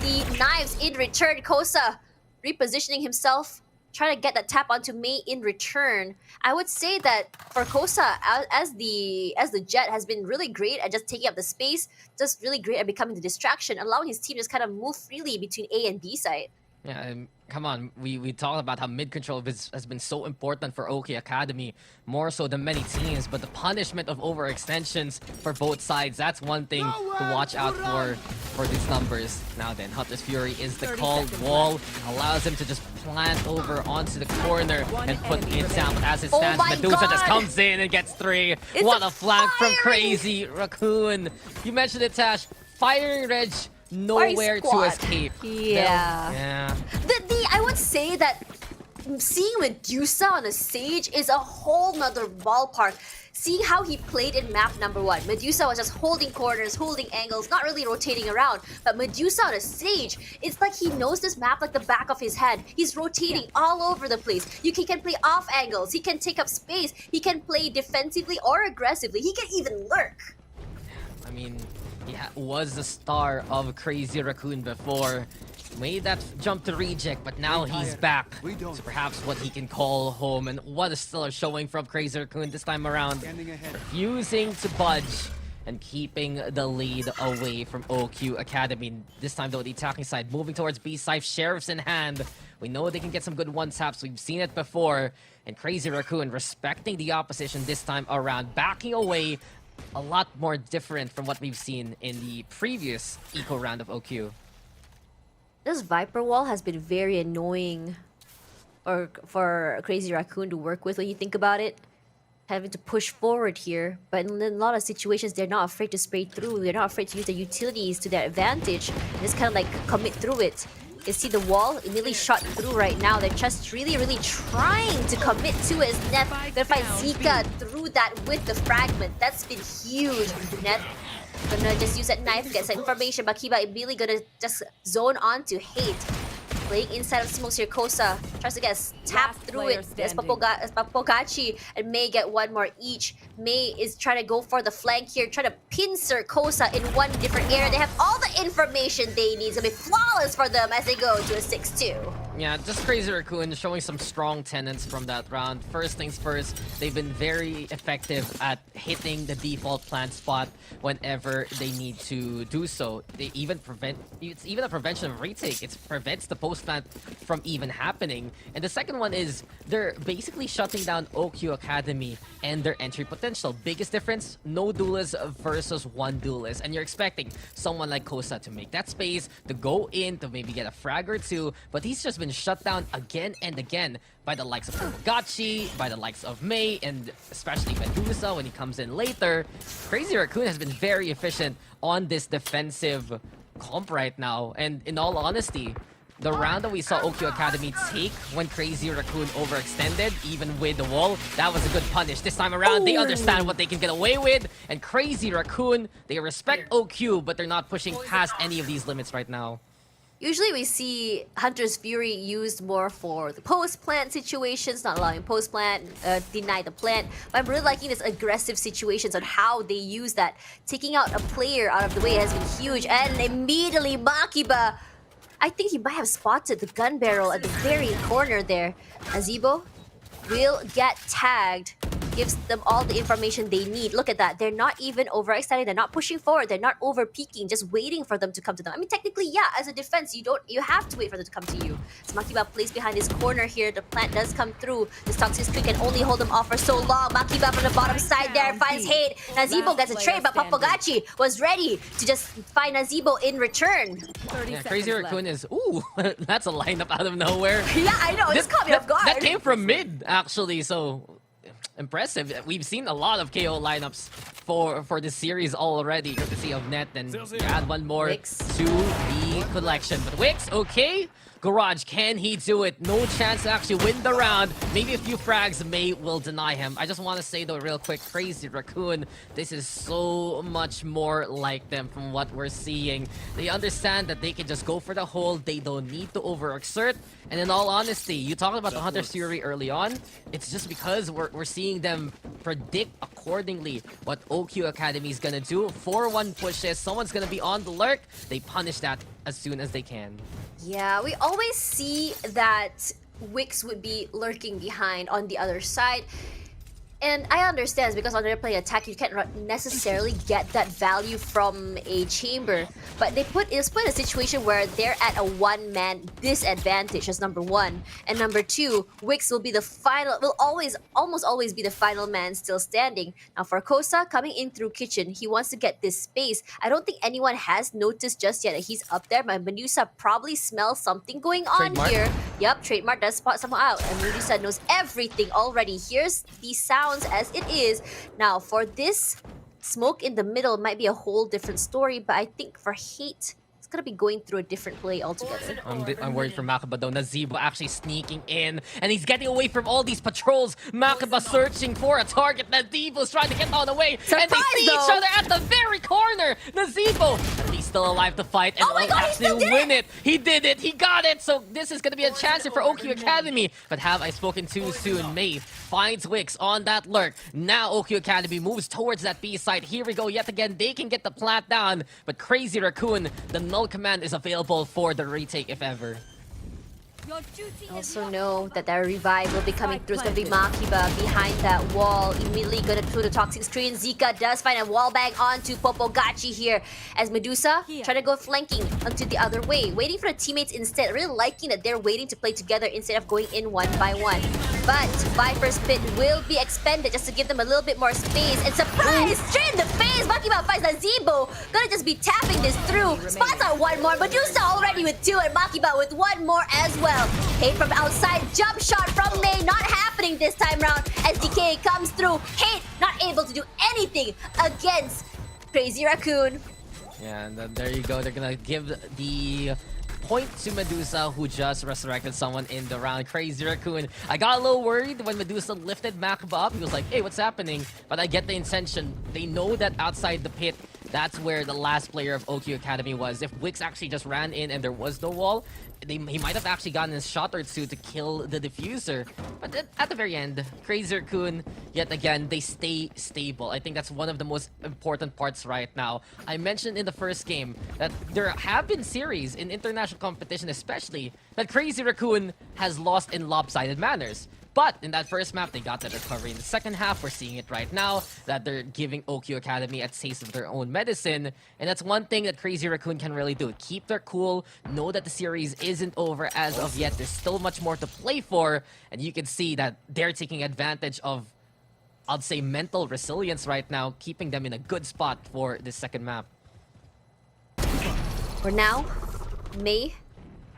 the knives in return. Kosa repositioning himself try to get that tap onto Mei in return. I would say that for Kosa, as the Jet, has been really great at just taking up the space, just really great at becoming the distraction, allowing his team to just kind of move freely between A and B side. Yeah, and come on, we talked about how mid control has been so important for OK Academy, more so than many teams, but the punishment of overextensions for both sides, that's one thing to watch out for these numbers. Now then, Hunter's Fury is the called wall, allows him to just plant over onto the corner and put it down. But as it stands, my Medusa God! just comes in and gets 3. It's What a a flank from firing- Crazy Raccoon. You mentioned it, Tash. Firing Reg, nowhere to squad. escape. Yeah. Yeah. I would say that seeing Medusa on a stage is a whole nother ballpark. Seeing how he played in map number 1. Medusa was just holding corners, holding angles, not really rotating around. But Medusa on a stage, it's like he knows this map like the back of his hand. He's rotating all over the place. He can play off angles, he can take up space, he can play defensively or aggressively, he can even lurk. I mean, he was the star of Crazy Raccoon before. Made that jump to reject, but now he's back to perhaps what he can call home. And what is still a showing from Crazy Raccoon this time around. Refusing to budge and keeping the lead away from OQ Academy. This time though, the attacking side moving towards B side, sheriffs in hand. We know they can get some good one-taps. We've seen it before. And Crazy Raccoon respecting the opposition this time around, backing away. A lot more different from what we've seen in the previous eco round of OQ. This Viper wall has been very annoying for Crazy Raccoon to work with when you think about it. Having to push forward here, but in a lot of situations they're not afraid to spray through. They're not afraid to use the utilities to their advantage. Just kind of like commit through it. You see the wall immediately shot through right now. They're just really trying to commit to it. Neth gonna find Zika through that with the fragment. That's been huge. Neth gonna just use that knife, get some information. Bakiba immediately gonna just zone onto Hate. Playing inside of smokes here, Kosa tries to get a tap through it as Papogachi and Mei get one more each. Mei is trying to go for the flank here, trying to pincer Kosa in one different area. They have all the information they need. It's gonna be flawless for them as they go to a 6-2. Yeah, just Crazy Raccoon showing some strong tenets from that round. First things first, they've been very effective at hitting the default plant spot whenever they need to do so. They even it's even a prevention of retake. It prevents the post plant from even happening. And the second one is they're basically shutting down OQ Academy and their entry potential. Biggest difference, no duelist versus one duelist. And you're expecting someone like Kosa to make that space, to go in, to maybe get a frag or two, but he's just been shut down again and again by the likes of Gachi, by the likes of Mei, and especially Medusa when he comes in later. Crazy Raccoon has been very efficient on this defensive comp right now, and in all honesty, the round that we saw OQ Academy take when Crazy Raccoon overextended, even with the wall, that was a good punish. This time around, they understand what they can get away with, and Crazy Raccoon, they respect OQ, but they're not pushing past any of these limits right now. Usually we see Hunter's Fury used more for the post-plant situations, not allowing post-plant, deny the plant. But I'm really liking this aggressive situations on how they use that. Taking out a player out of the way has been huge. And immediately Makiba, I think he might have spotted the gun barrel at the very corner there. Azebo will get tagged. Gives them all the information they need. Look at that. They're not even overextending. They're not pushing forward. They're not over peeking. Just waiting for them to come to them. I mean, technically, yeah. As a defense, you have to wait for them to come to you. So Makiba plays behind his corner here. The plant does come through. This Toxic Streak can only hold them off for so long. Makiba from the bottom side there finds Hate. Nazebo gets a trade, but Papogachi was ready to just find Nazebo in return. Yeah, Crazy Raccoon is ooh, that's a lineup out of nowhere. Yeah, I know. This caught me off guard. That came from mid, actually. So. Impressive. We've seen a lot of KO lineups for this series already. Courtesy of Net, and add one more Wix to the collection. But Wix, okay. Garage, can he do it? No chance to actually win the round. Maybe a few frags Mei will deny him. I just want to say though real quick, Crazy Raccoon, this is so much more like them from what we're seeing. They understand that they can just go for the hold. They don't need to overexert. And in all honesty, you talked about the Hunter's Fury early on. It's just because we're seeing them predict accordingly what OQ Academy is gonna do. 4-1 pushes, someone's gonna be on the lurk. They punish that as soon as they can. Yeah, we always see that Wix would be lurking behind on the other side. And I understand because when they're playing attack, you can't necessarily get that value from a chamber. But it's put in a situation where they're at a one-man disadvantage as number one. And number two, Wix will be the final, will almost always be the final man still standing. Now for Kosa, coming in through kitchen, he wants to get this space. I don't think anyone has noticed just yet that he's up there. But Medusa probably smells something going on Trademark? here. Yep, Trademark does spot someone out. And Medusa knows everything already. Here's the sounds as it is. Now, for this, smoke in the middle might be a whole different story, but I think for Hate, it's gonna be going through a different play altogether. I'm worried for Makaba though. Nazeebo actually sneaking in, and he's getting away from all these patrols. Makaba searching for a target. Nazeebo's trying to get on the way, and they Surprise, see though. each other at the very corner. Nazeebo, at least still alive to fight, and Oh my will God, he actually still did win it. He did it. He got it. So this is gonna be a chance for OQ Academy. But have I spoken too soon? May finds Wix on that lurk. Now OQ Academy moves towards that B side. Here we go yet again. They can get the plant down, but Crazy Raccoon, the null command is available for the retake if ever. Also know that that revive will be coming through. It's gonna be Makiba behind that wall. Immediately gonna through the toxic screen. Zika does find a wall bang onto Popogachi here. As Medusa try to go flanking onto the other way. Waiting for the teammates instead. Really liking that they're waiting to play together instead of going in one by one. But Viper's Pit will be expended just to give them a little bit more space. And surprise! Straight in the face! Makiba finds Nazeebo. Gonna just be tapping this through. Spots out one more. Medusa already with two and Makiba with one more as well. Hate from outside, jump shot from May, not happening this time round as DK comes through. Hate not able to do anything against Crazy Raccoon. Yeah, and then there you go. They're gonna give the point to Medusa, who just resurrected someone in the round. Crazy Raccoon. I got a little worried when Medusa lifted Makaba up. He was like, hey, what's happening? But I get the intention. They know that outside the pit, that's where the last player of OQ Academy was. If Wix actually just ran in and there was no wall, he might have actually gotten a shot or two to kill the diffuser. But at the very end, Crazy Raccoon, yet again, they stay stable. I think that's one of the most important parts right now. I mentioned in the first game that there have been series in international competition especially that Crazy Raccoon has lost in lopsided manners. But in that first map, they got that recovery. In the second half, we're seeing it right now that they're giving OQ Academy a taste of their own medicine. And that's one thing that Crazy Raccoon can really do. Keep their cool, know that the series isn't over as of yet. There's still much more to play for. And you can see that they're taking advantage of, I'd say, mental resilience right now, keeping them in a good spot for this second map. For now, May,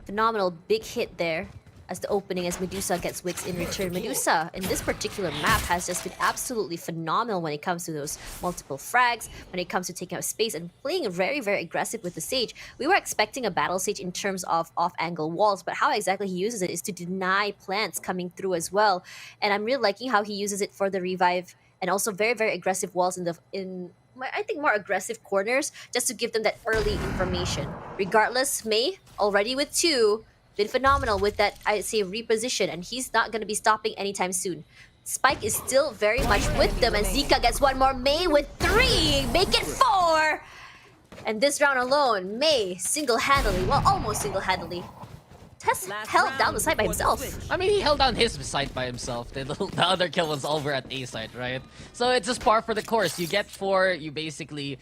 phenomenal big hit there as the opening as Medusa gets Wix in return. Medusa in this particular map has just been absolutely phenomenal when it comes to those multiple frags, when it comes to taking up space and playing very, very aggressive with the Sage. We were expecting a battle Sage in terms of off-angle walls, but how exactly he uses it is to deny plants coming through as well. And I'm really liking how he uses it for the revive and also very, very aggressive walls I think more aggressive corners just to give them that early information. Regardless, May already with two, been phenomenal with that, I'd say, reposition, and he's not going to be stopping anytime soon. Spike is still very much with them, and Zika gets one more. May with three, make it four! And this round alone, May single-handedly, well, almost single-handedly, has held down the site by himself. I mean, he held down his site by himself. The other kill was over at A site, right? So it's just par for the course. You get four, you basically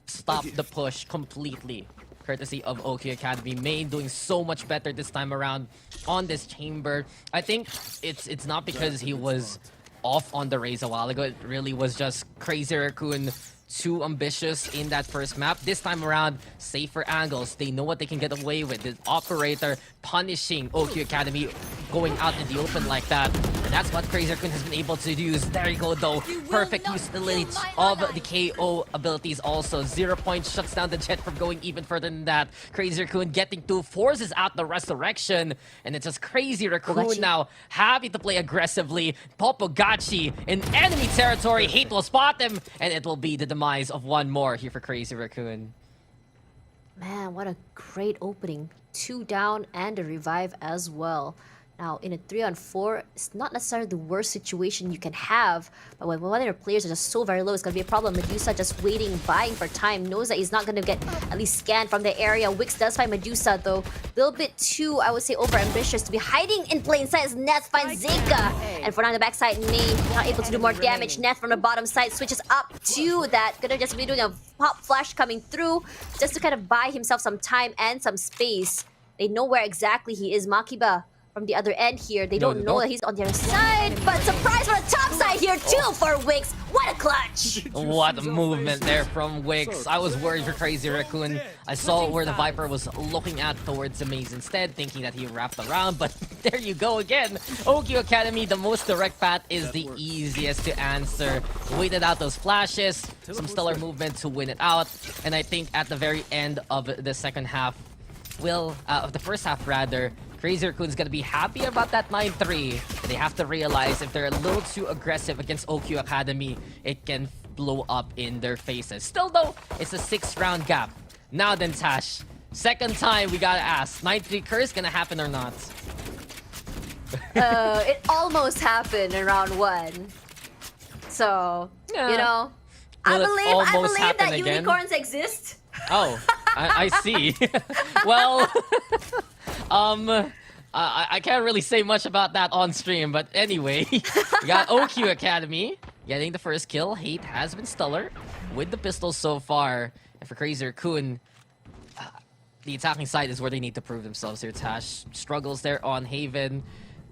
stop the push completely. Courtesy of OQ Academy. May doing so much better this time around on this chamber. I think it's not because he was off on the race a while ago. It really was just Crazy Raccoon too ambitious in that first map. This time around, safer angles. They know what they can get away with. The operator punishing OQ Academy going out in the open like that. And that's what Crazy Raccoon has been able to use. There you go though. Perfect utility of the KO abilities also. 0 points shuts down the Jet from going even further than that. Crazy Raccoon getting two, forces out the resurrection. And it's just Crazy Raccoon now happy to play aggressively. Popogachi in enemy territory. Hate will spot him. And it will be the demise of one more here for Crazy Raccoon. Man, what a great opening. Two down and a revive as well. Now, in a 3-on-4, it's not necessarily the worst situation you can have, but when one of your players are just so very low, it's gonna be a problem. Medusa just waiting, buying for time, knows that he's not gonna get at least scanned from the area. Wix does find Medusa though. A little bit too, I would say, over-ambitious to be hiding in plain sight as Neth finds Zeka. And for now, on the backside, May not able to do more damage. Neth from the bottom side switches up to that. Gonna just be doing a pop flash coming through just to kind of buy himself some time and some space. They know where exactly he is. Makiba from the other end here. They don't know that he's on the other side, but surprise from the top side here too for Wix. What a clutch! What a movement there from Wix. I was worried for Crazy Raccoon. I saw where the Viper was looking at towards the maze instead, thinking that he wrapped around, but there you go again. OQ Academy, the most direct path is the easiest to answer. Waited out those flashes, some stellar movement to win it out, and I think at the very end of the second half, of the first half rather, Crazy Raccoon's gonna be happy about that 9-3. They have to realize if they're a little too aggressive against OQ Academy, it can blow up in their faces. Still though, it's a 6-round gap. Now then, Tash, second time we gotta ask, 9-3 curse gonna happen or not? It almost happened in round 1. So, Yeah. you know, I Will it believe almost that happen again? unicorns exist. Oh, I see. Well, I can't really say much about that on stream, but anyway, we got OQ Academy getting the first kill. Hate has been stellar with the pistols so far. And for Crazy Raccoon, the attacking side is where they need to prove themselves here. Tash struggles there on Haven.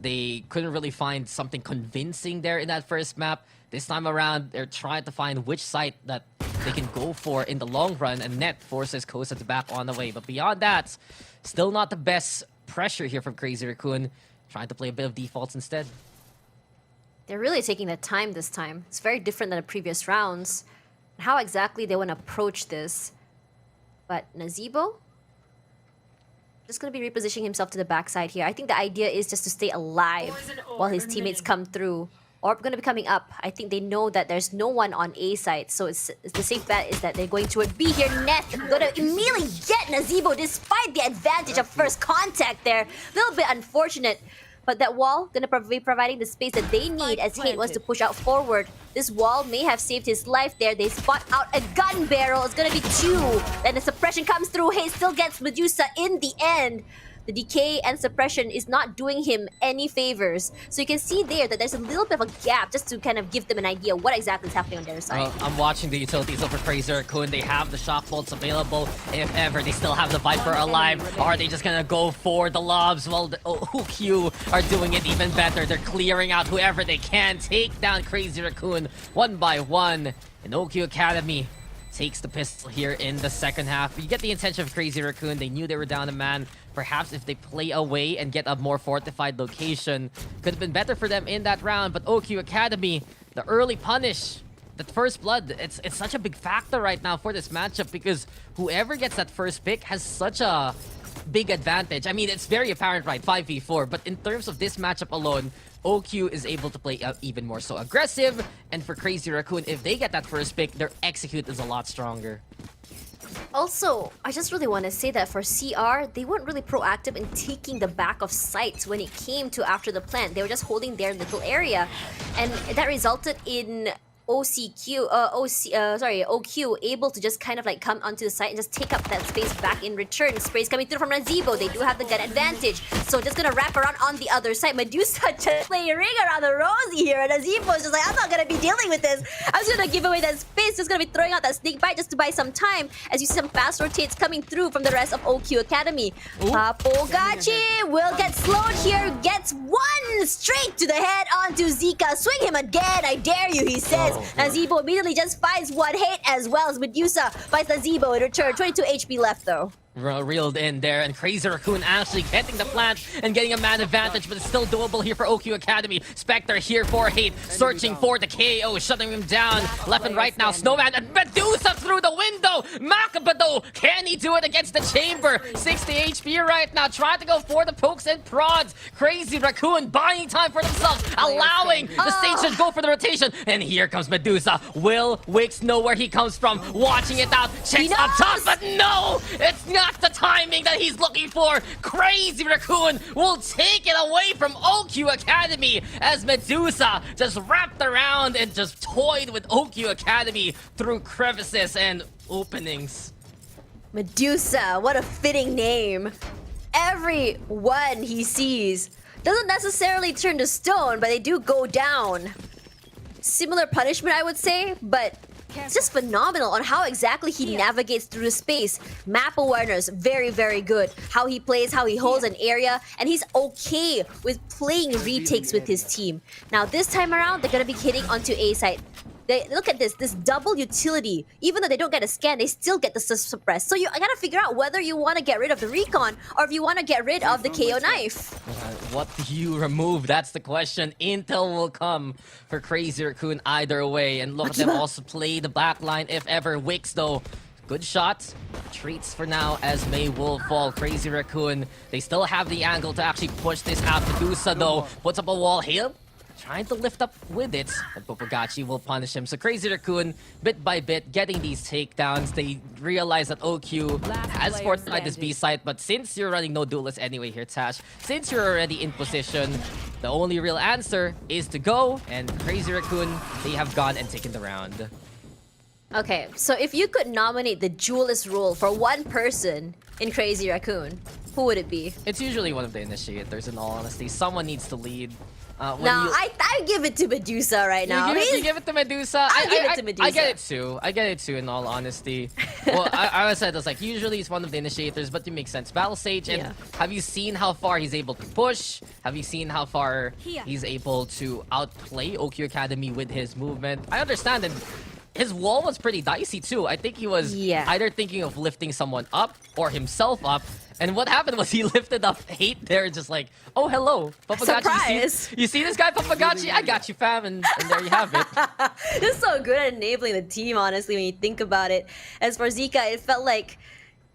They couldn't really find something convincing there in that first map. This time around, they're trying to find which site that they can go for in the long run, and Net forces Kosa to back on the way. But beyond that, still not the best pressure here from Crazy Raccoon, trying to play a bit of defaults instead. They're really taking the time this time. It's very different than the previous rounds. How exactly they want to approach this. But Nazeebo, just going to be repositioning himself to the backside here. I think the idea is just to stay alive while his teammates come through. Orb going to be coming up. I think they know that there's no one on A side, so it's the safe bet is that they're going to be here. Neth going to immediately get Nazeebo despite the advantage of first contact there. A little bit unfortunate, but that wall going to be providing the space that they need as Hate wants to push out forward. This wall may have saved his life there. They spot out a gun barrel. It's going to be 2. Then the suppression comes through. Hate still gets Medusa in the end. The decay and suppression is not doing him any favors. So you can see there that there's a little bit of a gap just to kind of give them an idea what exactly is happening on their side. I'm watching the utilities over Crazy Raccoon. They have the shock bolts available if ever. They still have the Viper alive. Or are they just gonna go for the lobs? Well, the OQ are doing it even better. They're clearing out whoever they can. Take down Crazy Raccoon one by one. And OQ Academy takes the pistol here in the second half. You get the intention of Crazy Raccoon. They knew they were down a man. Perhaps if they play away and get a more fortified location, could have been better for them in that round. But OQ Academy, the early punish, the first blood, it's such a big factor right now for this matchup because whoever gets that first pick has such a big advantage. I mean, it's very apparent, right? 5v4. But in terms of this matchup alone, OQ is able to play even more so aggressive. And for Crazy Raccoon, if they get that first pick, their execute is a lot stronger. Also, I just really want to say that for CR, they weren't really proactive in taking the back of sites when it came to after the plant. They were just holding their little area. And that resulted in OQ able to just kind of like come onto the site and just take up that space back in return. Sprays coming through from Nazeebo. They do have the gun advantage. So just gonna wrap around on the other side. Medusa just playing ring around the rosy here. And Nazeebo is just like, I'm not gonna be dealing with this. I'm just gonna give away that space. Just gonna be throwing out that snake bite just to buy some time. As you see some fast rotates coming through from the rest of OQ Academy. Papogachi will get slowed here. Gets one straight to the head onto Zeka. Swing him again. I dare you, he says. Nazeebo immediately just finds one hit as well as Medusa finds Nazeebo in return. 22 HP left though. Reeled in there, and Crazy Raccoon actually getting the plant and getting a man advantage, but it's still doable here for OQ Academy. Spectre here for Hate, searching for the KO, shutting him down left and right now. Snowman and Medusa through the window. Macabado, can he do it against the chamber? 60 HP right now, trying to go for the pokes and prods. Crazy Raccoon buying time for themselves, allowing the stage to go for the rotation. And here comes Medusa. Will Wix know where he comes from? Watching it out, checks up top, but no! It's not That's the timing that he's looking for. Crazy Raccoon will take it away from OQ Academy as Medusa just wrapped around and just toyed with OQ Academy through crevices and openings. Medusa, what a fitting name. Everyone he sees doesn't necessarily turn to stone, but they do go down. Similar punishment, I would say, but it's just phenomenal on how exactly he navigates through the space. Map awareness, very, very good. How he plays, how he holds an area, and he's okay with playing retakes with his team. Now, this time around, they're gonna be hitting onto A side. Look at this double utility. Even though they don't get a scan, they still get the suppress. So I gotta figure out whether you want to get rid of the recon or if you want to get rid of the KO knife. What do you remove? That's the question. Intel will come for Crazy Raccoon either way. And look at them also play the backline if ever. Wicks though, good shots. Treats for now as May will fall. Crazy Raccoon, they still have the angle to actually push this out. Medusa though, puts up a wall here. Trying to lift up with it, and Popagachi will punish him. So Crazy Raccoon, bit by bit, getting these takedowns. They realize that OQ has fortified this B site, but since you're running no duelist anyway here, Tash, since you're already in position, the only real answer is to go, and Crazy Raccoon, they have gone and taken the round. Okay, so if you could nominate the duelist role for one person in Crazy Raccoon, who would it be? It's usually one of the initiators, in all honesty. Someone needs to lead. I give it to Medusa right now. You give it to Medusa? I give it to Medusa. I get it too, in all honesty. Well, I said it's like, usually he's one of the initiators, but it makes sense. Battle Sage, and have you seen how far he's able to push? Have you seen how far he's able to outplay OQ Academy with his movement? I understand that his wall was pretty dicey too. I think he was either thinking of lifting someone up or himself up. And what happened was he lifted up Hate there, just like, oh, hello, Popagachi. Surprise! You see this guy, Popagachi? I got you, fam, and there you have it. This is so good at enabling the team, honestly, when you think about it. As for Zika, it felt like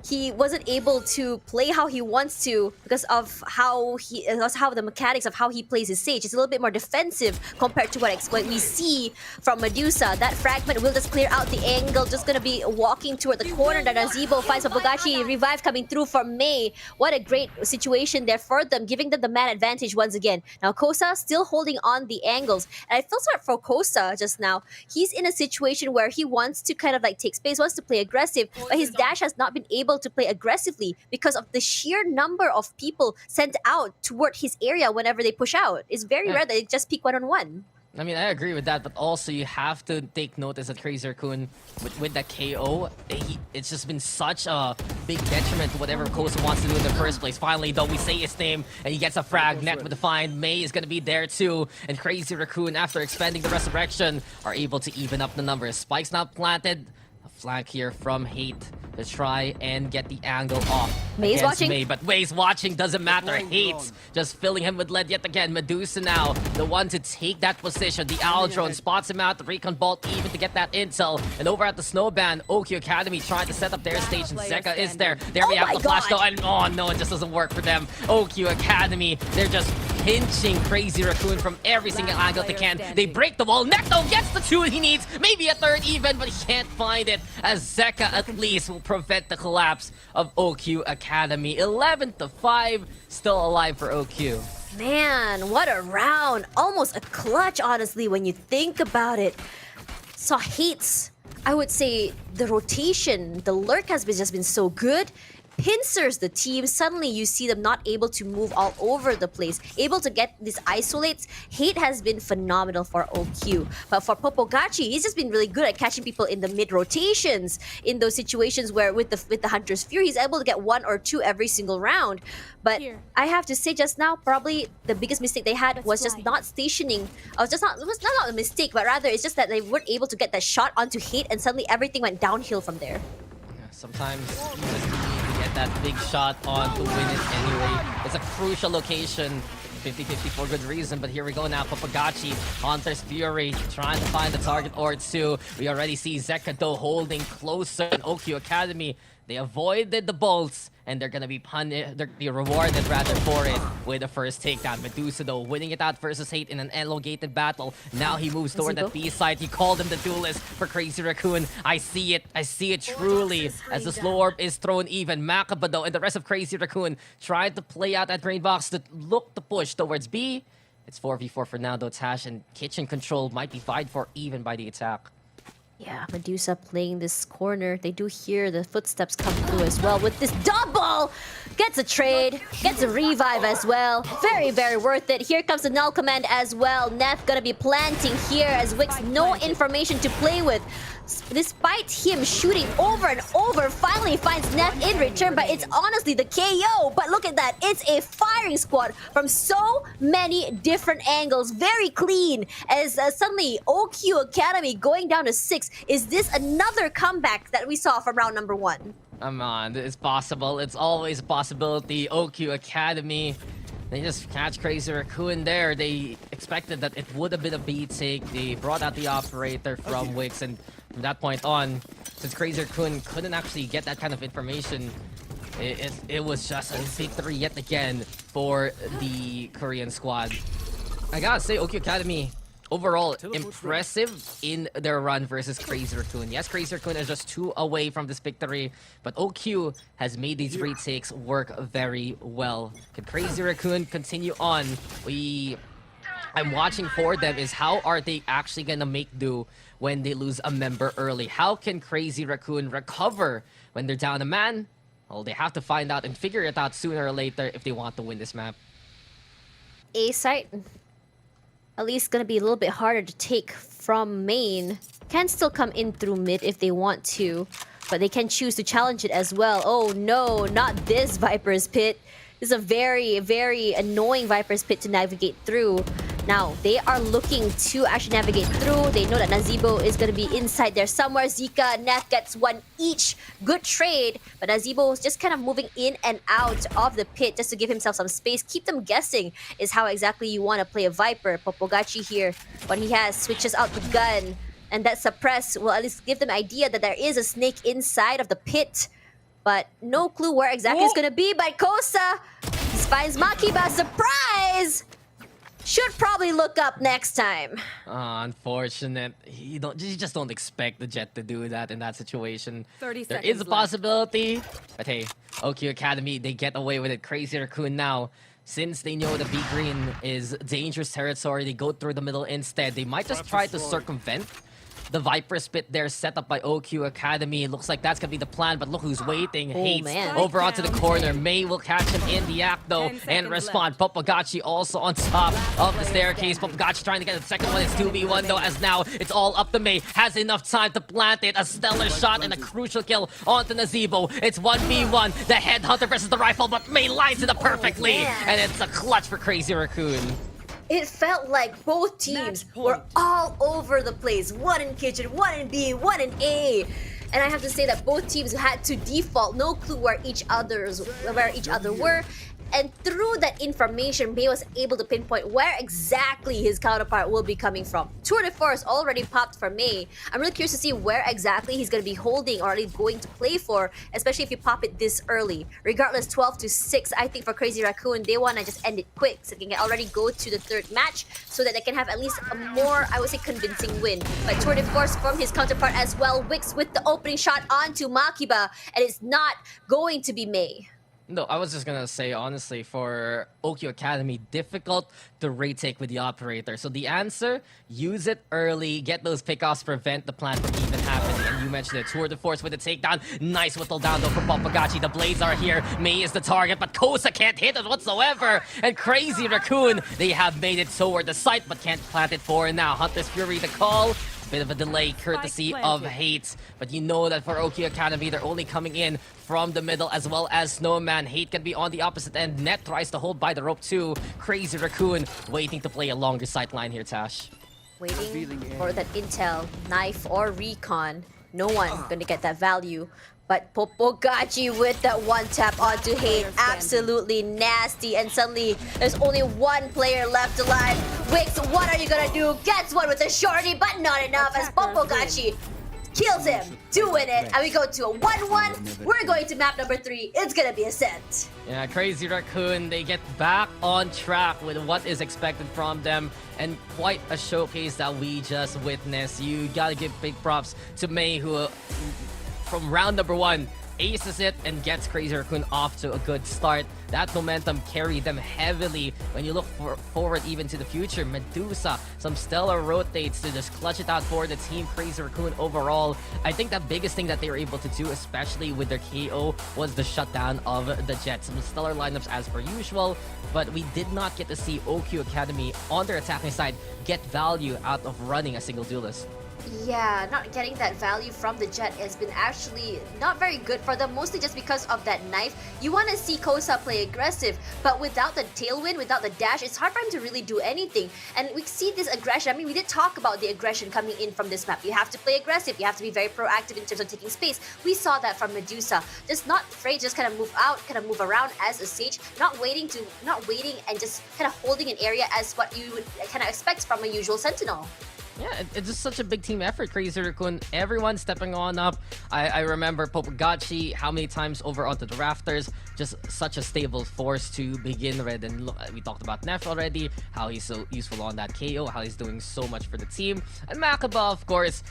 he wasn't able to play how he wants to because of how the mechanics of how he plays his Sage. It's a little bit more defensive compared to what we see from Medusa. That fragment will just clear out the angle, just gonna be walking toward the corner. That Azebo finds Popagachi, revive coming through for May. What a great situation there for them, giving them the man advantage once again. Now Kosa still holding on the angles. And I feel sorry for Kosa just now. He's in a situation where he wants to kind of like take space, wants to play aggressive, but his dash has not been able to play aggressively because of the sheer number of people sent out toward his area whenever they push out. It's very rare that they just pick one-on-one. I mean, I agree with that, but also you have to take notice that Crazy Raccoon, with that KO, it's just been such a big detriment to whatever Kosa wants to do in the first place. Finally, though, we say his name, and he gets a frag net with the find. May is going to be there too, and Crazy Raccoon, after expending the Resurrection, are able to even up the numbers. Spike's not planted. A flank here from Hate to try and get the angle off. May's watching. May, but May's watching, doesn't matter. Hate's just filling him with lead yet again. Medusa now, the one to take that position. The Owl Drone spots him out, the Recon Bolt even to get that intel. And over at the Snowband, OQ Academy trying to set up their stage, and Zeka is there. There we have the flash though, and oh no, it just doesn't work for them. OQ Academy, they're just pinching Crazy Raccoon from every single angle they can. They break the wall. Necto gets the two he needs, maybe a third even, but he can't find it, as Zeka at least will prevent the collapse of OQ Academy. 11-5, still alive for OQ. Man, what a round. Almost a clutch, honestly, when you think about it. So Hates, I would say the rotation, the lurk has just been so good. Pincers the team. Suddenly you see them not able to move all over the place, able to get these isolates. Hate has been phenomenal for OQ, but for Popagachi, he's just been really good at catching people in the mid rotations, in those situations where with the Hunter's Fury, he's able to get one or two every single round. But I have to say, just now, probably the biggest mistake they had was just not stationing. It was not a mistake, but rather it's just that they weren't able to get that shot onto Hate, and suddenly everything went downhill from there. Sometimes you just need to get that big shot on to win it anyway. It's a crucial location. 50-50 for good reason, but here we go now. Popagachi, Hunter's Fury, trying to find the target or two. We already see Zeka though holding closer, and OQ Academy They avoided the bolts, and they're gonna be punished. They're gonna be rewarded rather for it with the first takedown. Medusa though winning it out versus Hate in an elongated battle. Now he moves toward that B side. He called him the duelist for Crazy Raccoon. I see it truly as the slow orb is thrown even. Makaba though and the rest of Crazy Raccoon tried to play out that green box to look to push towards B. It's 4v4 for now though. Tash and Kitchen Control might be vied for even by the attack. Yeah, Medusa playing this corner. They do hear the footsteps come through as well with this double! Gets a trade, gets a revive as well. Very, very worth it. Here comes the null command as well. Neff gonna be planting here as Wix no information to play with. Despite him shooting over and over, finally finds Neff in return, but it's honestly the KO. But look at that, it's a firing squad from so many different angles. Very clean as suddenly OQ Academy going down to 6. Is this another comeback that we saw from round number 1? Come on, it's possible. It's always a possibility. OQ Academy, they just catch Crazy Raccoon there. They expected that it would have been a B take. They brought out the operator from Wix, and from that point on, since Crazy Raccoon couldn't actually get that kind of information, it was just a victory yet again for the Korean squad. I gotta say, OQ Academy, overall, impressive in their run versus Crazy Raccoon. Yes, Crazy Raccoon is just 2 away from this victory, but OQ has made these retakes work very well. Can Crazy Raccoon continue on? I'm watching for them is how are they actually gonna make do when they lose a member early? How can Crazy Raccoon recover when they're down a man? Well, they have to find out and figure it out sooner or later if they want to win this map. A site, at least gonna be a little bit harder to take from main. Can still come in through mid if they want to, but they can choose to challenge it as well. Oh no, not this Viper's Pit. This is a very, very annoying Viper's Pit to navigate through. Now, they are looking to actually navigate through. They know that Nazeebo is going to be inside there somewhere. Zika, Neff gets 1 each. Good trade. But Nazeebo is just kind of moving in and out of the pit just to give himself some space. Keep them guessing is how exactly you want to play a Viper. Popogachi here, what he has, switches out the gun. And that suppress will at least give them an idea that there is a snake inside of the pit. But no clue where exactly it's going to be. But Kosa finds Makiba. Surprise! Should probably look up next time. Unfortunate. You just don't expect the Jet to do that in that situation. 30 there seconds is a possibility, but hey, OQ Academy, they get away with it. Crazy Raccoon now, since they know the B green is dangerous territory, they go through the middle instead. They might just try to circumvent the Viper's Pit there set up by OQ Academy. It looks like that's gonna be the plan, but look who's waiting. Hates man. over onto the corner. May will catch him in the act though and respond. Popogachi also on top of the staircase. Popogachi trying to get the second one. It's 2v1 though, as now it's all up to May. Has enough time to plant it. A stellar shot and a crucial kill onto Nazeebo. It's 1v1. The headhunter versus the rifle, but May lines it up perfectly. And it's a clutch for Crazy Raccoon. It felt like both teams were all over the place. 1 in kitchen, 1 in B, 1 in A. And I have to say that both teams had to default, no clue where each other were. And through that information, May was able to pinpoint where exactly his counterpart will be coming from. Tour de Force already popped for May. I'm really curious to see where exactly he's going to be holding or at least going to play for, especially if you pop it this early. Regardless, 12-6, I think for Crazy Raccoon, they want to just end it quick so they can already go to the 3rd match so that they can have at least a more, I would say, convincing win. But Tour de Force from his counterpart as well. Wix with the opening shot onto Makiba, and it's not going to be May. No, I was just gonna say, honestly, for OQ Academy, difficult to retake with the operator. So the answer, use it early, get those pickoffs, prevent the plan from even happening. And you mentioned it, Tour de Force with the takedown. Nice whittle down though from Popogachi. The blades are here. May is the target, but Kosa can't hit it whatsoever. And Crazy Raccoon, they have made it toward the site, but can't plant it for now. Hunter's Fury the call. Bit of a delay courtesy of Hate, but you know that for OQ Academy, they're only coming in from the middle as well as Snowman. Hate can be on the opposite end. Net tries to hold by the rope too. Crazy Raccoon waiting to play a longer sight line here, Tash. Waiting for that intel, knife or recon. No one gonna get that value. But Popogachi with that 1 tap onto Hate, absolutely nasty. And suddenly, there's only 1 player left alive. Wix, what are you gonna do? Gets one with a shorty, but not enough as Popogachi kills him, doing it, and we go to a 1-1. We're going to map number 3. It's gonna be Ascent. Yeah, Crazy Raccoon, they get back on track with what is expected from them, and quite a showcase that we just witnessed. You gotta give big props to May, who from round number 1 aces it and gets Crazy Raccoon off to a good start. That momentum carried them heavily. When you look forward even to the future, Medusa, some stellar rotates to just clutch it out for the team. Crazy Raccoon overall, I think the biggest thing that they were able to do, especially with their KO, was the shutdown of the Jets. Some stellar lineups as per usual, but we did not get to see OQ Academy on their attacking side get value out of running a single duelist. Yeah, not getting that value from the Jet has been actually not very good for them, mostly just because of that knife. You want to see Kosa play aggressive, but without the tailwind, without the dash, it's hard for him to really do anything. And we see this aggression. I mean, we did talk about the aggression coming in from this map. You have to play aggressive. You have to be very proactive in terms of taking space. We saw that from Medusa. Just not afraid, just kind of move out, kind of move around as a Sage, not waiting and just kind of holding an area as what you would kind of expect from a usual Sentinel. Yeah, it's just such a big team effort, Crazy Raccoon. Everyone stepping on up. I remember Popagachi, how many times over onto the rafters. Just such a stable force to begin with. And we talked about Neff already, how he's so useful on that KO, how he's doing so much for the team. And Makaba, of course,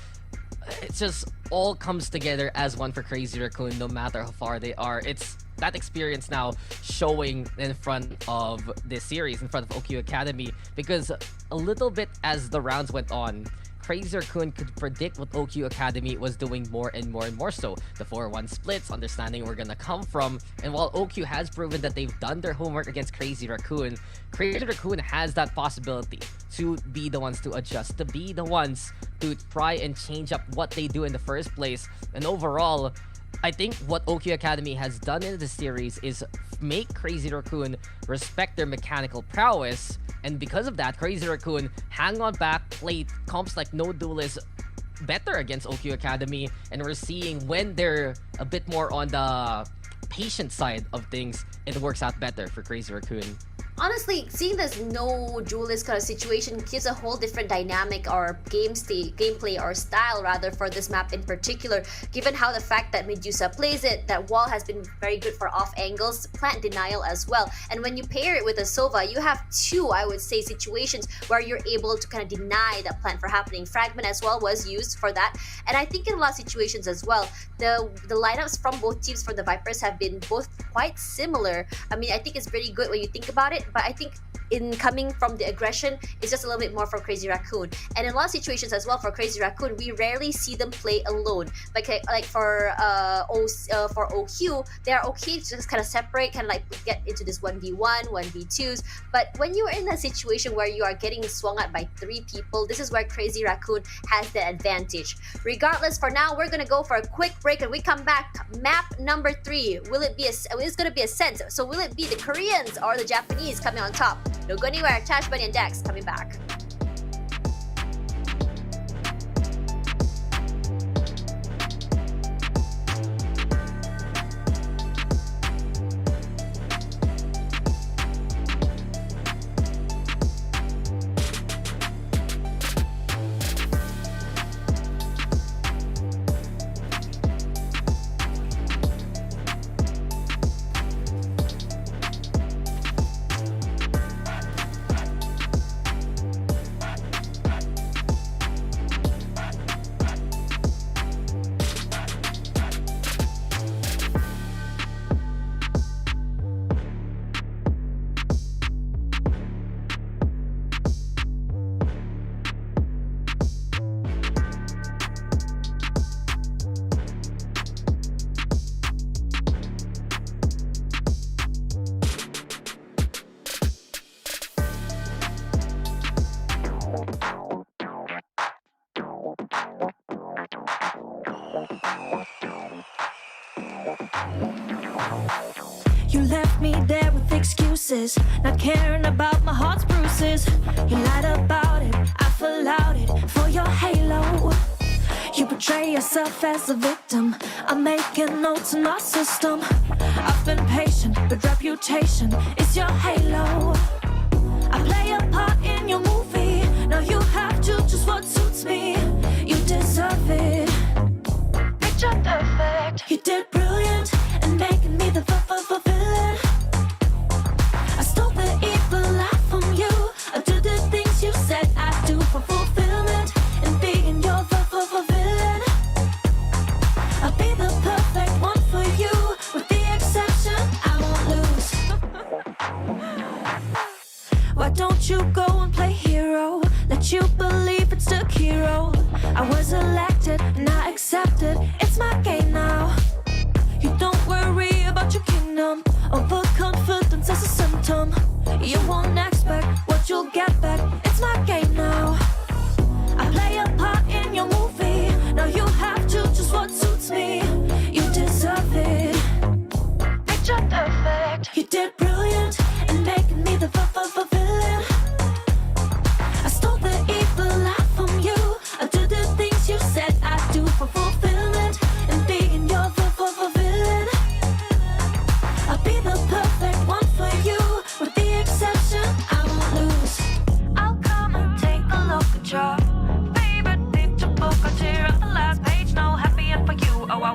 it just all comes together as one for Crazy Raccoon, no matter how far they are. It's that experience now showing in front of this series, in front of OQ Academy, because a little bit as the rounds went on, Crazy Raccoon could predict what OQ Academy was doing more and more and more so. The 4-1 splits, understanding where we're gonna come from, and while OQ has proven that they've done their homework against Crazy Raccoon has that possibility to be the ones to adjust, to be the ones to try and change up what they do in the first place. And overall, I think what OQ Academy has done in this series is make Crazy Raccoon respect their mechanical prowess, and because of that, Crazy Raccoon hang on back, play comps like No Duelist better against OQ Academy, and we're seeing when they're a bit more on the patient side of things, it works out better for Crazy Raccoon. Honestly, seeing this no duelist kind of situation gives a whole different dynamic or gameplay or style rather for this map in particular, given how the fact that Medusa plays it, that wall has been very good for off angles, plant denial as well. And when you pair it with a Sova, you have two, I would say, situations where you're able to kind of deny that plant from happening. Fragment as well was used for that. And I think in a lot of situations as well, the lineups from both teams for the Vipers have been both quite similar. I mean, I think it's pretty good when you think about it, but I think in coming from the aggression, it's just a little bit more for Crazy Raccoon. And in a lot of situations as well for Crazy Raccoon, we rarely see them play alone. Like for OQ, they're okay to just kind of separate, kind of like get into this 1v1, 1v2s. But when you are in a situation where you are getting swung at by 3 people, this is where Crazy Raccoon has the advantage. Regardless, for now, we're gonna go for a quick break, and we come back. Map number 3. It's gonna be Ascent. So will it be the Koreans or the Japanese coming on top? Don't go anywhere. Tash, Bunny, and Dex coming back. You left me there with excuses, not caring about my heart's bruises. You lied about it, I allowed it for your halo. You portray yourself as a victim, I'm making notes in my system. I've been patient, but reputation is your halo. I play a part in your movie, now you have to choose what suits me. You deserve it. don't you go and play hero? Let you believe it's the hero. I was elected and I accepted. It's my game now. You don't worry about your kingdom. Overconfidence is a symptom. You won't expect what you'll get back. It's my game now. I play a part in your movie. Now you have to choose what suits me. You deserve it. Picture perfect. You did brilliant in making me the villain. I stole the evil life from you. I do the things you said I do for fulfillment and being your villain. I'll be the perfect one for you. With the exception, I won't lose. I'll come and take a look at your favorite picture book. I'll tear up the last page. No happy end for you. Oh, I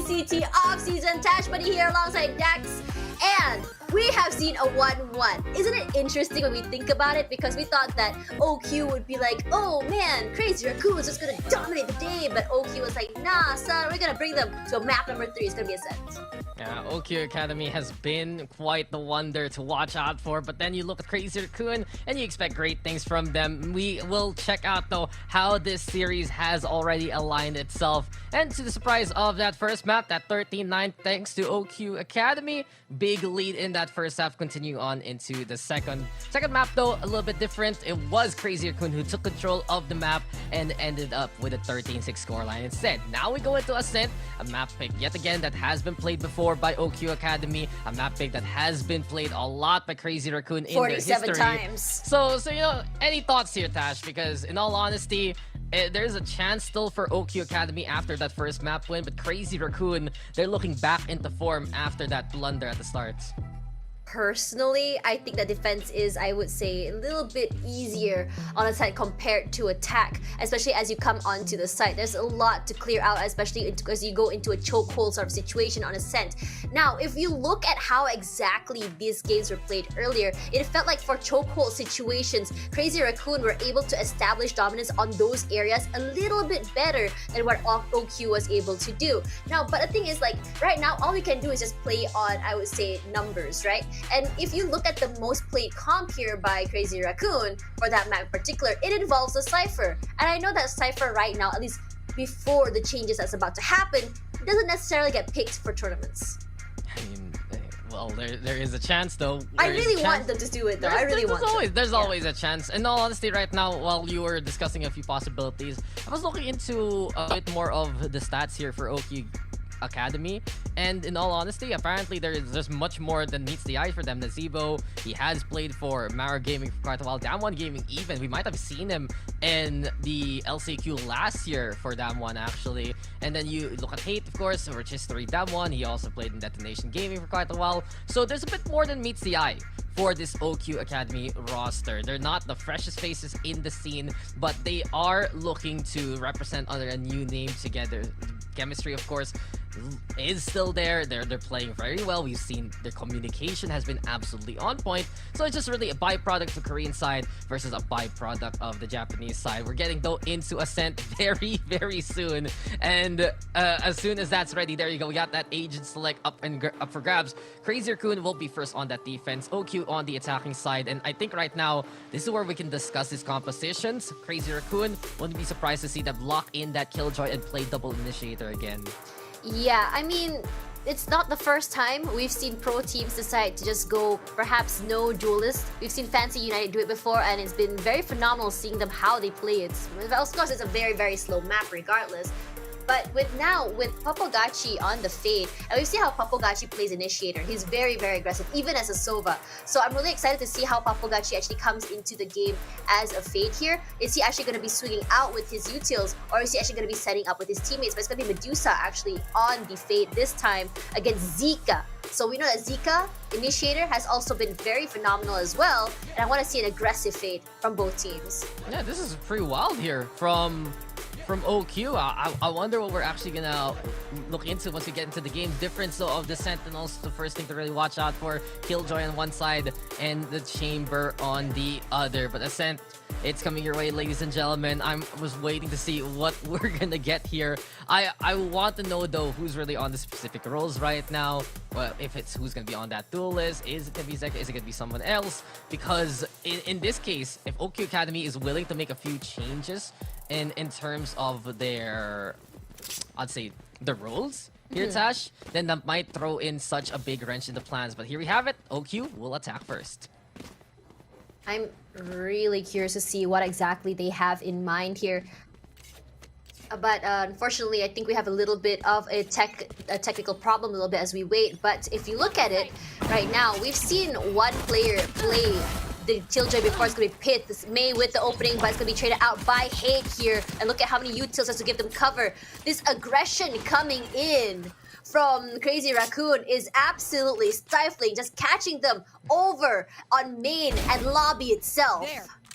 VCT off-season. Tash Buddy here alongside Dax. And we have seen a 1-1. Isn't it interesting when we think about it? Because we thought that OQ would be like, oh man, Crazy Raccoon is just gonna dominate the game. But OQ was like, nah, son, we're gonna bring them to map number 3. It's gonna be Ascent. Yeah, OQ Academy has been quite the wonder to watch out for, but then you look at Crazy Raccoon and you expect great things from them. We will check out though how this series has already aligned itself. And to the surprise of that first map, that 13-9 thanks to OQ Academy, big lead in that first half, continue on into the second. Second map though, a little bit different. It was Crazy Raccoon who took control of the map and ended up with a 13-6 scoreline instead. Now we go into Ascent, a map pick yet again that has been played before by OQ Academy, a map pick that has been played a lot by Crazy Raccoon in their history. 47 times. So you know, any thoughts here, Tash? Because in all honesty, there's a chance still for OQ Academy after that first map win, but Crazy Raccoon, they're looking back into form after that blunder at the start. Personally, I think the defense is, I would say, a little bit easier on the side compared to attack, especially as you come onto the site. There's a lot to clear out, especially as you go into a chokehold sort of situation on Ascent. Now, if you look at how exactly these games were played earlier, it felt like for chokehold situations, Crazy Raccoon were able to establish dominance on those areas a little bit better than what OQ was able to do. Now, but the thing is, like, right now, all we can do is just play on, I would say, numbers, right? And if you look at the most played comp here by Crazy Raccoon, for that map in particular, it involves a Cypher. And I know that Cypher right now, at least before the changes that's about to happen, doesn't necessarily get picked for tournaments. I mean, well, there is a chance though. I really want them to do it though. I really want to. There's always a chance. In all honesty, right now, while you were discussing a few possibilities, I was looking into a bit more of the stats here for OQ Academy, and in all honesty, apparently there's much more than meets the eye for them. Nazebo, he has played for Mara Gaming for quite a while. Damwon Gaming even, we might have seen him in the LCQ last year for Damwon actually. And then you look at Hate, of course, which is 3 Damwon. He also played in Detonation Gaming for quite a while. So there's a bit more than meets the eye for this OQ Academy roster. They're not the freshest faces in the scene, but they are looking to represent under a new name together. Chemistry, of course, is still there. They're playing very well. We've seen their communication has been absolutely on point. So it's just really a byproduct of the Korean side versus a byproduct of the Japanese side. We're getting though into Ascent very, very soon. And as soon as that's ready, there you go. We got that agent select up for grabs. Crazy Raccoon will be first on that defense. OQ on the attacking side. And I think right now, this is where we can discuss these compositions. Crazy Raccoon, wouldn't be surprised to see them lock in that Killjoy and play double initiator again. Yeah, I mean, it's not the first time we've seen pro teams decide to just go perhaps no duelist. We've seen Fancy United do it before, and it's been very phenomenal seeing them how they play it. Of course, it's a very, very slow map regardless. But with Papagachi on the fade, and we see how Papagachi plays initiator. He's very, very aggressive, even as a Sova. So I'm really excited to see how Papagachi actually comes into the game as a fade here. Is he actually going to be swinging out with his utils, or is he actually going to be setting up with his teammates? But it's going to be Medusa actually on the fade this time against Zika. So we know that Zika, initiator, has also been very phenomenal as well. And I want to see an aggressive fade from both teams. Yeah, this is pretty wild here from OQ. I wonder what we're actually gonna look into once we get into the game. Difference though of the Sentinels, the first thing to really watch out for. Killjoy on one side and the Chamber on the other. But Ascent, it's coming your way, ladies and gentlemen. I was waiting to see what we're gonna get here. I want to know though who's really on the specific roles right now. Well, if it's who's gonna be on that duel list, is it gonna be Zeka? Is it gonna be someone else? Because in this case, if OQ Academy is willing to make a few changes in terms of their, I'd say, the roles here, Tash, then that might throw in such a big wrench in the plans. But here we have it. OQ will attack first. I'm really curious to see what exactly they have in mind here. But unfortunately, I think we have a little bit of a technical problem a little bit as we wait. But if you look at it right now, we've seen one player play the Killjoy before. It's going to be Pit. This May with the opening, but it's going to be traded out by Hate here. And look at how many utils has to give them cover. This aggression coming in from Crazy Raccoon is absolutely stifling, just catching them over on main and lobby itself.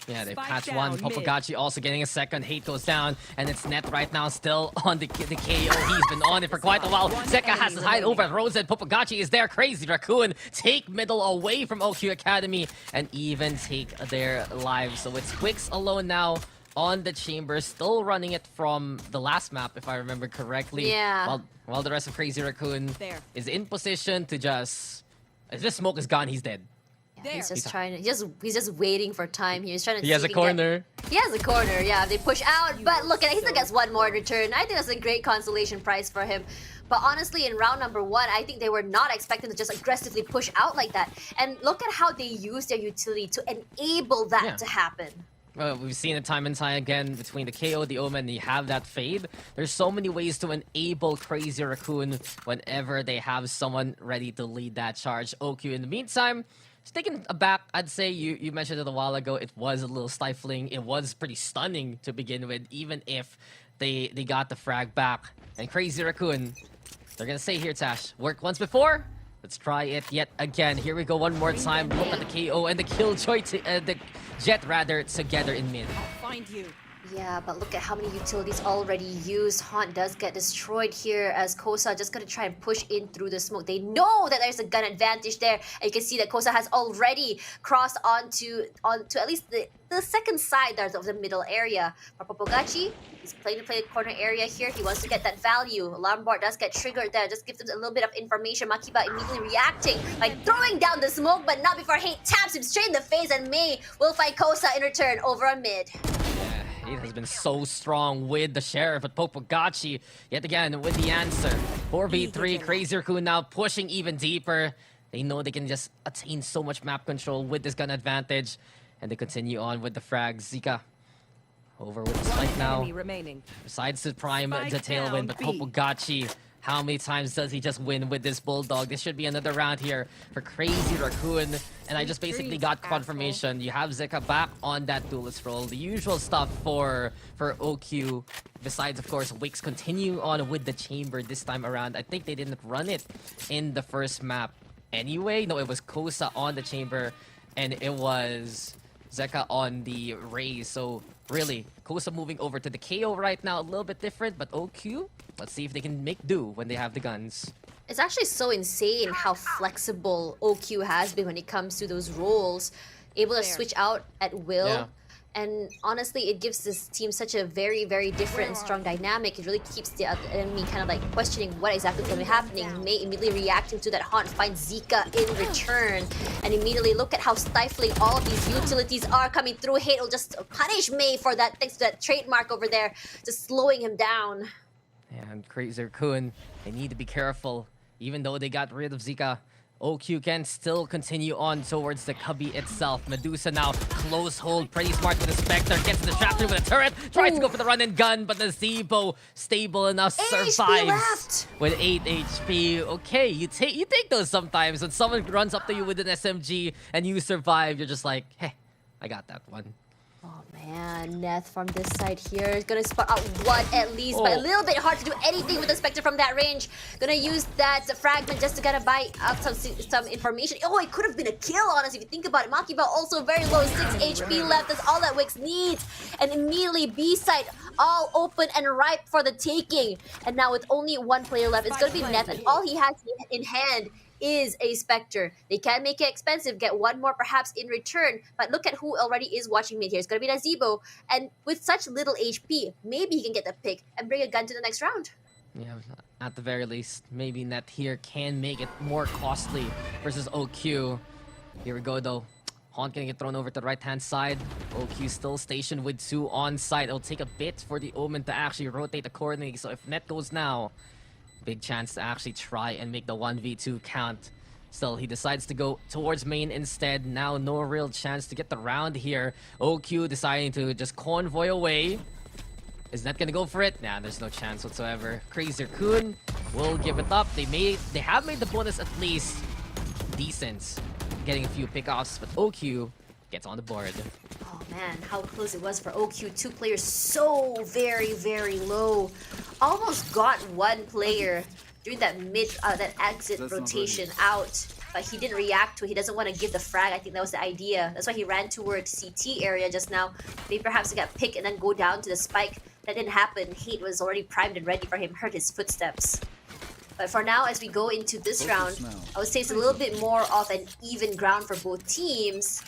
Yeah, they Spike patched down, one. mid. Popogacci also getting a second. Hate goes down, and it's Net right now still on the KO. He's been on it for quite a while. Zeka has to hide over at Rose, and Popogacci is there. Crazy Raccoon take middle away from OQ Academy and even take their lives. So it's Quicks alone now on the chamber, still running it from the last map, if I remember correctly. Yeah. While the rest of Crazy Raccoon There. is in position to just... If this smoke is gone, he's dead. He's There. just trying to. He's just waiting for time. He's trying to. He has see a if he can corner. He has a corner. Yeah, they push out, but look at it. He still gets one more in return. I think that's a great consolation prize for him. But honestly, in round number 1, I think they were not expecting to just aggressively push out like that. And look at how they used their utility to enable that Yeah. to happen. We've seen it time and time again between the KO, the Omen, and you have that fade. There's so many ways to enable Crazy Raccoon whenever they have someone ready to lead that charge. OQ, in the meantime, just taken aback. I'd say you mentioned it a while ago. It was a little stifling. It was pretty stunning to begin with, even if they got the frag back. And Crazy Raccoon, they're gonna stay here, Tash. Worked once before. Let's try it yet again. Here we go one more time. Look at the KO and the Killjoy, the Jet rather, together in mid. Find you. Yeah, but look at how many utilities already used. Haunt does get destroyed here as Kosa just gonna try and push in through the smoke. They know that there's a gun advantage there. And you can see that Kosa has already crossed onto at least the second side there of the middle area. For Popogacci, he's playing to play the corner area here. He wants to get that value. Alarm board does get triggered there. Just gives him a little bit of information. Makiba immediately reacting by throwing down the smoke, but not before Hate taps him straight in the face, and May will fight Kosa in return over on mid. It has been so strong with the Sheriff, but Popogacci, yet again, with the answer. 4v3, Crazy Raccoon now pushing even deeper. They know they can just attain so much map control with this gun advantage. And they continue on with the frags. Zika over with the spike now. Enemy remaining. Besides the prime Spike the tailwind, down but B. Popogacci, how many times does he just win with this Bulldog? This should be another round here for Crazy Raccoon. And I just basically got confirmation. You have Zeka back on that duelist role. The usual stuff for OQ. Besides, of course, Wicks continue on with the chamber this time around. I think they didn't run it in the first map anyway. No, it was Kosa on the chamber, and it was Zeka on the Raze. So really, Kosa moving over to the KO right now, a little bit different, but OQ, let's see if they can make do when they have the guns. It's actually so insane how flexible OQ has been when it comes to those roles. Able to switch out at will. Yeah. And honestly, it gives this team such a very, very different and strong dynamic. It really keeps the enemy kind of like questioning what exactly is going to be happening. May immediately reacting to that haunt, finds Zika in return. And immediately look at how stifling all of these utilities are coming through. Hate will just punish May for that, thanks to that trademark over there, just slowing him down. And Crazy Raccoon, they need to be careful. Even though they got rid of Zika, OQ can still continue on towards the cubby itself. Medusa now, close hold, pretty smart with the Spectre, gets in the trap through with a turret, tries to go for the run and gun, but the Zebo, stable enough, 8 HP survives left. with 8 HP. Okay, you take those sometimes. When someone runs up to you with an SMG and you survive, you're just like, hey, I got that one. Oh man, Neth from this side here is gonna spot out one at least, but a little bit hard to do anything with the Spectre from that range. Gonna use that fragment just to kind of buy up some information. Oh, it could have been a kill, honestly, if you think about it. Makiba also very low, 6 HP left. That's all that Wix needs. And immediately B side all open and ripe for the taking. And now with only one player left, it's gonna be Neth, and all he has in hand is a Spectre. They can make it expensive, get one more perhaps in return, but look at who already is watching mid here. It's gonna be Nazebo, and with such little HP, maybe he can get the pick and bring a gun to the next round. Yeah, at the very least, maybe Net here can make it more costly versus OQ. Here we go though. Haunt gonna get thrown over to the right-hand side. OQ still stationed with 2 on site. It'll take a bit for the Omen to actually rotate accordingly. So if Net goes now, big chance to actually try and make the 1v2 count. Still, he decides to go towards main instead. Now, no real chance to get the round here. OQ deciding to just convoy away. Is Net gonna go for it? Nah, there's no chance whatsoever. Crazy Raccoon will give it up. They have made the bonus at least decent, getting a few pickoffs, but OQ gets on the board. Oh man, how close it was for OQ. 2 players so very, very low. Almost got 1 player during that that exit rotation out. but he didn't react to it. He doesn't want to give the frag. I think that was the idea. That's why he ran towards CT area just now. Maybe perhaps he got picked and then go down to the spike. That didn't happen. Hate was already primed and ready for him. Heard his footsteps. But for now, as we go into this round, I would say it's a little bit more of an even ground for both teams.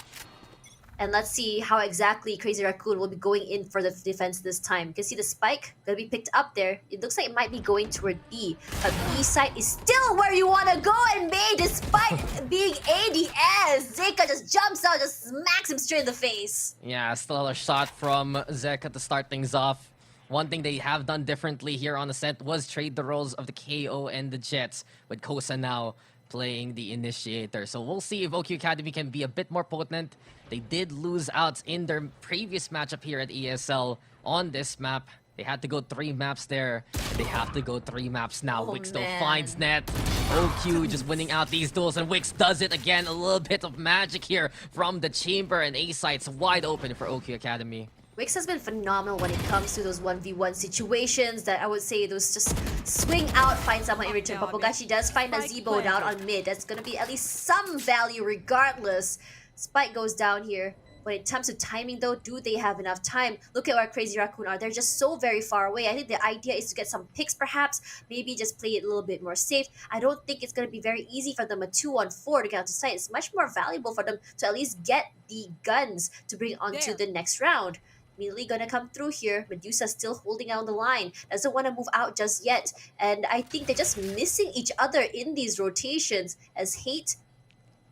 And let's see how exactly Crazy Raccoon will be going in for the defense this time. You can see the spike gonna be picked up there. It looks like it might be going toward B. But B side is still where you want to go, and May, despite being ADS, Zeka just jumps out, just smacks him straight in the face. Yeah, still a shot from Zeka to start things off. One thing they have done differently here on Ascent was trade the roles of the KO and the Jets, with Kosa now playing the initiator. So we'll see if OQ Academy can be a bit more potent. They did lose out in their previous matchup here at ESL on this map. They had to go 3 maps there. They have to go 3 maps now. Oh, Wix though man. finds net. OQ just winning out these duels, and Wix does it again. A little bit of magic here from the chamber, and A site's wide open for OQ Academy. Wix has been phenomenal when it comes to those 1v1 situations that I would say those just swing out, find someone in return. Popogachi does find Nazeebo down on mid. That's going to be at least some value regardless. Spike goes down here. When it comes to timing though, do they have enough time? Look at where Crazy Raccoon are. They're just so very far away. I think the idea is to get some picks perhaps. Maybe just play it a little bit more safe. I don't think it's going to be very easy for them a 2-on-4 to get out to site. It's much more valuable for them to at least get the guns to bring onto the next round. Immediately gonna come through here. Medusa still holding out the line. Doesn't want to move out just yet. And I think they're just missing each other in these rotations. As Hate,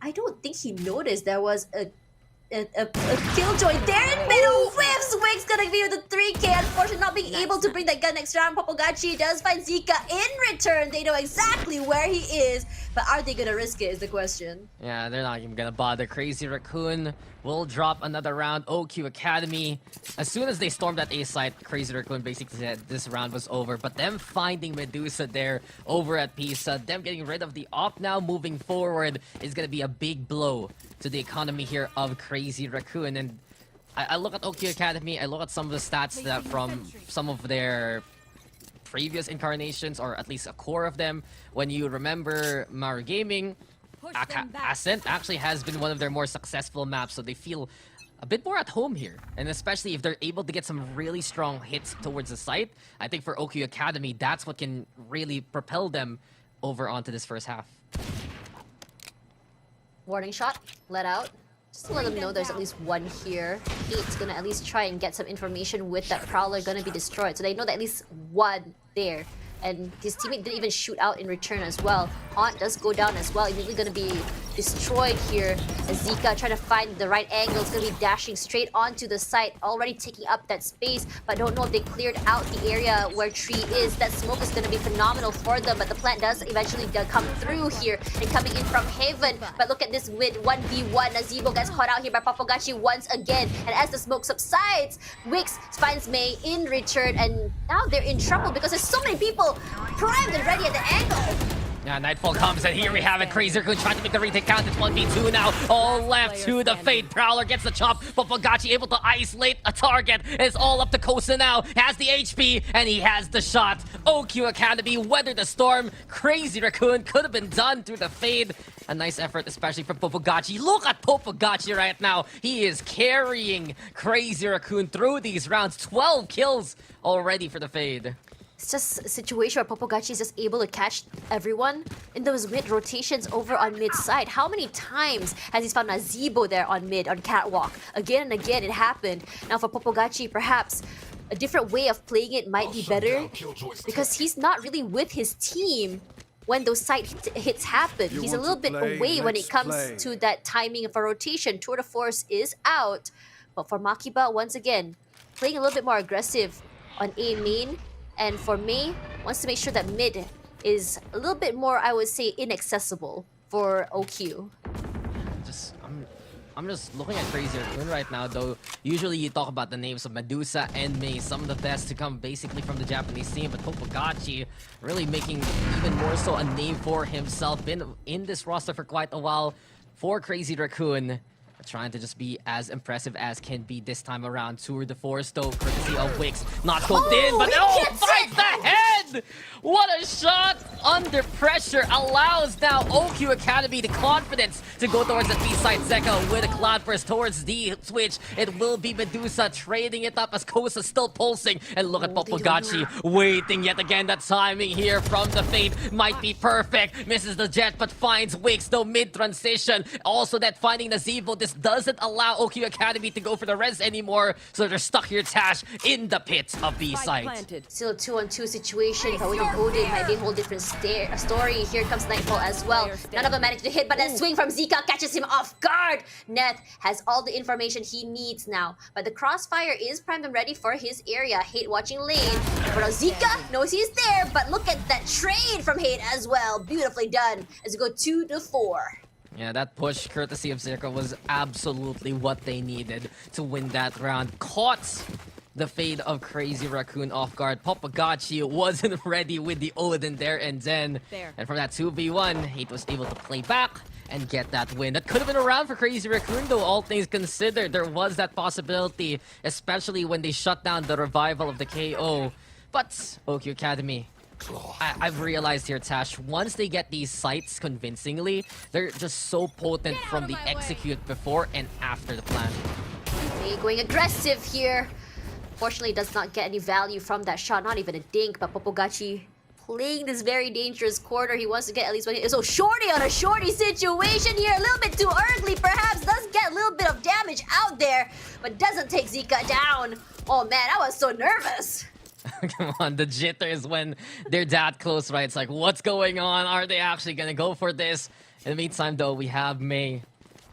I don't think he noticed there was a killjoy there in middle. Whiffs! Wix gonna be with the 3k. Unfortunately, not being able to bring that gun next round. Popogachi does find Zeka in return. They know exactly where he is. But are they gonna risk it is the question. Yeah, they're not even gonna bother. Crazy Raccoon will drop another round. OQ Academy, as soon as they stormed that A site, Crazy Raccoon basically said this round was over. But them finding Medusa there over at Pisa, them getting rid of the op now moving forward is gonna be a big blow to the economy here of Crazy Raccoon. And I look at OQ Academy, I look at some of the stats that from some of their previous incarnations, or at least a core of them. When you remember Maru Gaming, Ascent actually has been one of their more successful maps, so they feel a bit more at home here. And especially if they're able to get some really strong hits towards the site, I think for OQ Academy, that's what can really propel them over onto this first half. Warning shot, let out. Just to let them know there's at least one here. Hate's gonna at least try and get some information with that Prowler gonna be destroyed. So they know that at least one there. And his teammate didn't even shoot out in return as well. Aunt does go down as well. Immediately gonna be destroyed here. As Zeka trying to find the right angle. It's gonna be dashing straight onto the site. Already taking up that space. But don't know if they cleared out the area where Tree is. That smoke is gonna be phenomenal for them. But the plant does eventually come through here. And coming in from Haven. But look at this with 1v1. Nazeebo gets caught out here by Popogachi once again. And as the smoke subsides, Wix finds May in return. And now they're in trouble because there's so many people primed and ready at the angle. Yeah, Nightfall comes, and here we have it. Crazy Raccoon trying to make the retake count. It's 1v2 now. All left to the Fade. Prowler gets the chop, but Popogachi able to isolate a target. It's all up to Kosa now. Has the HP, and he has the shot. OQ Academy weathered the storm. Crazy Raccoon could have been done through the Fade. A nice effort, especially from Popogachi. Look at Popogachi right now. He is carrying Crazy Raccoon through these rounds. 12 kills already for the Fade. It's just a situation where Popogachi is just able to catch everyone in those mid rotations over on mid side. How many times has he found Nazeebo there on mid, on catwalk? Again and again it happened. Now for Popogachi, perhaps a different way of playing it might be better because he's not really with his team when those side hits happen. He's a little bit away when it comes to that timing of a rotation. Tour de Force is out. But for Makiba, once again, playing a little bit more aggressive on A main. And for May, wants to make sure that mid is a little bit more, I would say, inaccessible for OQ. I'm just looking at Crazy Raccoon right now, though. Usually you talk about the names of Medusa and May, some of the best to come basically from the Japanese team, but Popogachi really making even more so a name for himself. Been in this roster for quite a while for Crazy Raccoon. Trying to just be as impressive as can be this time around. Tour de Force, though, courtesy of Wix. Not scoped in, but finds the head! again! What a shot! Under pressure allows now OQ Academy the confidence to go towards the B-side. Zeka with a cloud burst towards the switch. It will be Medusa trading it up as Kosa still pulsing. And look at Popogacci waiting yet again. That timing here from the Fade might be perfect. Misses the jet but finds Wix though mid-transition. Also that finding the Zevo. This doesn't allow OQ Academy to go for the res anymore. So they're stuck here, Tash, in the pit of B-side. Still a 2-on-2 situation. If I would have voted, might be a whole different story. Here comes Nightfall as well. None of them managed to hit, but that swing from Zika catches him off guard. Neth has all the information he needs now, but the crossfire is primed and ready for his area. Hate watching lane. But now Zika knows he's there, but look at that trade from Hate as well. Beautifully done as we go 2-4. Yeah, that push courtesy of Zirka was absolutely what they needed to win that round. Caught the Fade of Crazy Raccoon off guard. Popogacci wasn't ready with the Odin there and then. And from that 2v1, Hate was able to play back and get that win. That could have been a round for Crazy Raccoon though, all things considered. There was that possibility, especially when they shut down the revival of the KO. But OQ Academy, I've realized here, Tash, once they get these sites convincingly, they're just so potent from the execute before and after the plan. May going aggressive here. Fortunately, does not get any value from that shot, not even a dink, but Popogacci playing this very dangerous quarter. He wants to get at least one hit. So Shorty on a Shorty situation here, a little bit too early perhaps, does get a little bit of damage out there, but doesn't take Zika down. Oh man, I was so nervous. Come on, the jitters when they're that close, right? It's like, what's going on? Are they actually gonna go for this? In the meantime, though, we have May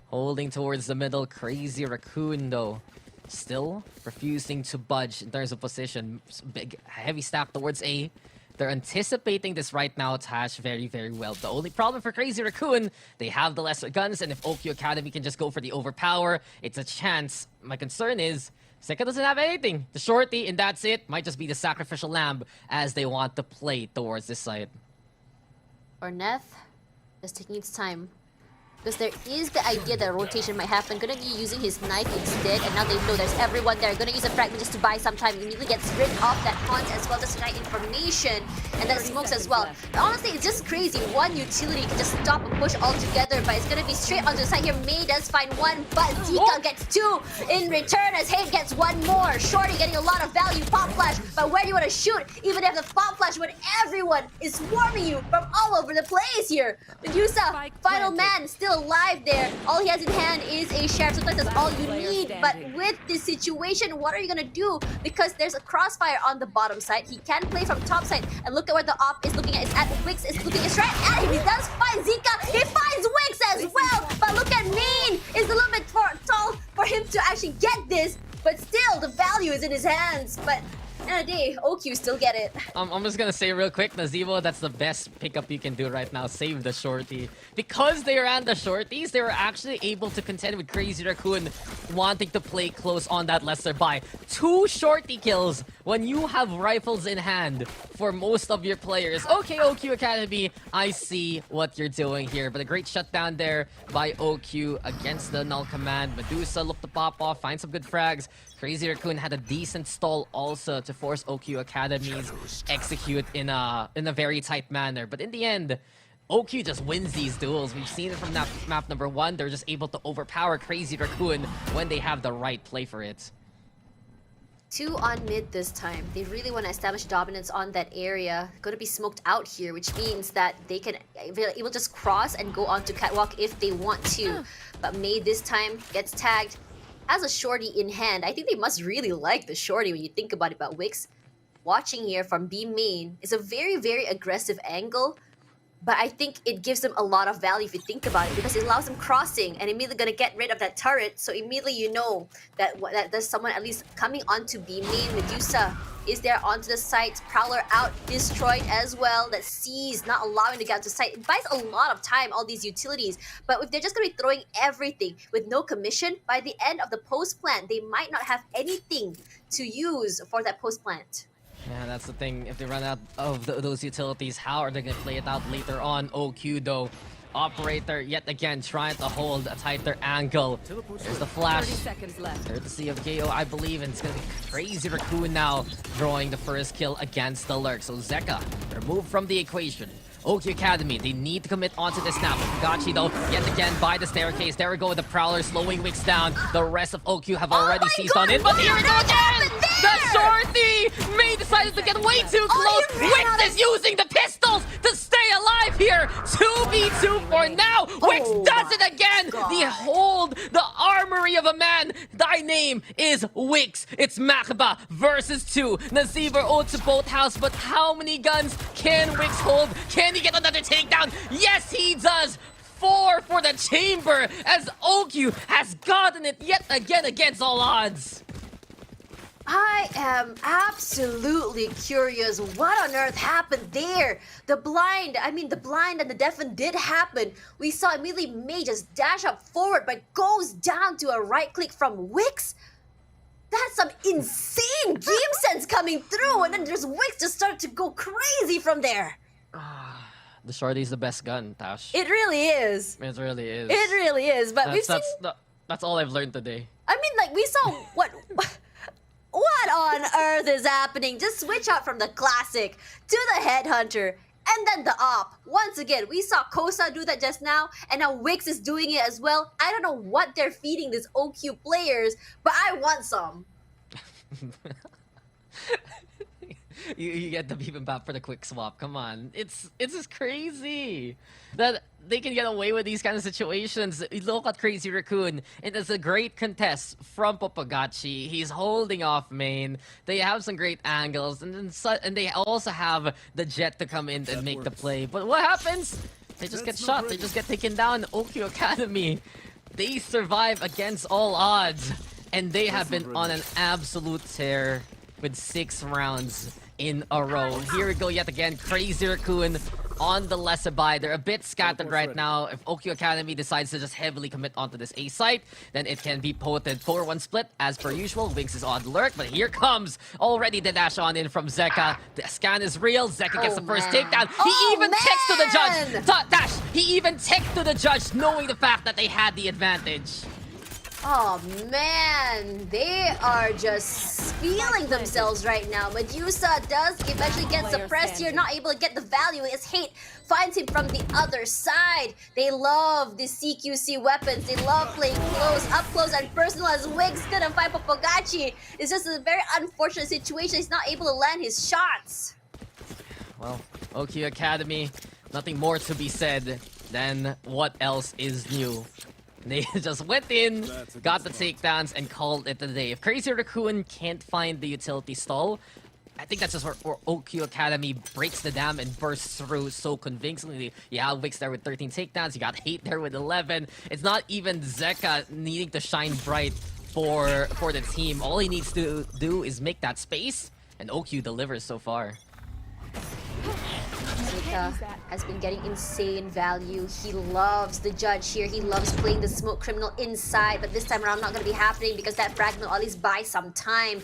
holding towards the middle. Crazy Raccoon, though, still refusing to budge in terms of position. Big, heavy stack towards A. They're anticipating this right now, Tash, very, very well. The only problem for Crazy Raccoon, they have the lesser guns, and if OQ Academy can just go for the overpower, it's a chance. My concern is, Seka doesn't have anything. The Shorty, and that's it. Might just be the sacrificial lamb as they want to play towards this side. Or Neth is taking its time. Because there is the idea that rotation might happen. Gonna be using his knife instead, and now they know there's everyone there. Gonna use a fragment just to buy some time. Immediately gets rid of that haunt as well, just tonight information, and that smokes as well. But honestly, it's just crazy. One utility can just stop and push altogether, but it's gonna be straight onto the side here. May does find one, but Zika gets two in return as Hate gets one more. Shorty getting a lot of value. Pop flash, but where do you want to shoot? Even if the pop flash when everyone is swarming you from all over the place here. Medusa, final man, still alive there. All he has in hand is a sheriff. Sometimes that's all you need. But with this situation, what are you gonna do? Because there's a crossfire on the bottom side. He can play from top side. And look at where the op is looking at. It's at Wix. Is looking right at him. He does find Zika. He finds Wix as well. But look at Mean. It's a little bit tall for him to actually get this. But still, the value is in his hands. But end of the day, OQ still get it. I'm just gonna say real quick, Nazeebo, that's the best pickup you can do right now. Save the Shorty. Because they ran the Shorties, they were actually able to contend with Crazy Raccoon wanting to play close on that lesser buy. 2 Shorty kills when you have rifles in hand for most of your players. Okay, OQ Academy, I see what you're doing here. But a great shutdown there by OQ against the null command. Medusa looked to pop off, find some good frags. Crazy Raccoon had a decent stall also to force OQ Academy's execute in a very tight manner. But in the end, OQ just wins these duels. We've seen it from map number 1. They're just able to overpower Crazy Raccoon when they have the right play for it. 2 on mid this time. They really want to establish dominance on that area. Going to be smoked out here, which means that they can able to just cross and go on to catwalk if they want to. But May this time gets tagged. Has a Shorty in hand. I think they must really like the Shorty when you think about it. But Wix, watching here from B main, is a very, very aggressive angle. But I think it gives them a lot of value if you think about it, because it allows them crossing and immediately gonna get rid of that turret. So immediately you know that there's someone at least coming onto B main. Medusa is there onto the site. Prowler out, destroyed as well. That sees not allowing to get out to site. It buys a lot of time, all these utilities. But if they're just gonna be throwing everything with no commission, by the end of the post plant, they might not have anything to use for that post plant. Yeah, that's the thing. If they run out of those utilities, how are they going to play it out later on? OQ, though, Operator yet again trying to hold a tighter angle. There's the flash. 30 seconds left. Courtesy of KO, I believe, and it's gonna be Crazy Raccoon now drawing the first kill against the Lurk. So Zeka removed from the equation. Oki Academy, they need to commit onto this now. But Fugachi though, yet again by the staircase. There we go with the Prowler slowing Wix down. The rest of OQ have already seized on it. But here we go again! The Shorty! May decided to get way too close. Wix is using the pistols to stay alive here. 2v2 for now. Wix does it again! The hold, the armory of a man. Thy name is Wix. It's Makaba versus 2. Naziver owns both house, but how many guns can Wix hold? Can he get another takedown? Yes, he does! 4 for the chamber as OQ has gotten it yet again against all odds. I am absolutely curious what on earth happened there. The blind and the deafen did happen. We saw immediately May just dash up forward but goes down to a right click from Wix. That's some insane game sense coming through, and then there's Wix just started to go crazy from there. The Shorty is the best gun, Tash. It really is. It really is. It really is. But we've seen. That's all I've learned today. I mean, like we saw what. What on earth is happening? Just switch out from the classic to the headhunter and then the op. Once again, we saw Kosa do that just now, and now Wix is doing it as well. I don't know what they're feeding these OQ players, but I want some. You get the bibimbap for the quick swap. Come on, it's just crazy that they can get away with these kind of situations. Look at Crazy Raccoon. It is a great contest from Popagachi. He's holding off main. They have some great angles, and they also have the Jet to come in and make the play. But what happens? They just get shot. They just get taken down. Okyo Academy, they survive against all odds, and they have been on an absolute tear with 6 rounds in a row. Here we go yet again. Crazy Raccoon on the lesser buy. They're a bit scattered right now. If Okyo Academy decides to just heavily commit onto this A site, then it can be potent 4-1 split as per usual. Wings is on lurk, but here comes already the dash on in from Zeka. The scan is real. Zeka gets the first takedown. He even texts to the judge. Dash. He even texts to the judge knowing the fact that they had the advantage. Oh man, they are just feeling themselves right now. Medusa does eventually get suppressed here, not able to get the value as Hate finds him from the other side. They love the CQC weapons. They love playing close, up close and personal as Wiggs gonna fight Popagachi. It's just a very unfortunate situation. He's not able to land his shots. Well, Okyo Academy, nothing more to be said than what else is new. They just went in, got the takedowns, and called it a day. If Crazy Raccoon can't find the utility stall, I think that's just where OQ Academy breaks the dam and bursts through so convincingly. You have Wix there with 13 takedowns, you got Hate there with 11. It's not even Zeka needing to shine bright for the team. All he needs to do is make that space, and OQ delivers so far. Zeka has been getting insane value. He loves the judge here. He loves playing the smoke criminal inside, but this time around not going to be happening because that frag will at least buy some time.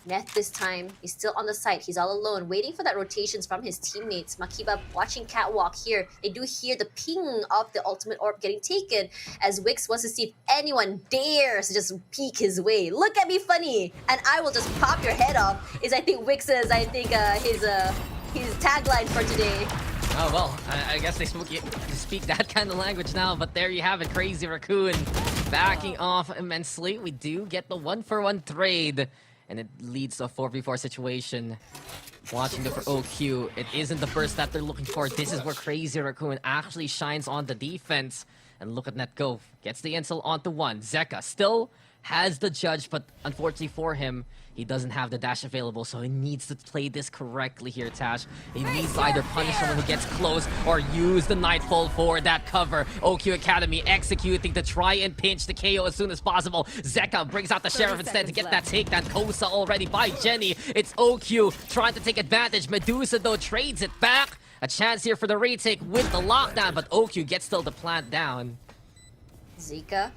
Neth this time, he's still on the site. He's all alone, waiting for that rotations from his teammates. Makiba watching Catwalk here. They do hear the ping of the ultimate orb getting taken as Wix wants to see if anyone dares to just peek his way. Look at me funny, and I will just pop your head off, is I think Wix's, his tagline for today. Oh, well, I guess they speak that kind of language now, but there you have it. Crazy Raccoon backing off immensely. We do get the 1-for-1 trade, and it leads to a 4v4 situation. Watching it for OQ, it isn't the burst that they're looking for. This is where Crazy Raccoon actually shines on the defense. And look at Netgo, gets the intel onto one. Zeka still has the judge, but unfortunately for him, he doesn't have the dash available, so he needs to play this correctly here, Tash. He needs to either punish someone who gets close or use the Nightfall for that cover. OQ Academy executing to try and pinch the KO as soon as possible. Zeka brings out the Sheriff instead to get that takedown. Kosa already by Jenny. It's OQ trying to take advantage. Medusa, though, trades it back. A chance here for the retake with the lockdown, but OQ gets still the plant down. Zeka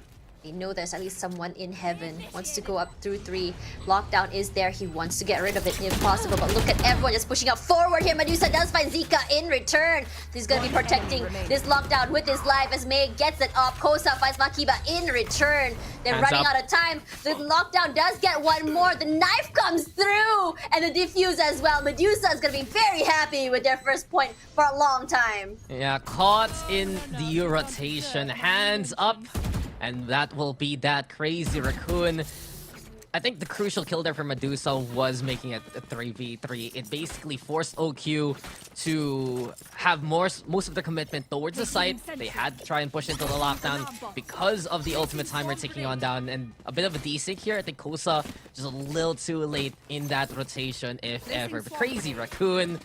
They know there's at least someone in heaven. Wants to go up through 3. Lockdown is there. He wants to get rid of it if possible. But look at everyone just pushing up forward here. Medusa does find Zika in return. He's going to be protecting this lockdown with his life as May gets it up. Kosa finds Makiba in return. They're Hands running up. out of time. The lockdown does get one more. The knife comes through. And the defuse as well. Medusa is going to be very happy with their first point for a long time. Yeah, caught in the rotation. Hands up. And that will be that crazy raccoon. I think the crucial kill there for Medusa was making it a 3v3. It basically forced OQ to have most of the commitment towards the site. They had to try and push into the lockdown because of the ultimate timer taking on down. And a bit of a desync here. I think Kosa just a little too late in that rotation, if ever. But crazy raccoon.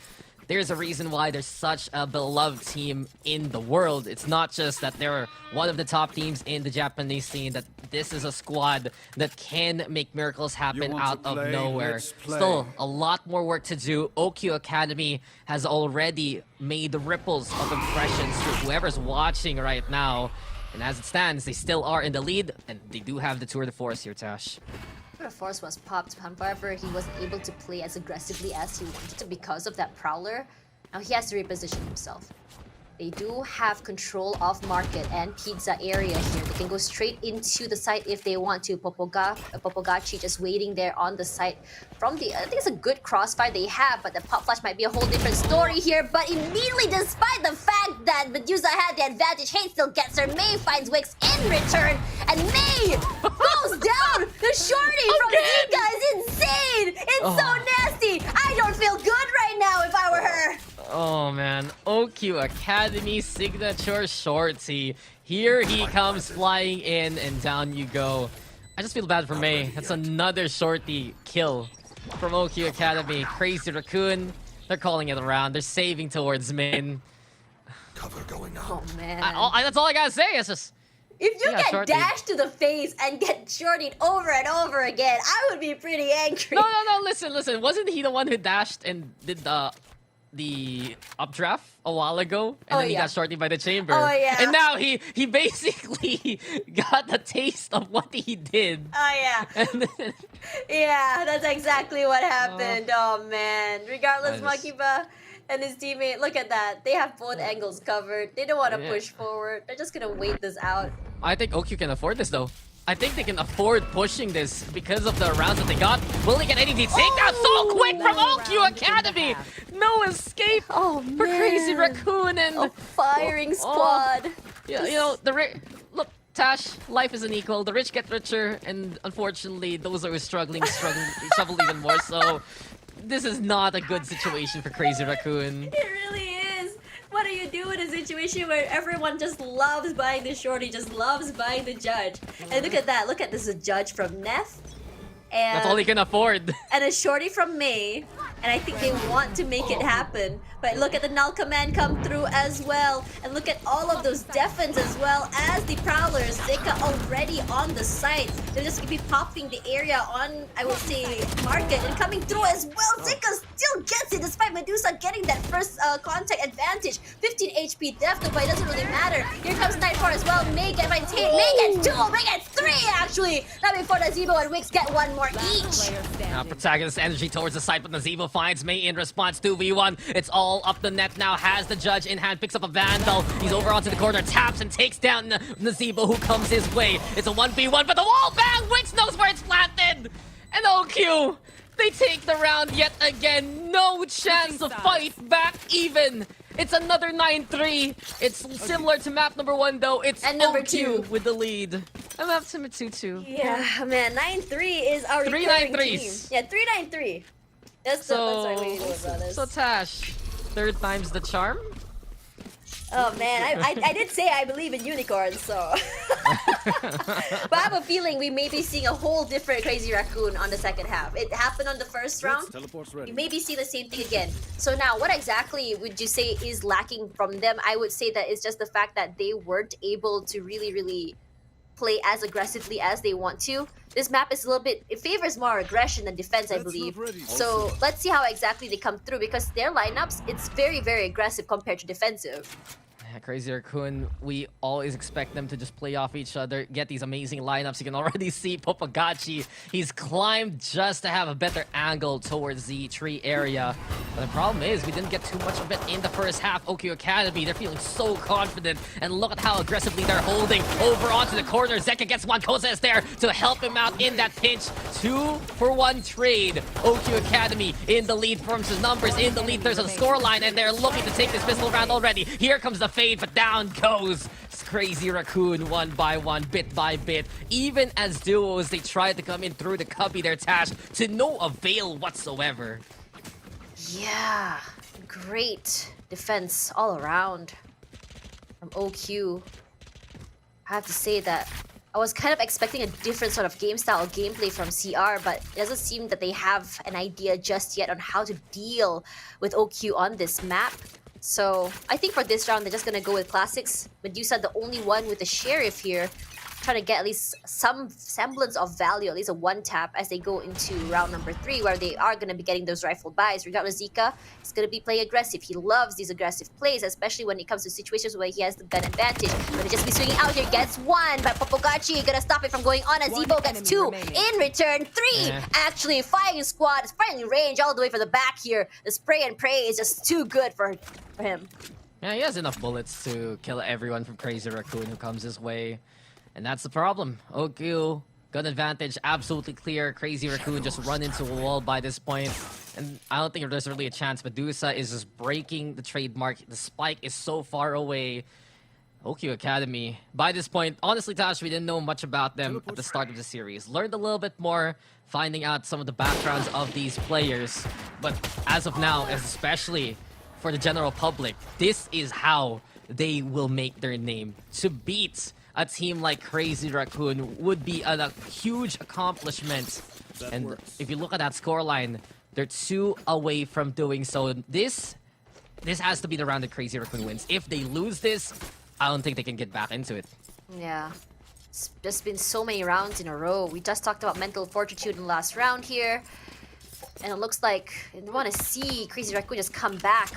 There's a reason why there's such a beloved team in the world. It's not just that they're one of the top teams in the Japanese scene, that this is a squad that can make miracles happen want out to of play? nowhere. Let's play. Still, a lot more work to do. OQ Academy has already made the ripples of impressions to whoever's watching right now. And as it stands, they still are in the lead, and they do have the tour de force here, Tash. The force was popped, however, he wasn't able to play as aggressively as he wanted to because of that Prowler. Now he has to reposition himself. They do have control of market and pizza area here. They can go straight into the site if they want to. Popogachi just waiting there on the site from the... I think it's a good crossfire they have, but the pop flash might be a whole different story here. But immediately, despite the fact that Medusa had the advantage, Hate still gets her. May finds Wix in return, and May goes down! The shorty from Zika is insane! It's so nasty! I don't feel good right now if I were her! Oh man, OQ Academy signature shorty. Here he comes flying in, and down you go. I just feel bad for May. That's another shorty kill from OQ Academy. Crazy raccoon. They're calling it around. They're saving towards main. Cover going Oh up. man. That's all I gotta say. It's just... If you Yeah, get shorty. dashed to the face and get shortied over and over again, I would be pretty angry. No, listen. Wasn't he the one who dashed and did the updraft a while ago, and Oh, then he yeah. got shorted by the chamber? Oh, yeah. And now he basically got a taste of what he did. Oh yeah. And then, Yeah, that's exactly what happened. Oh man. Regardless, I just- Makiba and his teammate, look at that. They have both angles covered. They don't want to Yeah. push forward. They're just gonna wait this out. I think OQ can afford this though. I think they can afford pushing this because of the rounds that they got. Will they get any takedown so quick from OQ Academy? No escape Oh for Crazy man. Raccoon and A firing squad. yeah, you know look, Tash, life isn't equal. The rich get richer, and unfortunately, those who are struggling struggle even more. So, this is not a good situation for Crazy Raccoon. It really is. What do you do in a situation where everyone just loves buying the shorty, just loves buying the judge? And look at that. Look at this, a judge from Neff. And That's all he can afford. and a shorty from May, and I think they want to make it happen. But look at the null command come through as well, and look at all of those defense as well as the Prowlers. Zika already on the site. They're just gonna be popping the area on, I would say, market, and coming through as well. Zika still gets it despite Medusa getting that first contact advantage. 15 HP death, but it doesn't really matter. Here comes Nightfall as well. May gets 2, May gets 3 actually. Not before Nazebo and Wix get one more each. Now protagonist energy towards the side, but Nazebo finds May in response. 2v1. It's all up the net now. Has the judge in hand, picks up a Vandal. He's over onto the corner, taps and takes down Nazebo, who comes his way. It's a 1v1, but the wall bang! Wix knows where it's planted! And OQ, they take the round yet again. No chance to fight back even. It's another 9-3. It's similar to map number 1 though. It's And number OQ 2. with the lead. And map number 2-2. Yeah, man, 9-3 is our Three recurring 9-3s. team. Yeah, 3-9-3. That's the right way to do it, brothers. So Tash, third time's the charm. Oh man, I did say I believe in unicorns, so. But I have a feeling we may be seeing a whole different Crazy Raccoon on the second half. It happened on the first round. Teleport's We ready. may be seeing the same thing again. So now, what exactly would you say is lacking from them? I would say that it's just the fact that they weren't able to really play as aggressively as they want to. This map is a little bit, it favors more aggression than defense, I That's believe. not ready. So let's see how exactly they come through, because their lineups, it's very aggressive compared to defensive. Crazy Raccoon, we always expect them to just play off each other, get these amazing lineups. You can already see Popagachi. He's climbed just to have a better angle towards the tree area. But the problem is, we didn't get too much of it in the first half. OQ Academy, they're feeling so confident. And look at how aggressively they're holding over onto the corner. Zeka gets one. Koza is there to help him out in that pinch. 2-for-1 trade. OQ Academy in the lead, forms his numbers in the lead. There's a scoreline, and they're looking to take this pistol round already. Here comes the fade, but down goes Crazy Raccoon one by one, bit by bit. Even as duos, they tried to come in through the cubby, their Tash, to no avail whatsoever. Yeah, great defense all around from OQ. I have to say that I was kind of expecting a different sort of game style, gameplay from CR, but it doesn't seem that they have an idea just yet on how to deal with OQ on this map. So I think for this round, they're just gonna go with classics. Medusa, the only one with the Sheriff here, trying to get at least some semblance of value, at least a one tap as they go into round number 3, where they are going to be getting those rifle buys. Regardless, Zika is going to be playing aggressive. He loves these aggressive plays, especially when it comes to situations where he has the gun advantage. Gonna just be swinging out here, gets 1, but Popagachi gonna stop it from going on. Azebo gets 2 in return. 3 actually firing squad is firing range all the way for the back here. The spray and pray is just too good for him. Yeah, he has enough bullets to kill everyone from Crazy Raccoon who comes his way. And that's the problem. OQ, gun advantage, absolutely clear. Crazy Raccoon just run into a wall by this point. And I don't think there's really a chance. Medusa is just breaking the trademark. The spike is so far away. OQ Academy, by this point, honestly, Tash, we didn't know much about them at the start of the series. Learned a little bit more, finding out some of the backgrounds of these players. But as of now, especially for the general public, this is how they will make their name. To beat a team like Crazy Raccoon would be a huge accomplishment. And if you look at that scoreline, they're 2 away from doing so. This has to be the round that Crazy Raccoon wins. If they lose this, I don't think they can get back into it. Yeah. It's just been so many rounds in a row. We just talked about mental fortitude in the last round here. And it looks like we want to see Crazy Raccoon just come back.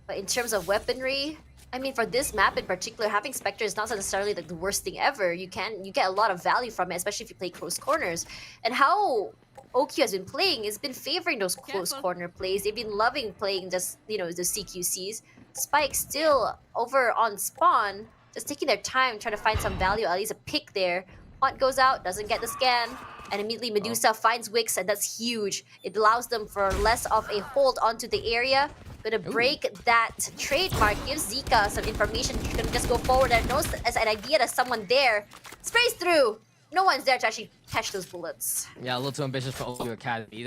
But in terms of weaponry, I mean, for this map in particular, having Spectre is not necessarily like the worst thing ever. You get a lot of value from it, especially if you play close corners. And how OQ has been playing has been favoring those close corner plays. They've been loving playing just, you know, the CQCs. Spike still over on spawn, just taking their time, trying to find some value, at least a pick there. Hunt goes out, doesn't get the scan, and immediately Medusa finds Wix, and that's huge. It allows them for less of a hold onto the area. Gonna break that trademark, gives Zika some information. He's gonna just go forward and knows as an idea that someone there sprays through. No one's there to actually catch those bullets. Yeah, a little too ambitious for OQ Academy.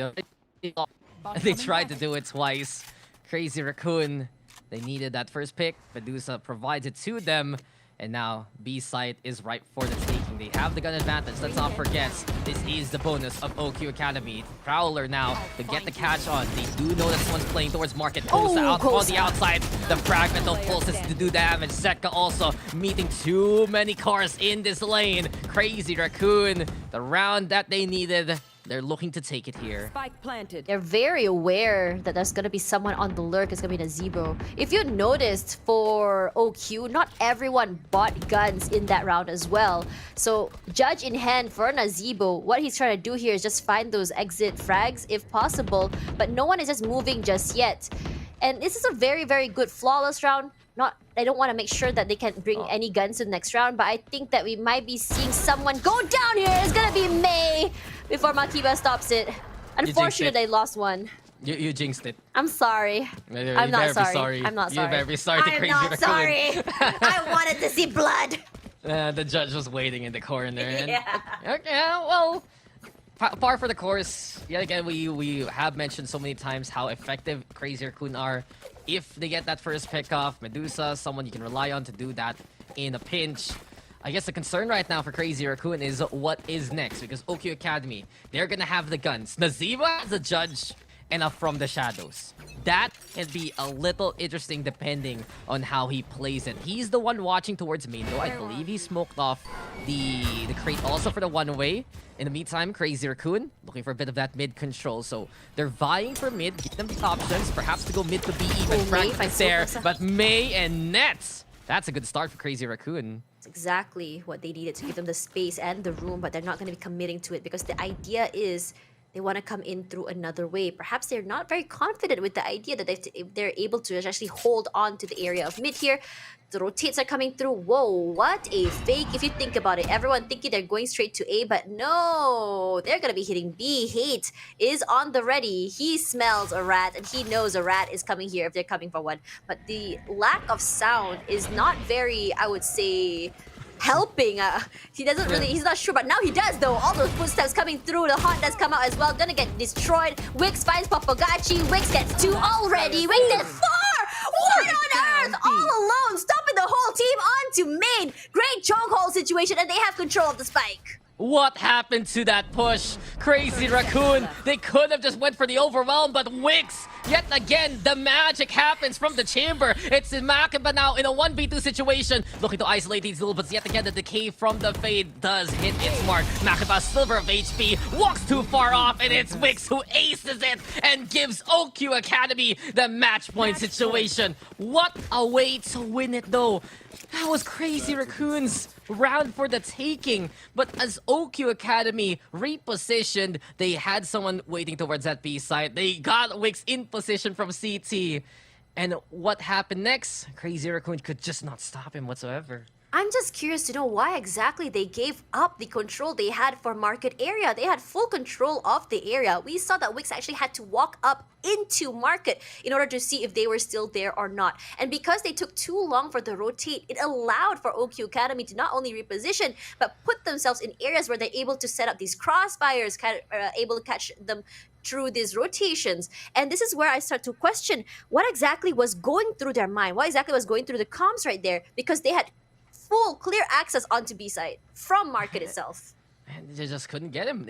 They tried to do it twice. Crazy Raccoon, they needed that first pick. Medusa provides it to them. And now B site is ripe for the taking. They have the gun advantage. Let's not forget, this is the bonus of OQ Academy. Prowler now to get the catch on. They do know that someone's playing towards Market. Kosa out on the outside. The fragmental pulses to do damage. Seka also meeting too many cars in this lane. Crazy Raccoon, the round that they needed. They're looking to take it here. Spike planted. They're very aware that there's gonna be someone on the lurk. It's gonna be Nazebo. If you noticed for OQ, not everyone bought guns in that round as well. So judge in hand for Nazebo, what he's trying to do here is just find those exit frags if possible. But no one is just moving just yet. And this is a very, very good flawless round. I don't want to make sure that they can bring any guns to the next round, but I think that we might be seeing someone go down here. It's gonna be May before Makiba stops it. Unfortunately, they lost one. You jinxed it. I'm sorry. I'm not sorry. I'm not sorry. You better be sorry to I'm Crazy not Raccoon. sorry. I wanted to see blood. The judge was waiting in the corner. And, Yeah. Okay, well, par for the course. Yet again, we have mentioned so many times how effective Crazy Raccoon are. If they get that first pick off, Medusa, someone you can rely on to do that in a pinch. I guess the concern right now for Crazy Raccoon is what is next, because OQ Academy, they're gonna have the guns. Naziba as a judge, and a from the shadows. That can be a little interesting depending on how he plays it. He's the one watching towards main though. I believe he smoked off the crate also for the one-way. In the meantime, Crazy Raccoon looking for a bit of that mid control. So they're vying for mid, give them the options, perhaps to go mid to B even. Frank is there, but May and Nets. That's a good start for Crazy Raccoon. It's exactly what they needed to give them the space and the room, but they're not going to be committing to it because the idea is they want to come in through another way. Perhaps they're not very confident with the idea that they're able to actually hold on to the area of mid here. The rotates are coming through. Whoa, what a fake if you think about it. Everyone thinking they're going straight to A, but no, they're going to be hitting B. Hate is on the ready. He smells a rat and he knows a rat is coming here if they're coming for one. But the lack of sound is not very, I would say, helping. He doesn't really, he's not sure, but now he does though. All those footsteps coming through. The Haunt does come out as well. Gonna get destroyed. Wix finds Papagachi. Wix gets 2 already. Wix gets 4! What on earth? All alone, stopping the whole team onto main. Great chokehold situation, and they have control of the spike. What happened to that push? Crazy Raccoon, they could have just went for the overwhelm, but Wix, yet again, the magic happens from the chamber. It's Makaba now in a 1v2 situation, looking to isolate these little, but yet again, the decay from the Fade does hit its mark. Makaba, sliver of HP, walks too far off, and it's Wix who aces it and gives OQ Academy the match point situation. What a way to win it, though. That was Crazy Raccoon's round for the taking, but as OQ Academy repositioned, they had someone waiting towards that B side. They got Wix in position from CT, and what happened next? Crazy Raccoon could just not stop him whatsoever. I'm just curious to know why exactly they gave up the control they had for market area. They had full control of the area. We saw that Wix actually had to walk up into market in order to see if they were still there or not. And because they took too long for the rotate, it allowed for OQ Academy to not only reposition, but put themselves in areas where they're able to set up these crossfires, able to catch them through these rotations. And this is where I start to question what exactly was going through their mind, what exactly was going through the comms right there, because they had full clear access onto B side from market itself. And they just couldn't get him.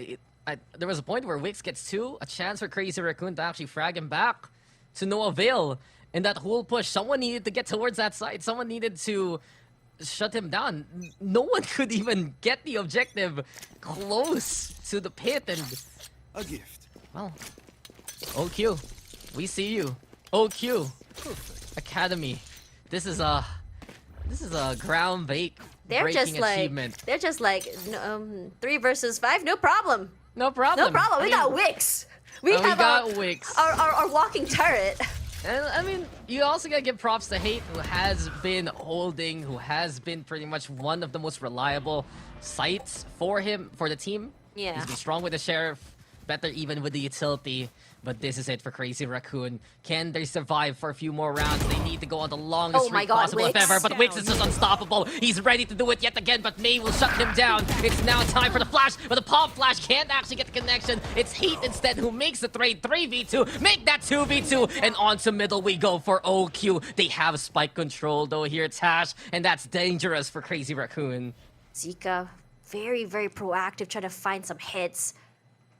There was a point where Wix gets 2, a chance for Crazy Raccoon to actually frag him back to no avail. In that whole push, someone needed to get towards that side. Someone needed to shut him down. No one could even get the objective close to the pit. And A gift. well, OQ, we see you. OQ Academy. This is a ground breaking achievement. They're just like 3 versus 5, no problem. No problem. No problem. We got Wix. We got Wix. Our walking turret. And I mean, you also gotta give props to Hate, who has been holding, who has been pretty much one of the most reliable sites for the team. Yeah. He's been strong with the Sheriff, better even with the utility. But this is it for Crazy Raccoon. Can they survive for a few more rounds? They need to go on the longest streak possible if ever. But Wix is just unstoppable. He's ready to do it yet again, but May will shut him down. It's now time for the flash, but the pop flash can't actually get the connection. It's Hate instead who makes the trade. 3v2, make that 2v2, and on to middle we go for OQ. They have spike control though here, Tash, and that's dangerous for Crazy Raccoon. Zika, very, very proactive, trying to find some hits.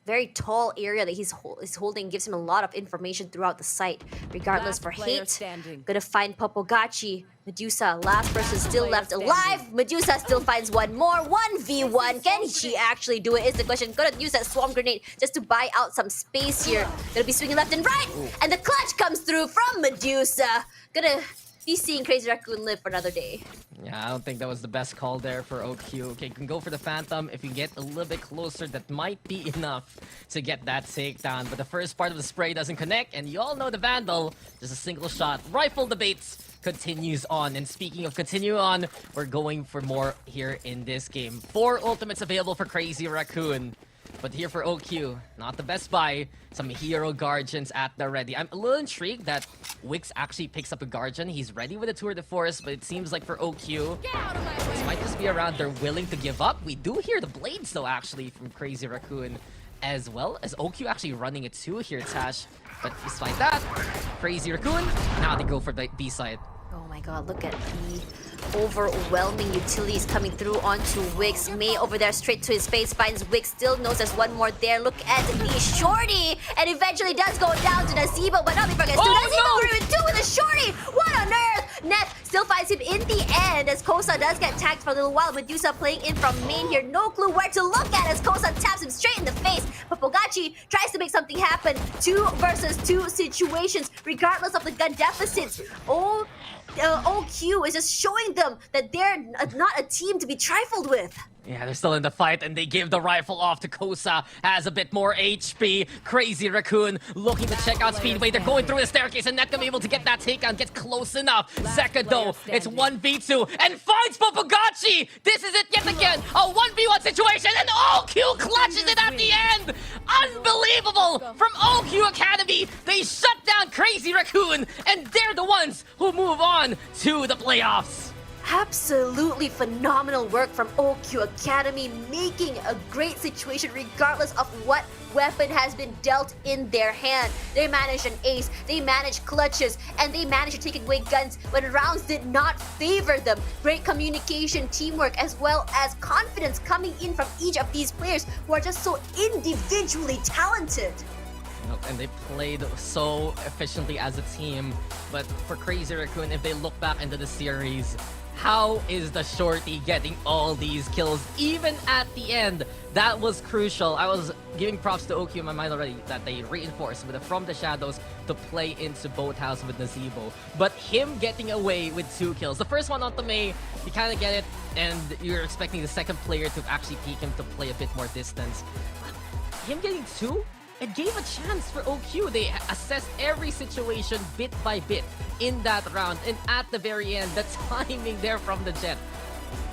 Very tall area that he's holding gives him a lot of information throughout the site. Regardless, for Hate, gonna find Popogachi. Medusa, last person still left alive. Medusa still finds one more. 1v1. Can she actually do it is the question. Gonna use that Swarm Grenade just to buy out some space here. Gonna be swinging left and right. And the clutch comes through from Medusa. Gonna be seeing Crazy Raccoon live for another day. Yeah, I don't think that was the best call there for OQ. Okay, you can go for the Phantom. If you get a little bit closer, that might be enough to get that takedown. But the first part of the spray doesn't connect, and you all know the Vandal. Just a single shot. Rifle debates continues on. And speaking of continue on, we're going for more here in this game. 4 ultimates available for Crazy Raccoon. But here for OQ, not the best buy. Some hero guardians at the ready. I'm a little intrigued that Wix actually picks up a guardian. He's ready with a Tour de Force, but it seems like for OQ, this might just be around they're willing to give up. We do hear the blades though actually from Crazy Raccoon, as well as OQ actually running it too here, Tash. But despite that, Crazy Raccoon, now they go for the B side. Oh my god, look at the overwhelming utilities coming through onto Wix. May over there straight to his face, finds Wix, still knows there's one more there. Look at the shorty! And eventually does go down to Nasibo, but not before gets Nasibo with two with a shorty! What on earth? Neth still finds him in the end as Kosa does get tagged for a little while. Medusa playing in from main here, no clue where to look at as Kosa taps him straight in the face. But Pogachi tries to make something happen. 2 versus 2 situations, regardless of the gun deficits. OQ is just showing them that they're not a team to be trifled with. Yeah, they're still in the fight, and they give the rifle off to Kosa. Has a bit more HP. Crazy Raccoon looking to check out Speedway. They're going through the staircase, and not gonna be able to get that takedown. Gets close enough. Zeka, though, it's 1v2, and finds Popagachi! This is it yet again! A 1v1 situation, and OQ clutches it at the end! Unbelievable! From OQ Academy, they shut down Crazy Raccoon, and they're the ones who move on to the playoffs. Absolutely phenomenal work from OQ Academy, making a great situation regardless of what weapon has been dealt in their hand. They managed an ace, they managed clutches, and they managed to take away guns when rounds did not favor them. Great communication, teamwork, as well as confidence coming in from each of these players who are just so individually talented. And they played so efficiently as a team. But for Crazy Raccoon, if they look back into the series, how is the shorty getting all these kills even at the end? That was crucial. I was giving props to OQ in my mind already that they reinforced with the From the Shadows to play into Boathouse with Nazibo. But him getting away with 2 kills. The first one on the May, you kind of get it, and you're expecting the second player to actually peek him to play a bit more distance. But him getting 2? It gave a chance for OQ. They assessed every situation bit by bit in that round. And at the very end, the timing there from the Jet,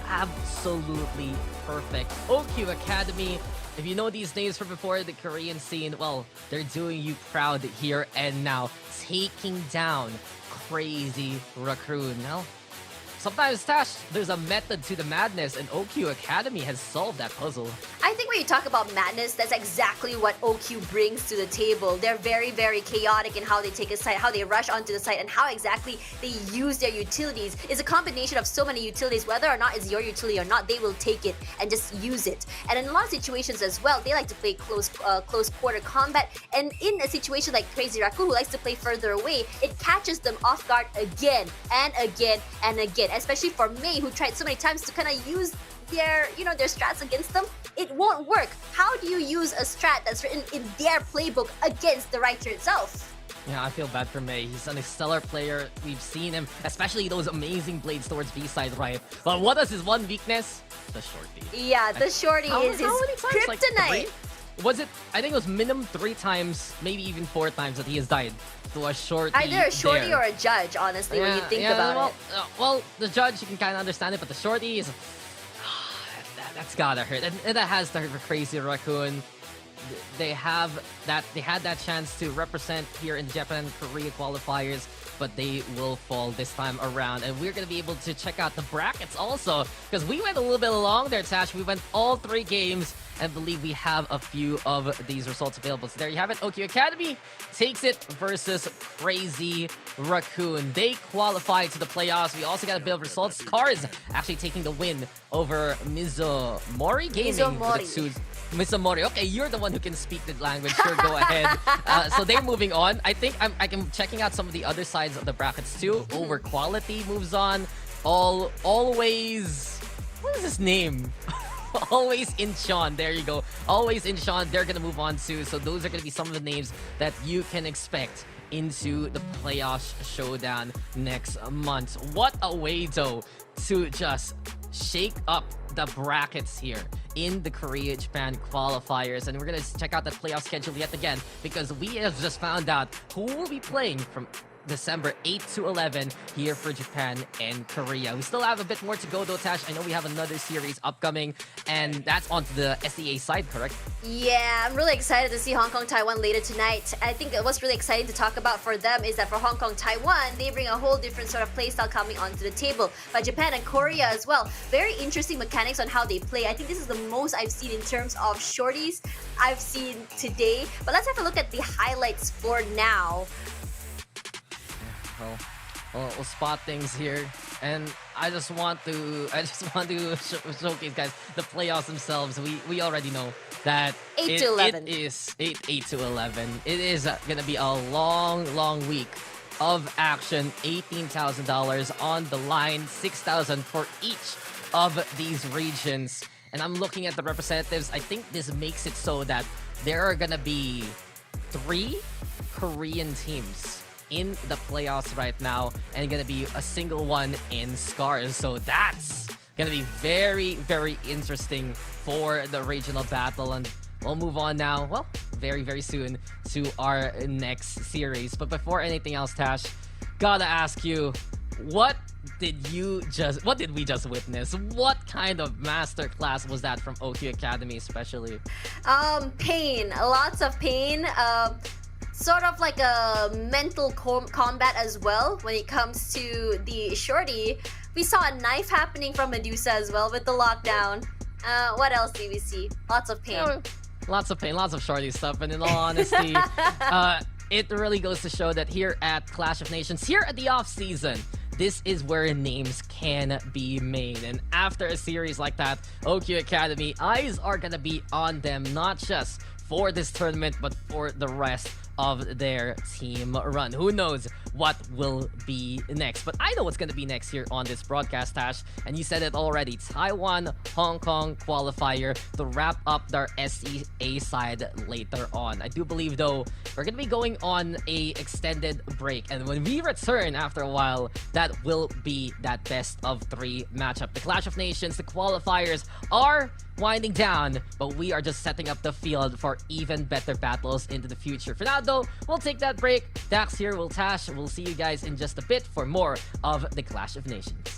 absolutely perfect. OQ Academy, if you know these names from before the Korean scene, well, they're doing you proud here and now. Taking down Crazy Raccoon. Now, sometimes, Tash, there's a method to the madness, and OQ Academy has solved that puzzle. I think when you talk about madness, that's exactly what OQ brings to the table. They're very, very chaotic in how they take a site, how they rush onto the site, and how exactly they use their utilities. It's a combination of so many utilities. Whether or not it's your utility or not, they will take it and just use it. And in a lot of situations as well, they like to play close quarter combat. And in a situation like Crazy Raccoon, who likes to play further away, it catches them off guard again and again and again. Especially for May, who tried so many times to kind of use their strats against them. It won't work. How do you use a strat that's written in their playbook against the writer itself? Yeah, I feel bad for May. He's a stellar player. We've seen him, especially those amazing blades towards B-side, right? But what is his one weakness? The shorty. Yeah, the shorty is his kryptonite. Like, was it? I think it was minimum 3 times, maybe even 4 times that he has died to a shorty. Either a shorty there. or a judge, honestly, when you think about it. Well, the judge, you can kind of understand it, but the shorty is... that's gotta hurt. And that has to hurt for Crazy Raccoon. They had that chance to represent here in the Japan and Korea qualifiers, but they will fall this time around. And we're going to be able to check out the brackets also, because we went a little bit long there, Tash. We went all 3 games, and believe we have a few of these results available. So there you have it. OQ Academy takes it versus Crazy Raccoon. They qualify to the playoffs. We also got a bit of results. Cars actually taking the win over Mizumori Gaming. Mizumori. Okay, you're the one who can speak the language. Sure, go ahead. So they're moving on. I think I'm checking out some of the other sides of the brackets too. Over Quality moves on. Always... What is his name? Always in Sean. There you go. Always in Sean. They're going to move on too. So those are going to be some of the names that you can expect into the playoffs showdown next month. What a way though to just shake up the brackets here in the Korea-Japan qualifiers. And we're going to check out that playoff schedule yet again, because we have just found out who will be playing from December 8 to 11 here for Japan and Korea. We still have a bit more to go though, Tash. I know we have another series upcoming, and that's onto the SEA side, correct? Yeah, I'm really excited to see Hong Kong, Taiwan later tonight. I think what's really exciting to talk about for them is that for Hong Kong, Taiwan, they bring a whole different sort of playstyle coming onto the table. But Japan and Korea as well, very interesting mechanics on how they play. I think this is the most I've seen in terms of shorties I've seen today. But let's have a look at the highlights for now. Well, we'll spot things here, and I just want to showcase, guys, the playoffs themselves. We already know that 8 to 11. It is 8 to 11. It is gonna be a long week of action. $18,000 on the line, 6,000 for each of these regions. And I'm looking at the representatives. I think this makes it so that there are gonna be 3 Korean teams in the playoffs right now, and gonna be a single one in Scars. So that's gonna be very interesting for the regional battle. And we'll move on now, well, very soon to our next series. But before anything else, Tash, gotta ask you, what did we just witness? What kind of masterclass was that from OQ Academy especially? Pain, lots of pain. Sort of like a mental combat as well when it comes to the shorty. We saw a knife happening from Medusa as well with the lockdown. What else do we see? Lots of pain. Lots of pain, lots of shorty stuff, and in all honesty, it really goes to show that here at Clash of Nations, here at the off-season, this is where names can be made. And after a series like that, OQ Academy, eyes are gonna be on them, not just for this tournament, but for the rest of their team run. Who knows what will be next? But I know what's going to be next here on this broadcast, Tash. And you said it already. Taiwan, Hong Kong qualifier to wrap up their SEA side later on. I do believe, though, we're going to be going on a extended break. And when we return after a while, that will be that best of 3 matchup. The Clash of Nations, the qualifiers are winding down, but we are just setting up the field for even better battles into the future. For now, though, we'll take that break. Dax here, will Tash. We'll see you guys in just a bit for more of the Clash of Nations.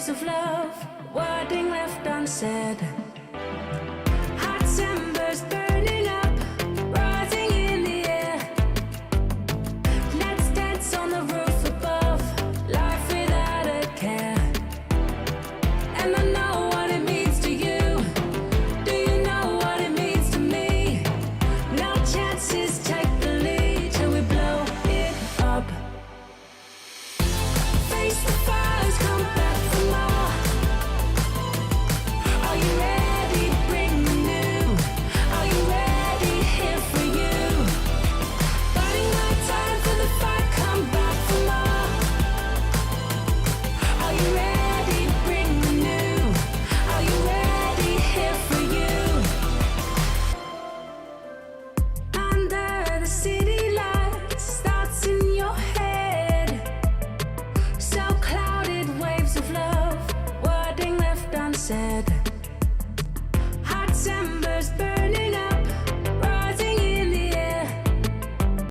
Of love, wording left unsaid. Hot embers burning up, rising in the air. Let's dance on the roof above, life without a care. And I know what it means to you. Do you know what it means to me? No chances, take the lead till we blow it up. Face the fires, come back. Said